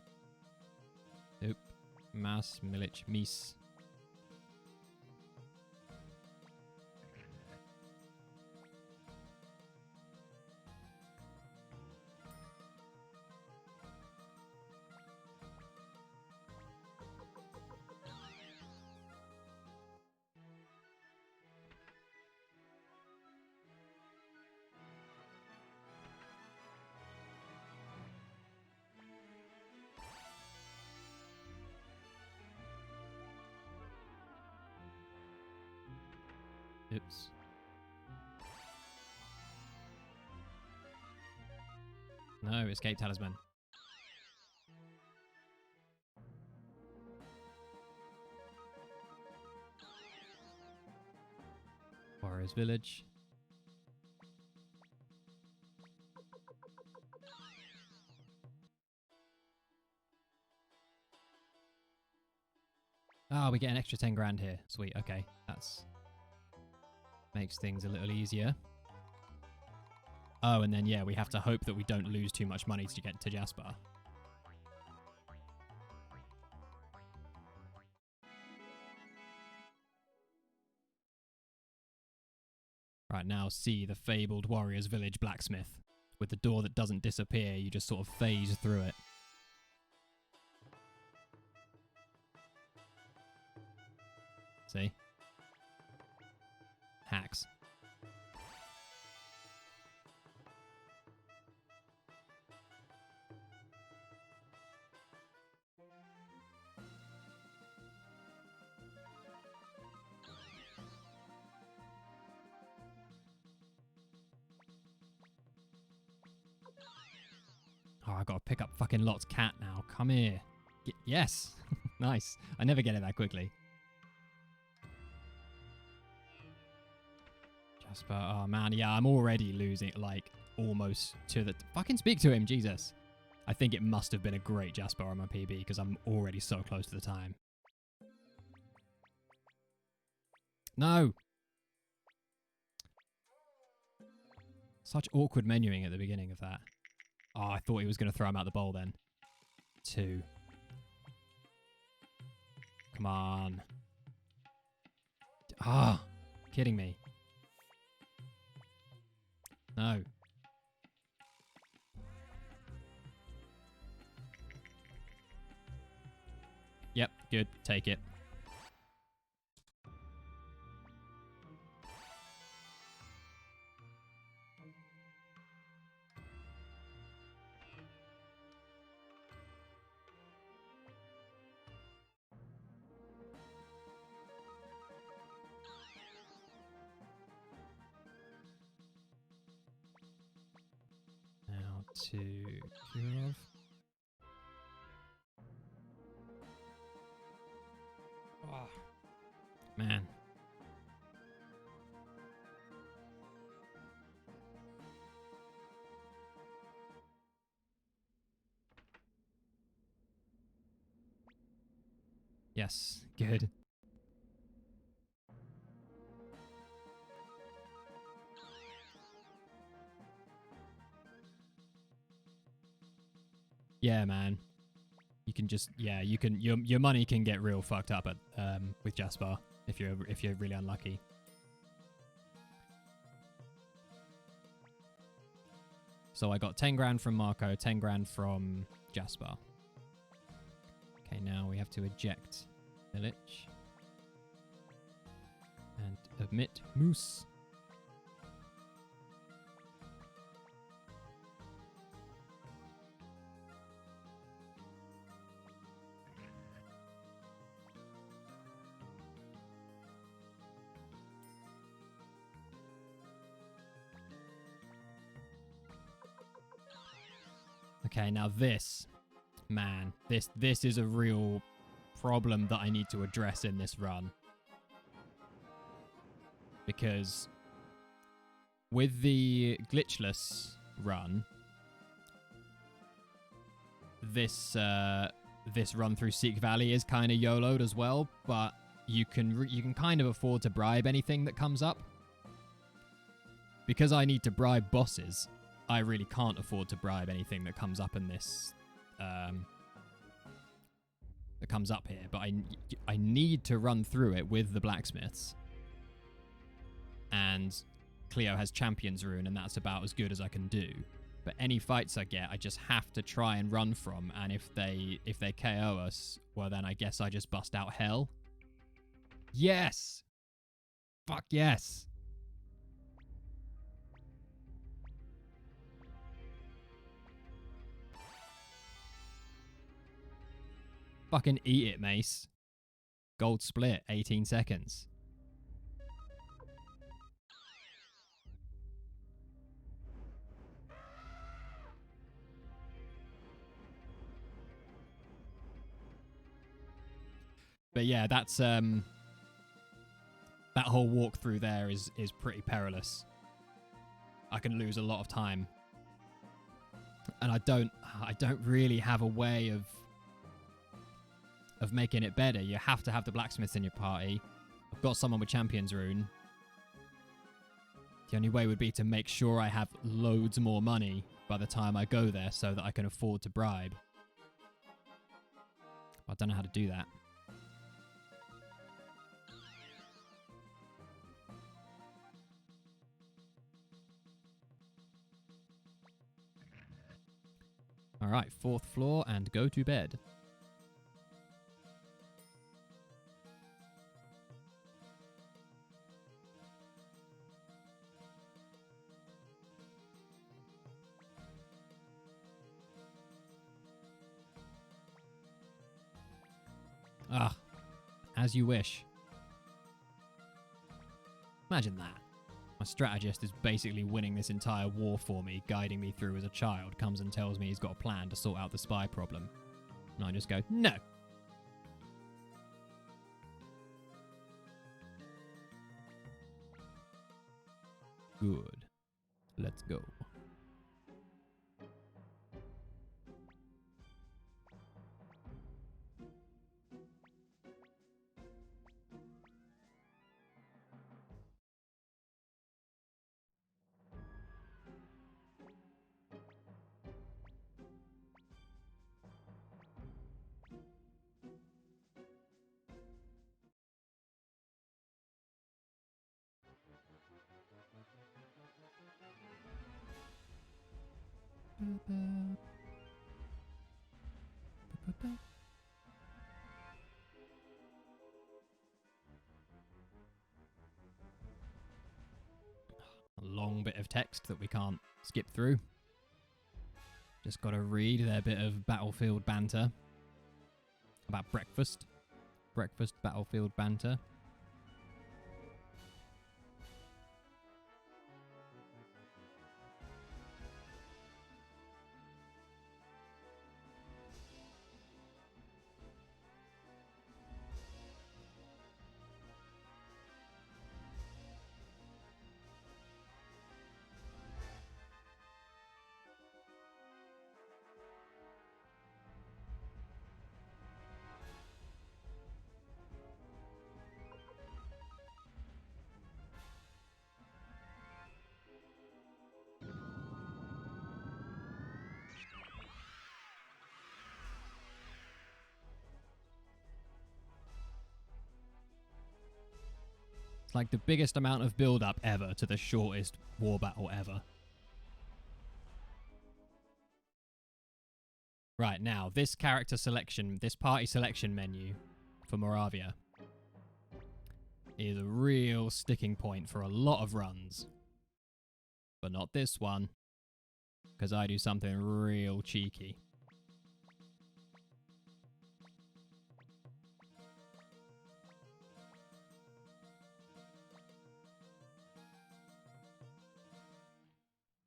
Oop. Mas, Milich, Mies. Oops. No, escape talisman. Warrior's village. Ah, we get an extra 10 grand here. Sweet, okay. That's... makes things a little easier. Oh, and then, yeah, we have to hope that we don't lose too much money to get to Jasper. Right, now see the fabled Warrior's Village blacksmith. With the door that doesn't disappear, you just sort of phase through it. See? Hacks. Oh, I gotta pick up fucking Lot's cat now. Come here. Yes. Nice. I never get it that quickly. Jasper, oh man, yeah, I'm already losing, like, almost to the... Fucking speak to him, Jesus. I think it must have been a great Jasper on my PB, because I'm already so close to the time. No! Such awkward menuing at the beginning of that. Oh, I thought he was going to throw him out the bowl then. 2. Come on. Ah, kidding me. No. Yep, good. Take it. Now to Kirov. Oh, man. Yes, good. Yeah, man. You can just, yeah, you can, your money can get real fucked up at with Jasper if you're really unlucky. So I got 10 grand from Marco, 10 grand from Jasper. Okay, now we have to eject Village and admit Moose. Okay, now this, man, this is a real problem that I need to address in this run. Because with the glitchless run, this run through Seek Valley is kind of YOLO'd as well, but you can kind of afford to bribe anything that comes up. Because I need to bribe bosses, I really can't afford to bribe anything that comes up in this, that comes up here. But I need to run through it with the blacksmiths. And Cleo has Champion's Rune, and that's about as good as I can do. But any fights I get, I just have to try and run from. And if they KO us, well, then I guess I just bust out hell. Yes! Fuck yes! Fucking eat it, Mace. Gold split, 18 seconds. But yeah, that's that whole walkthrough there is pretty perilous. I can lose a lot of time. And I don't really have a way of making it better. You have to have the blacksmiths in your party. I've got someone with Champion's Rune. The only way would be to make sure I have loads more money by the time I go there so that I can afford to bribe. I don't know how to do that. Alright, 4th floor and go to bed. Ah, as you wish. Imagine that. My strategist is basically winning this entire war for me, guiding me through as a child, comes and tells me he's got a plan to sort out the spy problem. And I just go, no. Good. Let's go. A long bit of text that we can't skip through. Just got to read their bit of battlefield banter about breakfast. Breakfast battlefield banter. It's like the biggest amount of build-up ever to the shortest war battle ever. Right, now, this character selection, this party selection menu for Moravia is a real sticking point for a lot of runs. But not this one, because I do something real cheeky.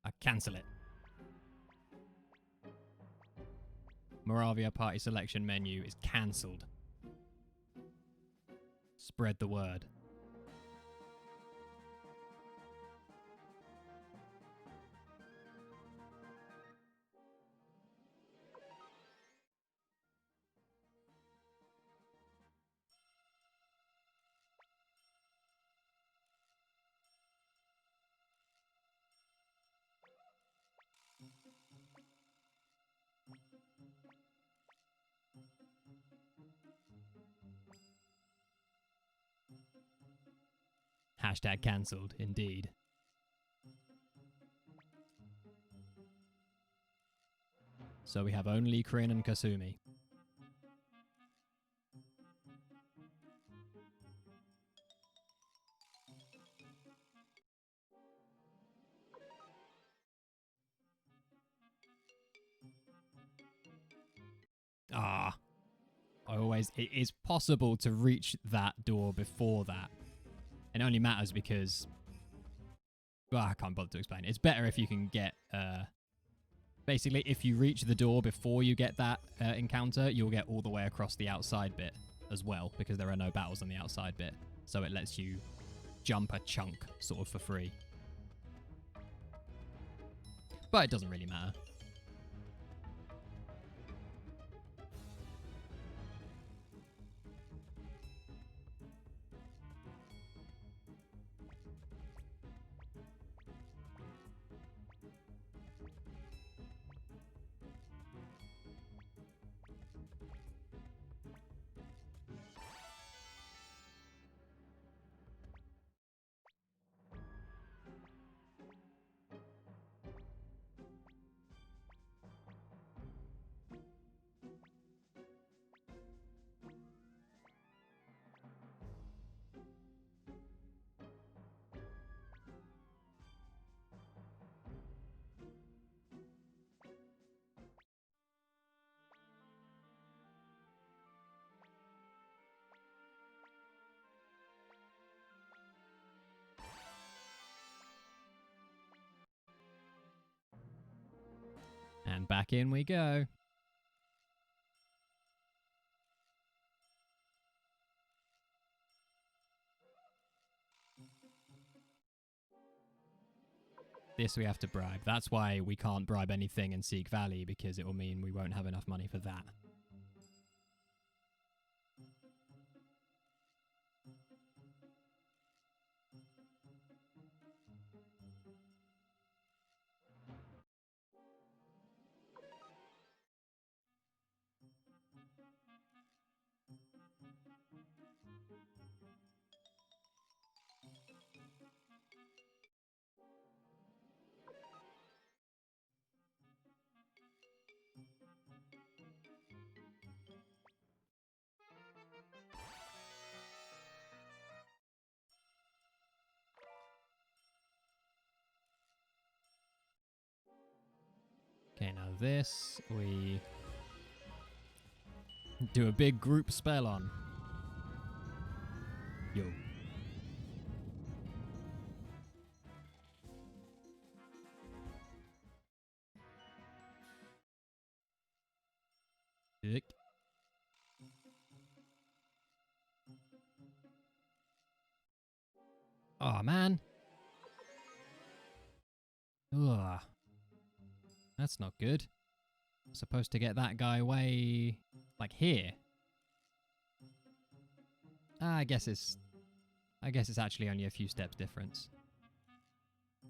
I cancel it. Moravia party selection menu is cancelled. Spread the word. Hashtag cancelled, indeed. So we have only Kryn and Kasumi. Ah. It is possible to reach that door before that. It only matters because, well, I can't bother to explain. It's better if you can get, basically, if you reach the door before you get that encounter, you'll get all the way across the outside bit as well, because there are no battles on the outside bit. So it lets you jump a chunk sort of for free. But it doesn't really matter. And back in we go. This we have to bribe. That's why we can't bribe anything in Seek Valley, because it will mean we won't have enough money for that. Okay, now this we do a big group spell on. Yo. Dick. Oh, man. Ugh. That's not good. I'm supposed to get that guy away, like here. I guess it's actually only a few steps difference.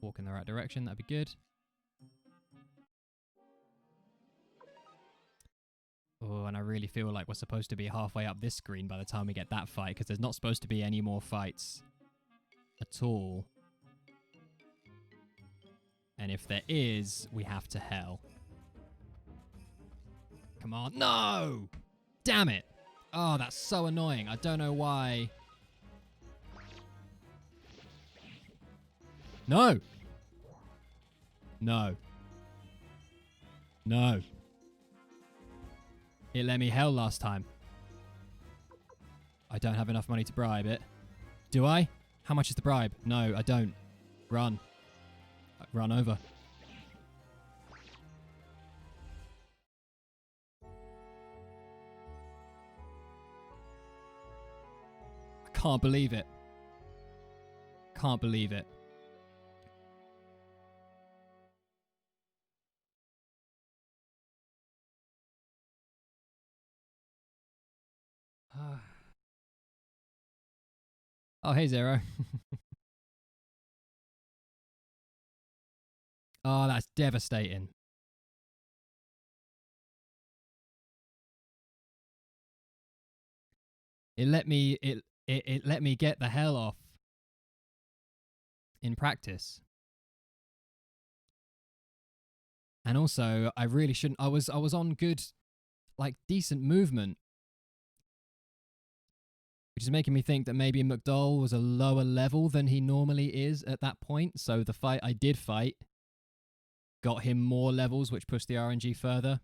Walk in the right direction, that'd be good. Oh, and I really feel like we're supposed to be halfway up this screen by the time we get that fight, because there's not supposed to be any more fights at all. And if there is, we have to hell. Come on. No! Damn it! Oh, that's so annoying. I don't know why. No! No. No. It let me hell last time. I don't have enough money to bribe it. Do I? How much is the bribe? No, I don't. Run. Run over. I can't believe it. Can't believe it. Oh, hey, Zero. Oh, that's devastating. It let me get the hell off. in practice. And also, I really shouldn't. I was on good, like decent movement, which is making me think that maybe McDowell was a lower level than he normally is at that point. So the fight I did fight got him more levels, which pushed the RNG further.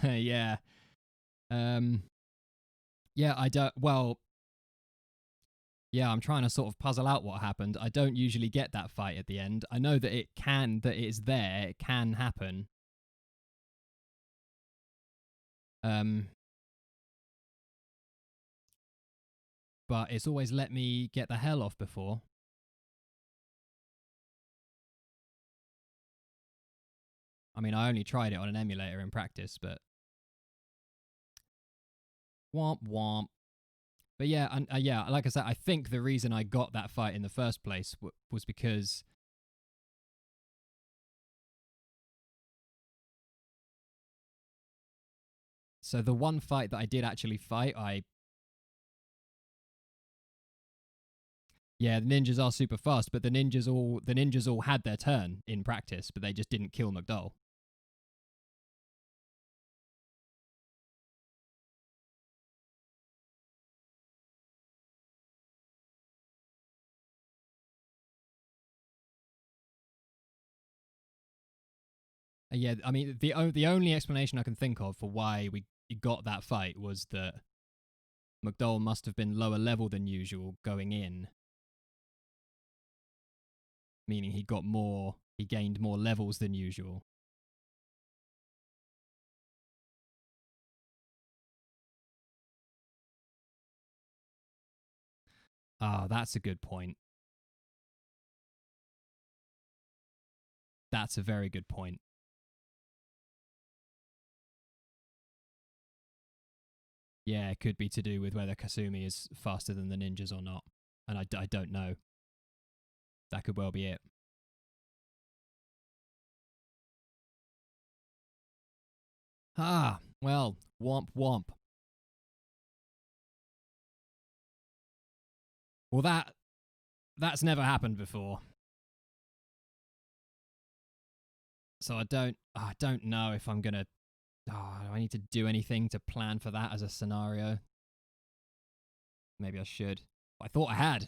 Yeah. Yeah, I don't. Well, yeah, I'm trying to sort of puzzle out what happened. I don't usually get that fight at the end. I know that that it's there, it can happen. But it's always let me get the hell off before. I mean, I only tried it on an emulator in practice, but womp womp. But yeah, and yeah, like I said, I think the reason I got that fight in the first place was because so the one fight that I did actually fight, yeah, the ninjas are super fast, but the ninjas all had their turn in practice, but they just didn't kill McDowell. Yeah, I mean the only explanation I can think of for why we got that fight was that McDowell must have been lower level than usual going in, meaning he gained more levels than usual. Ah, that's a good point. That's a very good point. Yeah, it could be to do with whether Kasumi is faster than the ninjas or not. And I don't know. That could well be it. Ah, well, womp womp. Well, that's never happened before. So I don't know if I'm gonna. Oh, do I need to do anything to plan for that as a scenario? Maybe I should. I thought I had.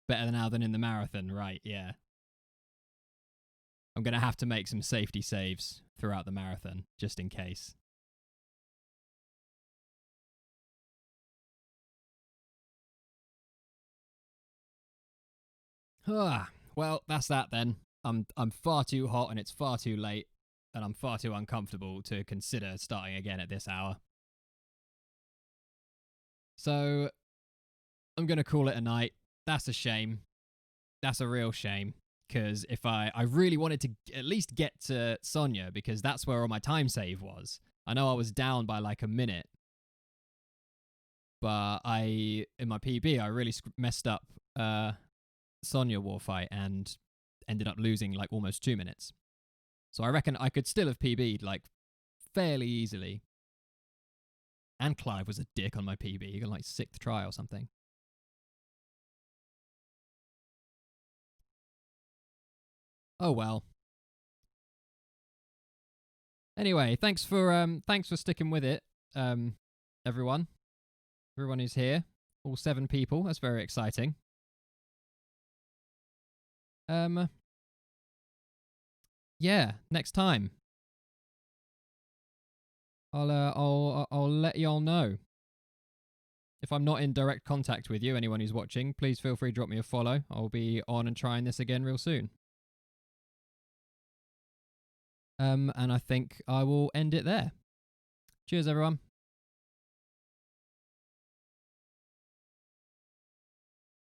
Better now than in the marathon, right? Yeah. I'm gonna have to make some safety saves throughout the marathon, just in case. Ah, well, that's that then. I'm far too hot and it's far too late, and I'm far too uncomfortable to consider starting again at this hour. So I'm gonna call it a night. That's a shame. That's a real shame. Because if I really wanted to at least get to Sonya, because that's where all my time save was. I know I was down by like a minute, but in my PB I really messed up Sonya warfight and ended up losing like almost 2 minutes. So I reckon I could still have PB'd like fairly easily. And Clive was a dick on my PB. He got like 6th try or something. Oh well. Anyway, thanks for sticking with it, everyone. Everyone who's here, all 7 people. That's very exciting. Yeah, next time I'll let y'all know. If I'm not in direct contact with you, anyone who's watching, please feel free to drop me a follow. I'll be on and trying this again real soon. And I think I will end it there. Cheers, everyone.